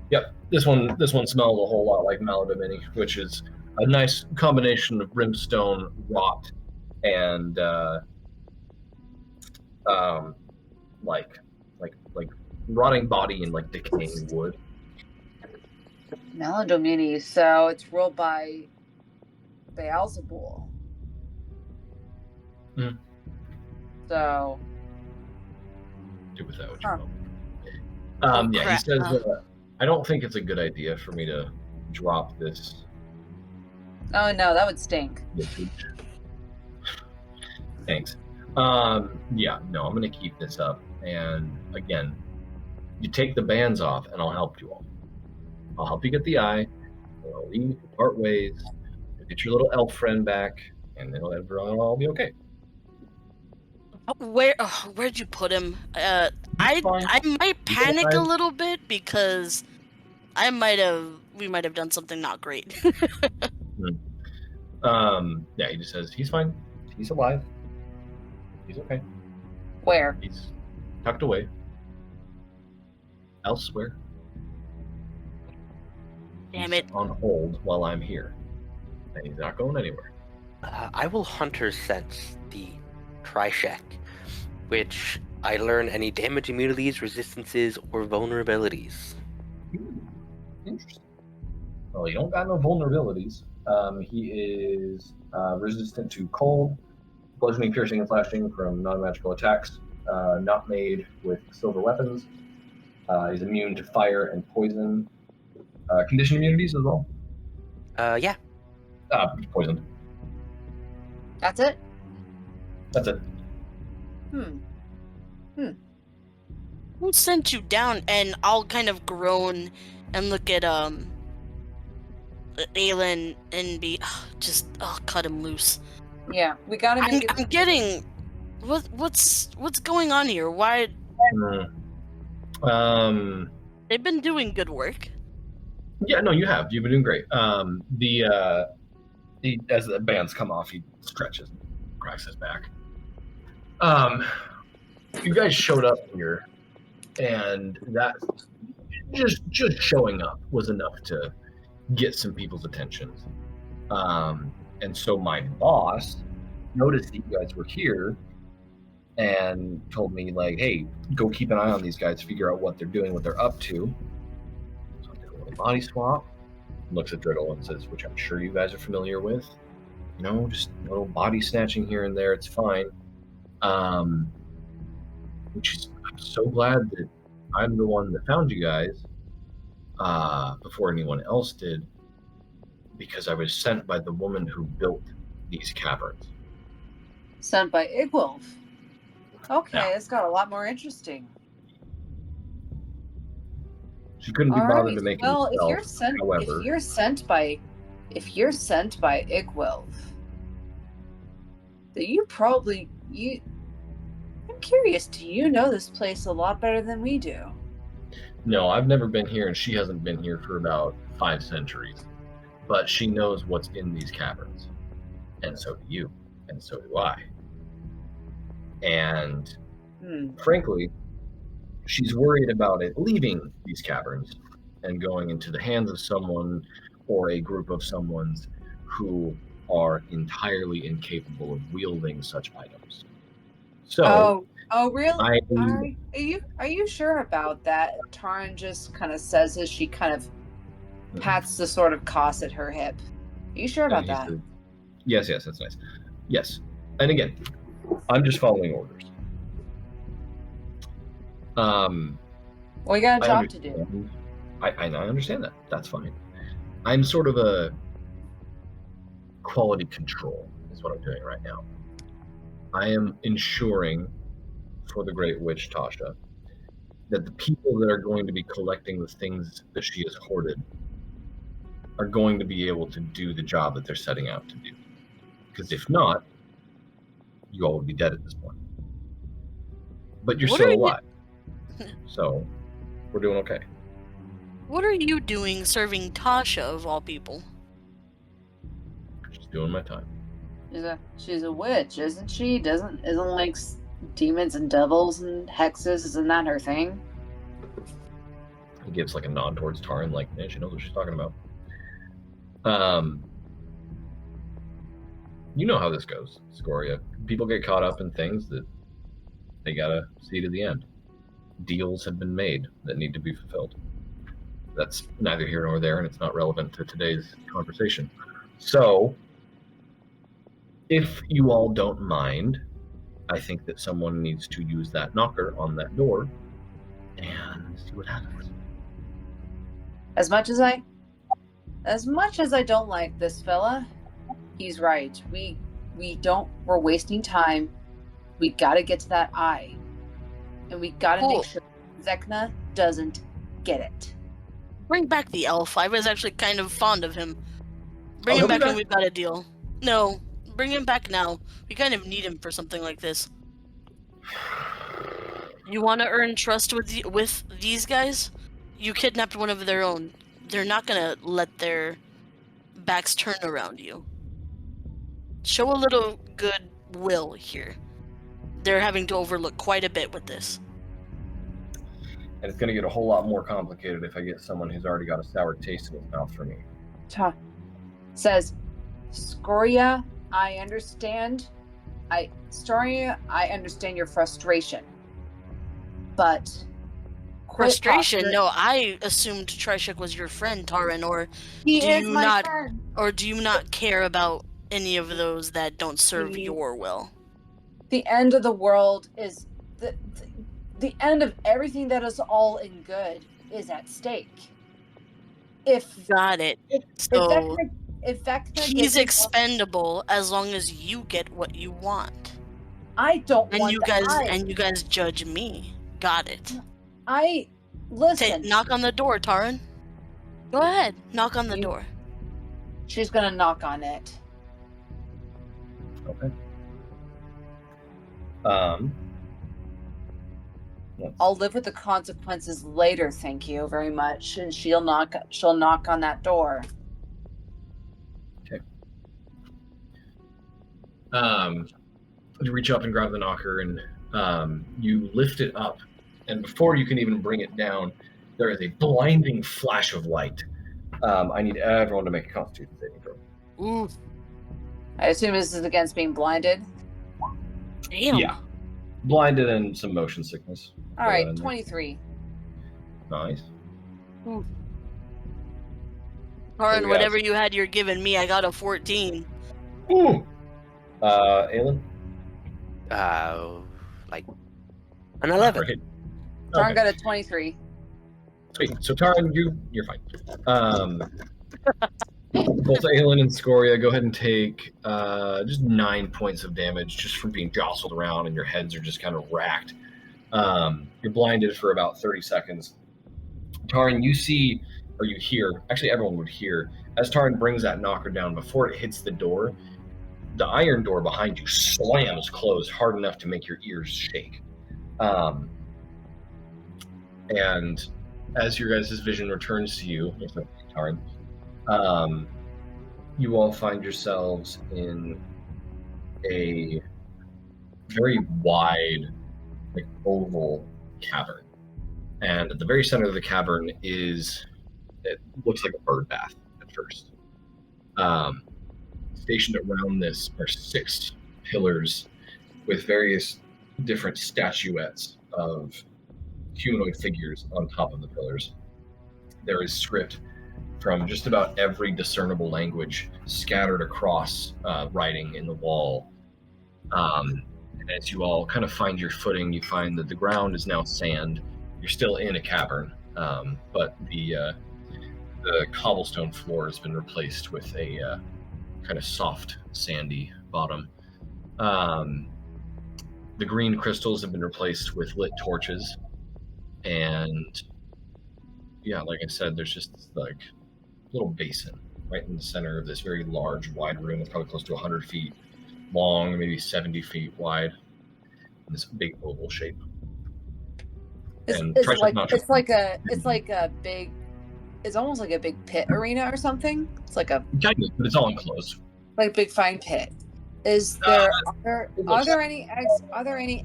Yep, this one smells a whole lot like Maladomini, which is a nice combination of brimstone, rot, and like rotting body and like decaying wood. Maladomini, so it's ruled by Beelzebul. So do with that what you will. He says I don't think it's a good idea for me to drop this. Oh no, that would stink. Thanks. I'm gonna keep this up, and again, you take the bands off and I'll help you all. I'll help you get the eye, I'll leave you part ways, you'll get your little elf friend back, and it'll all be okay. Where'd you put him? I fine. might He's panic a alive. little bit because we might have done something not great. Yeah, he just says he's fine. He's alive. He's okay. Where? He's tucked away. Elsewhere. Damn He's it. on hold while I'm here. And he's not going anywhere. I will Hunter sense the Trishek, which I learn any damage immunities, resistances, or vulnerabilities. Interesting. Well, you don't got no vulnerabilities. He is resistant to cold, bludgeoning, piercing, and slashing from non-magical attacks, not made with silver weapons. He's immune to fire and poison. Condition immunities as well. Yeah. Poisoned. That's it? That's it. Who sent you down? And I'll kind of groan and look at Aelin and be cut him loose. Yeah, we gotta make it. I'm getting what's going on here? Why they've been doing good work. Yeah, no, you have. You've been doing great. As the bands come off, he stretches, and cracks his back. You guys showed up here, and that just showing up was enough to get some people's attention. And so my boss noticed that you guys were here and told me, like, hey, go keep an eye on these guys, figure out what they're doing, what they're up to. So I did a little body swap, looks at Driddle and says, which I'm sure you guys are familiar with, just a little body snatching here and there, it's fine. Which is, I'm so glad that I'm the one that found you guys before anyone else did, because I was sent by the woman who built these caverns. Sent by Igwolf. Okay, Yeah. it's got a lot more interesting. She couldn't be bothered to make it herself. if However, you're sent by Igwolf, then I'm curious, do you know this place a lot better than we do? no, I've never been here, and she hasn't been here for about 5 centuries. But she knows what's in these caverns. And so do you. And so do I. And frankly, she's worried about it leaving these caverns and going into the hands of someone or a group of someone's who are entirely incapable of wielding such items. So, oh, really? Are you sure about that? Taryn just kind of says as she kind of pats the sword of Koss at her hip. Are you sure about that? Yes, that's nice. Yes. And again, I'm just following orders. We got a job to do. I understand that. That's fine. I'm sort of a quality control is what I'm doing right now. I am ensuring for the Great Witch Tasha that the people that are going to be collecting the things that she has hoarded are going to be able to do the job that they're setting out to do. Because if not, you all would be dead at this point. But you're still alive. So, we're doing okay. What are you doing serving Tasha of all people? Just doing my time. She's a witch, isn't she? Isn't like demons and devils and hexes, isn't that her thing? He gives like a nod towards Taryn, like, man, she knows what she's talking about. You know how this goes, Scoria. People get caught up in things that they gotta see to the end. Deals have been made that need to be fulfilled. That's neither here nor there, and it's not relevant to today's conversation. So, if you all don't mind, I think that someone needs to use that knocker on that door and see what happens. As much as I don't like this fella, he's right. We're wasting time. We gotta get to that eye. And we gotta make sure Vecna doesn't get it. Bring back the elf. I was actually kind of fond of him. Bring him back when we've got a deal. No, bring him back now. We kind of need him for something like this. You want to earn trust with these guys? You kidnapped one of their own. They're not gonna let their backs turn around you. Show a little goodwill here. They're having to overlook quite a bit with this. And it's going to get a whole lot more complicated if I get someone who's already got a sour taste in his mouth for me. Says, Scoria, I understand. Storia, I understand your frustration. But frustration? No, I assumed Trishik was your friend, Taran, or he do is you my not friend. or do you not care about any of those that don't serve your will? The end of the world is the end of everything that is all in good is at stake. Got it. If that can he's expendable as long as you get what you want. I don't and want you guys and you guys judge me. Got it. Listen. Knock on the door, Taran. Go ahead. Knock on the door. She's gonna knock on it. Okay. I'll live with the consequences later, thank you very much. And she'll knock on that door. Okay. You reach up and grab the knocker, and you lift it up. And before you can even bring it down, there is a blinding flash of light. I need everyone to make a Constitution saving throw. Ooh. I assume this is against being blinded. Damn. Yeah. Blinded and some motion sickness. All right, 23. Nice. Taran, whatever you had, you're giving me. I got a 14. Ooh. Aelin? Like an 11. Right. Taran got a 23. Sweet. So Taran, you're fine. Both Aelin and Scoria, go ahead and take just 9 points of damage just from being jostled around, and your heads are just kind of racked. You're blinded for about 30 seconds. Taran, you see, or you hear, actually everyone would hear, as Taran brings that knocker down, before it hits the door, the iron door behind you slams closed hard enough to make your ears shake. And as your guys' vision returns to you, Taran, you all find yourselves in a very wide, oval cavern. And at the very center of the cavern it looks like a bird bath at first. Stationed around this are 6 pillars with various different statuettes of humanoid figures on top of the pillars. There is script from just about every discernible language scattered across writing in the wall. And as you all kind of find your footing, you find that the ground is now sand. You're still in a cavern, but the cobblestone floor has been replaced with a kind of soft, sandy bottom. The green crystals have been replaced with lit torches, and yeah, like I said, there's just this little basin right in the center of this very large, wide room. It's probably close to 100 feet long, maybe 70 feet wide, in this big oval shape. It's almost like a big pit arena or something. It's like a kind of, but it's all enclosed. Like a big fine pit. Is there are there any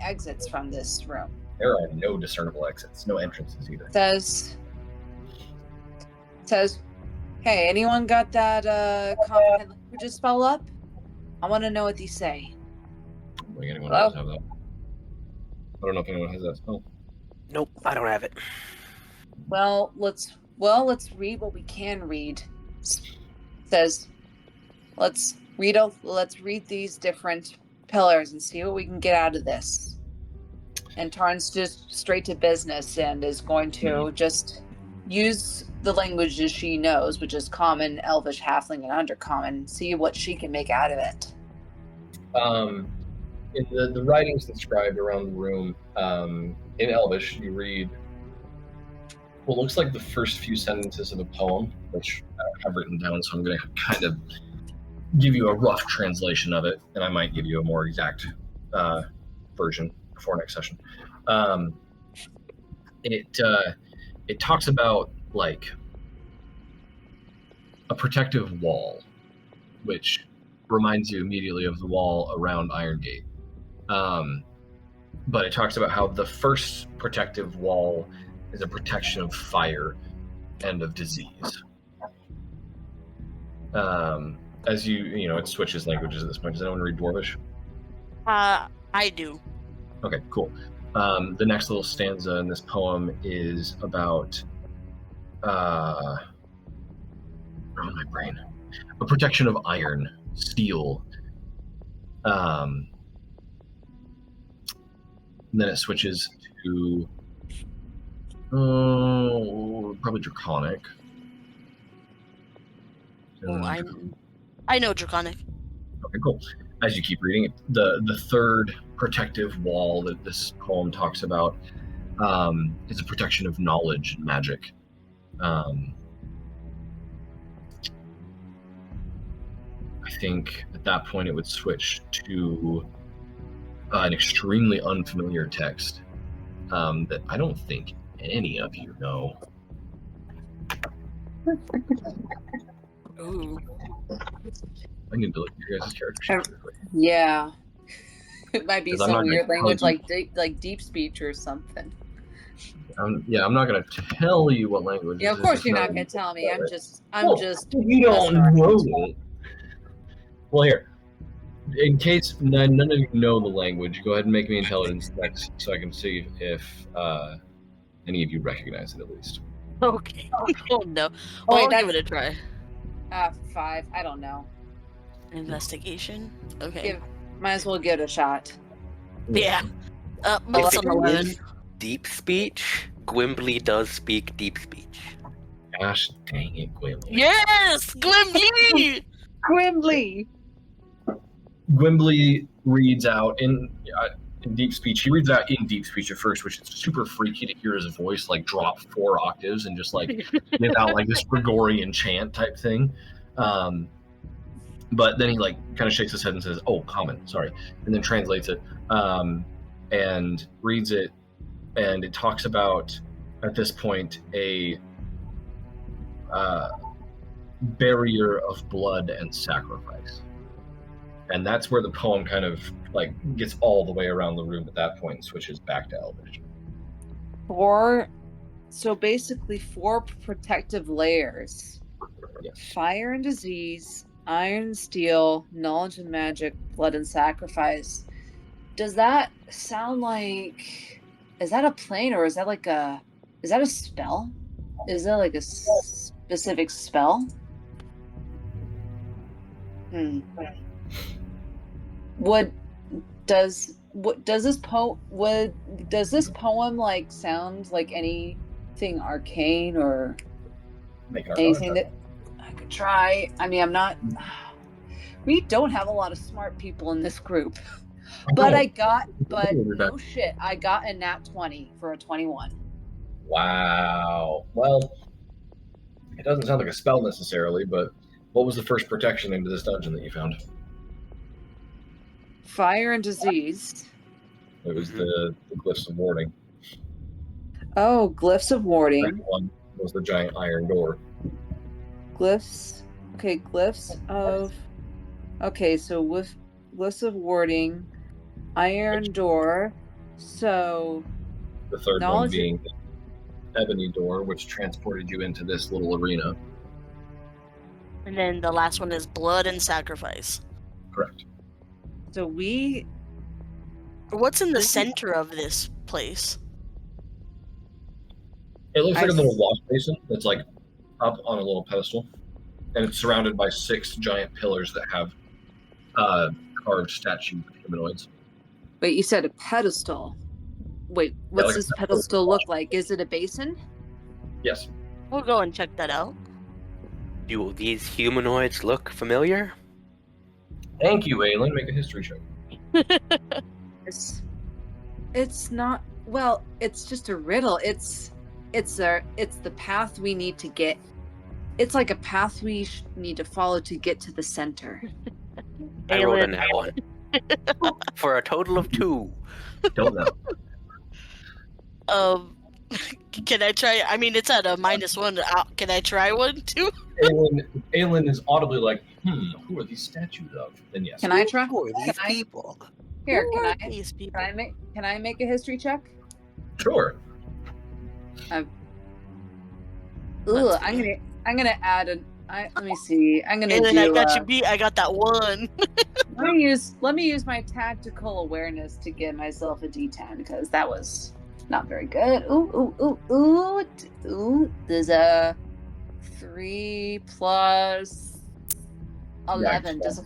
exits from this room? There are no discernible exits, no entrances either. Says, hey, anyone got that comprehend languages spell up? I want to know what these say. I don't think anyone else have that. I don't know if anyone has that spell. Nope, I don't have it. Well, let's read what we can read. Says, let's read these different pillars and see what we can get out of this. And Taran's just straight to business and is going to just use the languages she knows, which is Common, Elvish, Halfling, and Undercommon, see what she can make out of it. In the writings described around the room, in Elvish, you read what looks like the first few sentences of a poem, which I don't have written down, so I'm going to kind of give you a rough translation of it, and I might give you a more exact version before next session. It talks about like a protective wall, which reminds you immediately of the wall around Iron Gate. But it talks about how the first protective wall is a protection of fire and of disease. As you know, it switches languages at this point. Does anyone read Dwarvish? I do. Okay, cool. The next little stanza in this poem is about my brain. A protection of iron, steel. Then it switches to probably draconic. I know draconic. Okay, cool. As you keep reading, the third protective wall that this poem talks about is a protection of knowledge and magic. I think at that point it would switch to an extremely unfamiliar text that I don't think any of you know. Ooh. I'm going to delete your guys' characters. Yeah. It might be 'Cause I'm some not weird gonna language tell like deep speech or something. I'm not going to tell you what language. Yeah, it of is. course It's you're not not gonna tell me. I'm Well, just you don't messing around. know it. Well, here, in case none of you know the language, go ahead and make me intelligence checks so I can see if any of you recognize it at least. Okay. Oh no. Well, Wait, I'll give it a try. 5. I don't know. Investigation. Okay. Might as well give it a shot. Yeah. If It's it an 11. is deep speech, Gwimbly does speak deep speech. Gosh dang it, Gwimble. Yes, Gwimbly. Gwimbly! Gwimbly reads out in deep speech. He reads out in deep speech at first, which is super freaky to hear his voice like drop 4 octaves and just like give out like this Gregorian chant type thing. But then he like kind of shakes his head and says, "Oh, common, sorry," and then translates it and reads it, and it talks about at this point a barrier of blood and sacrifice. And that's where the poem kind of like gets all the way around the room at that point and switches back to Elvish. 4. So basically 4 protective layers. Yes. Fire and disease, iron and steel, knowledge and magic, blood and sacrifice. Does that sound like... Is that a plane or is that like a... Is that a spell? Is that like a specific spell? Does this poem like sound like anything arcane or Make an anything arcana that I could try? I mean, we don't have a lot of smart people in this group, but I got a nat 20 for a 21. Wow. Well, it doesn't sound like a spell necessarily, but what was the first protection into this dungeon that you found? Fire and disease. It was the glyphs of warding. Oh, glyphs of warding. Second one was the giant iron door. Glyphs. Okay, glyphs of. Okay, so with glyphs of warding, iron door. So. The third one knowledge- being the ebony door, which transported you into this little arena. And then the last one is blood and sacrifice. Correct. So we. What's in the center of this place? It looks like a little wash basin that's like up on a little pedestal, and it's surrounded by 6 giant pillars that have carved statues of humanoids. Wait, you said a pedestal. Wait, what's like this a pedestal look like? Is it a basin? Yes. We'll go and check that out. Do these humanoids look familiar? Thank you, Aelin. Make a history check. It's not. Well, it's just a riddle. It's the path we need to get. It's like a path we need to follow to get to the center. I rolled a Aelin, nat 1. For a total of 2. Don't know. Can I try? I mean, it's at a -1. Can I try one too? Aelin is audibly like, who are these statues of? Then yes. Can I try? Who are these Can I- people? Here, Who can are I? these people? Can I make a history check? Sure. Ooh, I'm gonna add an. Let me see. I'm gonna And then do. I got you beat. I got that 1. Let me use my tactical awareness to give myself a D10 because that was not very good. Ooh. There's a 3 plus 11. Does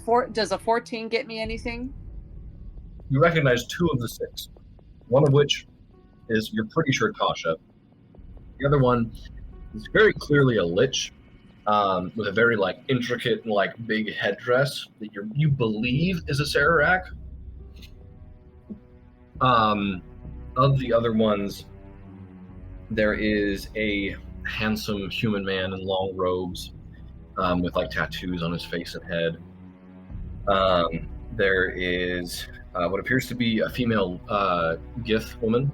a 14 get me anything? You recognize 2 of the 6. One of which is you're pretty sure Tasha. The other one is very clearly a lich, with a very like intricate and like big headdress that you believe is a Sararak. Of the other ones, there is a handsome human man in long robes, with like tattoos on his face and head. There is what appears to be a female Gith woman,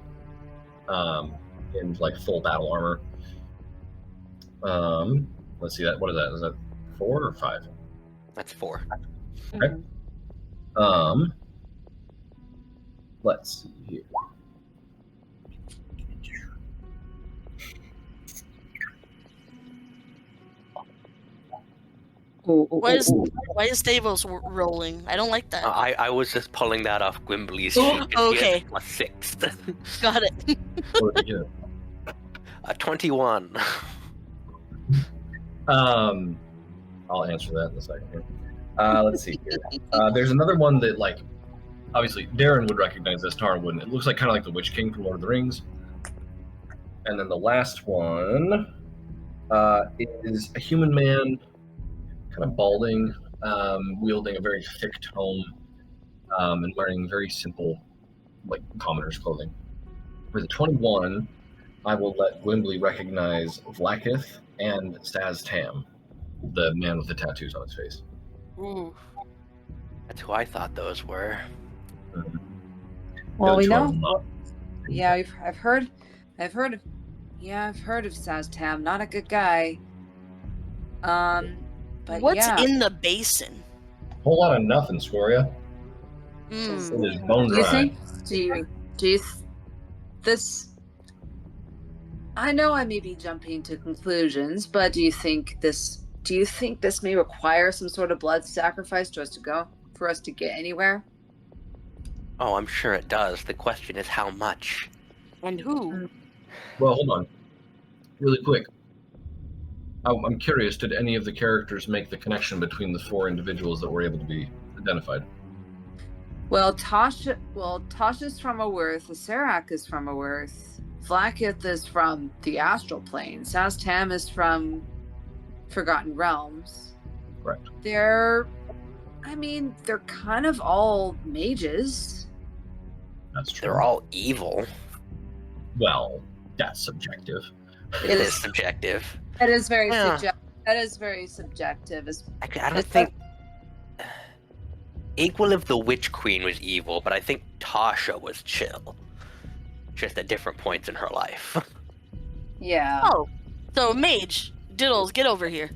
in like full battle armor. Let's see that. What is that? Is that 4 or 5? That's 4. Okay. Let's see here. Why is Stavos rolling? I don't like that. I was just pulling that off Gwimbly's sheet. Okay. Plus 6. Got it. What did you get? A 21. I'll answer that in a second here. Let's see here. There's another one that, like, obviously Darren would recognize this, Tara wouldn't. It looks like kind of like the Witch King from Lord of the Rings. And then the last one is a human man, kind of balding, wielding a very thick tome, and wearing very simple, like, commoner's clothing. For the 21, I will let Gwimbly recognize Vlakith and Saz Tam, the man with the tattoos on his face. Ooh. That's who I thought those were. Mhm. Well, we The other two know. are not. Yeah, I've heard of Saz Tam. Not a good guy. But What's yeah. in the basin? Whole lot of nothing, Scoria. Mm. It is bone Do you dry. think? This? I know I may be jumping to conclusions, but do you think this may require some sort of blood sacrifice for us to get anywhere? Oh, I'm sure it does. The question is how much. And who? Well, hold on. Really quick. I'm curious, did any of the characters make the connection between the 4 individuals that were able to be identified? Well, Tasha's from a Worth, the Serac is from a Worth, Vlakith is from the Astral Plane, Saz Tam is from Forgotten Realms. Correct. They're kind of all mages. That's true. They're all evil. Well, that's subjective. It is subjective. That is very Yeah. subjective. That is very subjective. I don't think. Equal if the Witch Queen was evil, but I think Tasha was chill. Just at different points in her life. Yeah. Oh, so mage Diddles, get over here.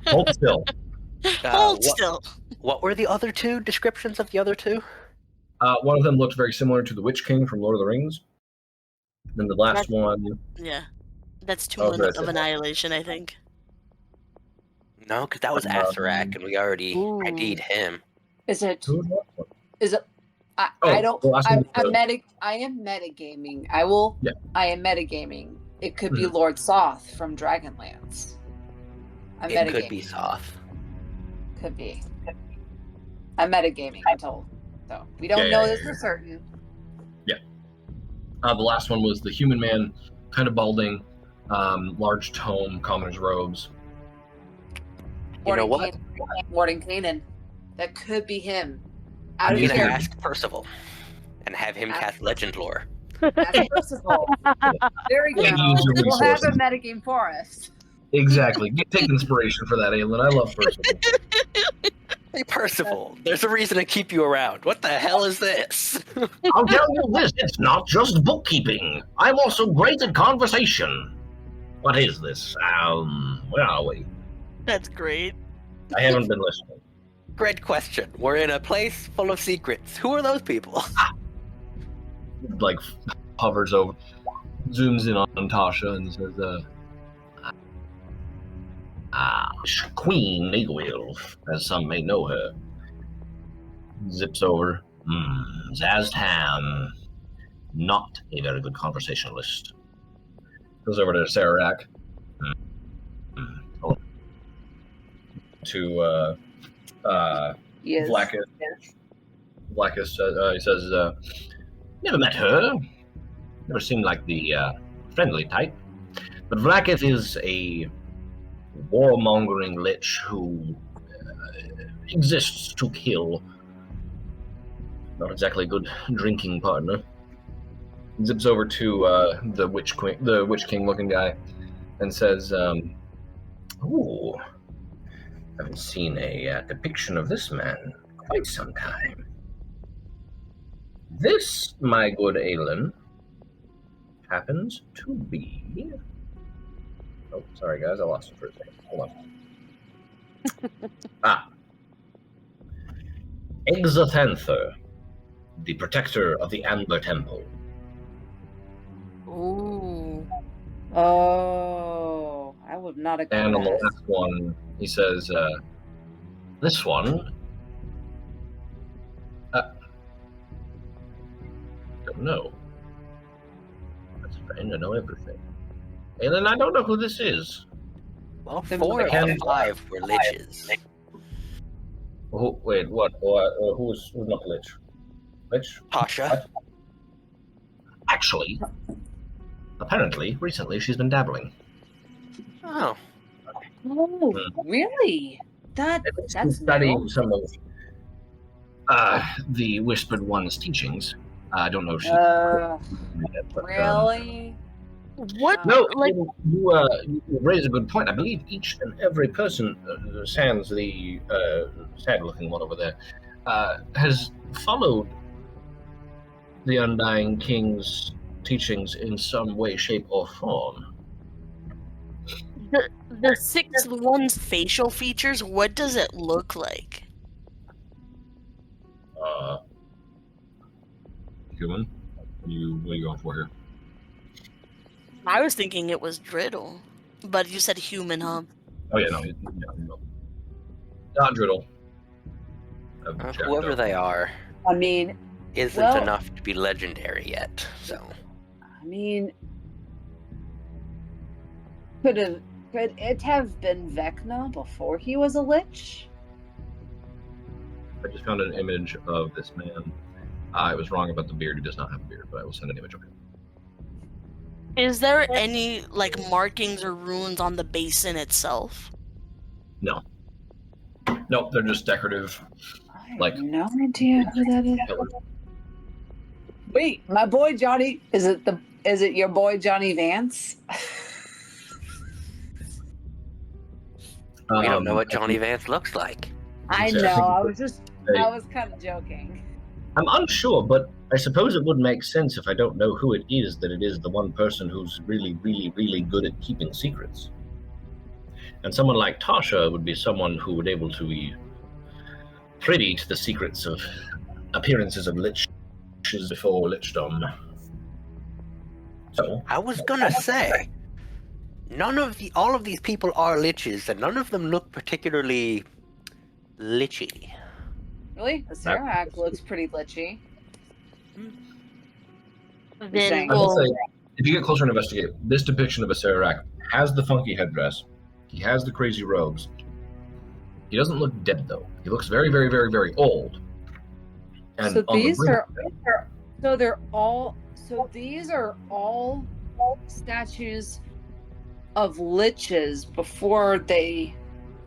Hold still. Hold still. What were the other 2 descriptions of the other 2? One of them looked very similar to the Witch King from Lord of the Rings. Then the last one. Yeah, that's 2 Oh, of annihilation, I think. No, because that was Asarak, and we already Ooh. ID'd him. Is it? Who was that? Is it? I Oh, don't. the last one was I am metagaming. Yeah. I am metagaming. It could be Mhm. Lord Soth from Dragonlance. I'm It metagaming. could be Soth. Could be. I'm metagaming. I'm told. So we don't know this for certain. The last one was the human man, kind of balding, large tome, commoner's robes. You know what? Warden Kanan. That could be him. Out I'm of gonna here. ask Percival and have him cast Legend Lore. Ask Percival. Very good. Use your We'll have a resources. metagame for us. Exactly. Take inspiration for that, Aelin. I love Percival. Hey, Percival, there's a reason to keep you around. What the hell is this? I'll tell you this, it's not just bookkeeping. I'm also great at conversation. What is this? Where are we? That's great. I haven't been listening. Great question. We're in a place full of secrets. Who are those people? Like, hovers over, zooms in on Tasha and says, Queen Eagwheel, as some may know her. Zips over. Zaztam. Not a very good conversationalist. Goes over to Sararak. To Yes. Blackest. Blackest, he says, never met her. Never seemed like the friendly type. But Blacketh is a warmongering lich who exists to kill. Not exactly a good drinking partner. Zips over to the Witch King looking guy, and says, "Ooh, haven't seen a depiction of this man in quite some time. This, my good Aelin, happens to be." Oh, sorry guys, I lost it for a second. Hold on. Exothanther, the protector of the Amber Temple. Ooh. Oh, I would not have And on the guessed. last one, he says, this one, don't know. That's strange, I know everything. Aelin, I don't know who this is. Well, Then 4 why out of can't- 5 were liches. Wait, what? Who's not Lich? Lich? Tasha. Actually, apparently, recently she's been dabbling. Oh. Oh, really? That's studying new. some of the Whispered One's teachings. I don't know if she. but, Really? What? No, Like, you raise a good point. I believe each and every person, sans the sad-looking one over there, has followed the Undying King's teachings in some way, shape, or form. the sixth one's facial features, what does it look like? Human? What are you going for here? I was thinking it was Driddle, but you said human, huh? Oh yeah, no, not Driddle. Whoever they are I mean, isn't Well- enough to be legendary yet, so. could it have been Vecna before he was a lich? I just found an image of this man. I was wrong about the beard. He does not have a beard, but I will send an image of him. Is there any, like, markings or runes on the basin itself? No, they're just decorative. I have Like- no idea who that is. pillars. Wait, my boy Johnny. Is it your boy Johnny Vance? We don't know what Johnny Vance looks like. I know. I was kind of joking. I'm unsure, but I suppose it would make sense if I don't know who it is that it is the one person who's really, really, really good at keeping secrets. And someone like Tasha would be someone who would be able to be privy to the secrets of appearances of liches before lichdom. So, I was gonna say, all of these people are liches, and none of them look particularly lichy. Really, the Sarac looks pretty lichy. Then, I will well, say, if you get closer and investigate, this depiction of a Sarac has the funky headdress. He has the crazy robes. He doesn't look dead, though. He looks very, very, very, very old. And So on the these brink- these are all statues of liches before they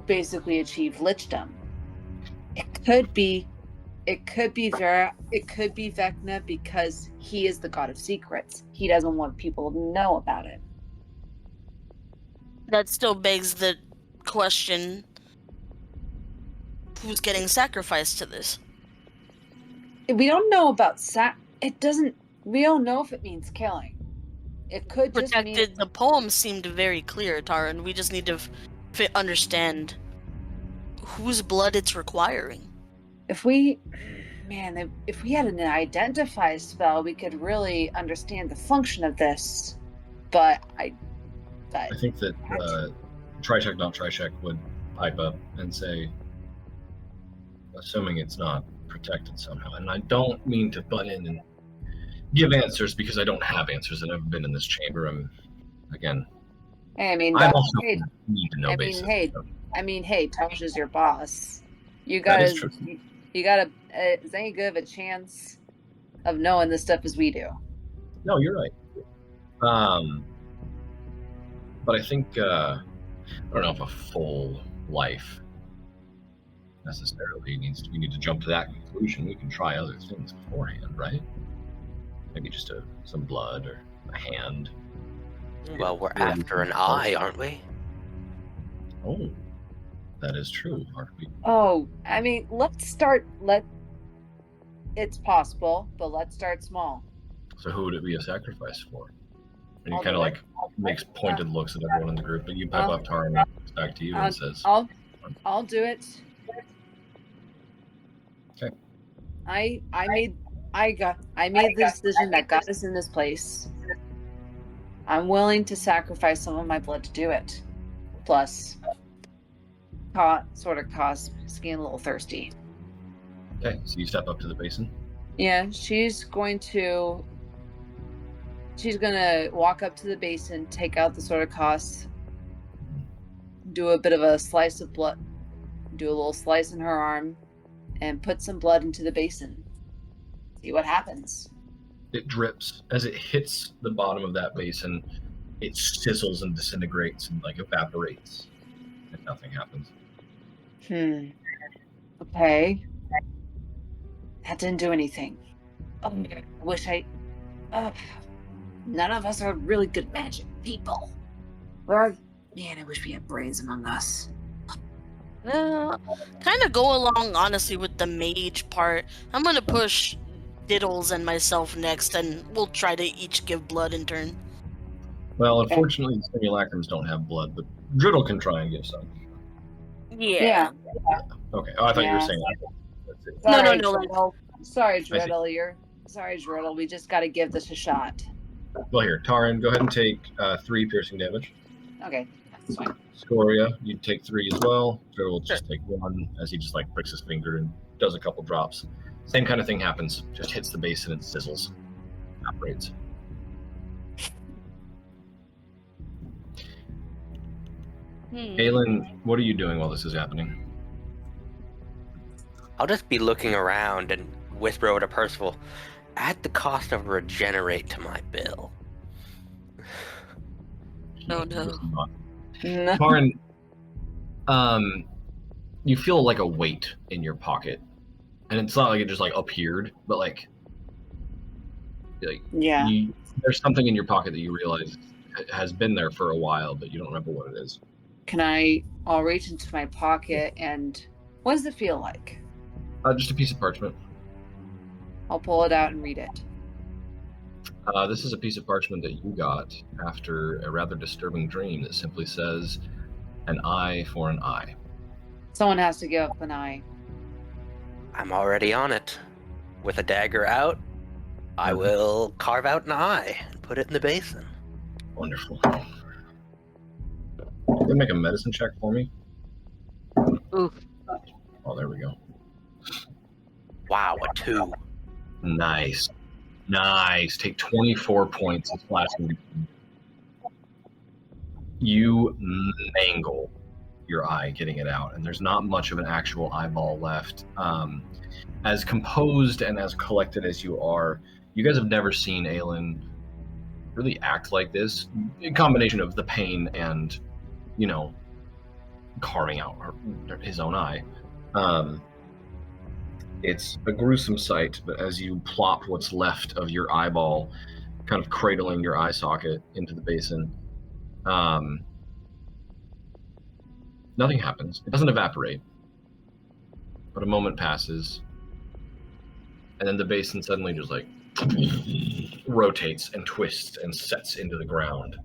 basically achieve lichdom. It could be Vecna because he is the god of secrets. He doesn't want people to know about it. that still begs the question, who's getting sacrificed to this. We don't know about it doesn't. We don't know if it means killing. It could just mean. Protected. The poem seemed very clear, Taran. We just need to understand whose blood it's requiring. If we had an identify spell, we could really understand the function of this. But I think that Tricheck, not Tricheck, would pipe up and say, assuming it's not protected somehow. And I don't mean to butt in and give answers because I don't have answers. I've never been in this chamber. I'm also need to know basis. Hey, Tosh is your boss. You That gotta, is true. you gotta, as any good of a chance of knowing this stuff as we do. No, you're right. But I think, I don't know if a full life necessarily we need to jump to that conclusion. We can try other things beforehand, right? Maybe just some blood or a hand. Well, we're after an eye, aren't we? Oh, that is true, aren't we? Oh, it's possible, but let's start small. So who would it be a sacrifice for? And he I'll kind of do like makes pointed looks at everyone in the group, but you pipe up Tara and looks back to you and says, I'll do it. Okay. I made the decision that got us in this place. I'm willing to sacrifice some of my blood to do it. Plus, sort of cause getting a little thirsty. Okay, so you step up to the basin. Yeah, she's gonna walk up to the basin, take out the sort of cost, do a bit of a slice of blood, do a little slice in her arm, and put some blood into the basin. See what happens. It drips. As it hits the bottom of that basin, it sizzles and disintegrates and like evaporates. And nothing happens. Okay. That didn't do anything. None of us are really good magic people. I wish we had brains among us. Kind of go along, honestly, with the mage part. I'm gonna push Diddles and myself next, and we'll try to each give blood in turn. Well, unfortunately, the simulacrums don't have blood, but Driddle can try and give some. Yeah. Okay. Oh, I thought you were saying that. No. Sorry, Driddle. We just got to give this a shot. Well, here, Taran, go ahead and take 3 piercing damage. Okay, that's fine. Scoria, you take 3 as well. Driddle will just take 1 as he just like pricks his finger and does a couple drops. Same kind of thing happens. Just hits the basin and sizzles. Evaporates. Aelin, what are you doing while this is happening? I'll just be looking around and whisper over to Percival, add the cost of regenerate to my bill. Oh no. No. Taran, you feel like a weight in your pocket. And it's not like it just like appeared, but like Yeah. there's something in your pocket that you realize has been there for a while, but you don't remember what it is. I'll reach into my pocket and what does it feel like? Just a piece of parchment. I'll pull it out and read it. This is a piece of parchment that you got after a rather disturbing dream that simply says, an eye for an eye. Someone has to give up an eye. I'm already on it. With a dagger out, I will carve out an eye and put it in the basin. Wonderful. You can make a medicine check for me. Oof. Oh, there we go. Wow, a 2. Nice. Take 24 points of slashing. You mangle your eye getting it out, and there's not much of an actual eyeball left. As composed and as collected as you are, you guys have never seen Aelin really act like this. A combination of the pain and, carving out his own eye. It's a gruesome sight, but as you plop what's left of your eyeball, kind of cradling your eye socket into the basin, nothing happens. It doesn't evaporate. But a moment passes, and then the basin suddenly just like rotates and twists and sets into the ground.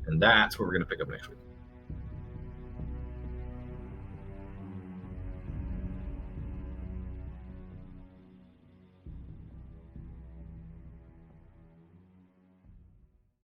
And that's where we're going to pick up next week.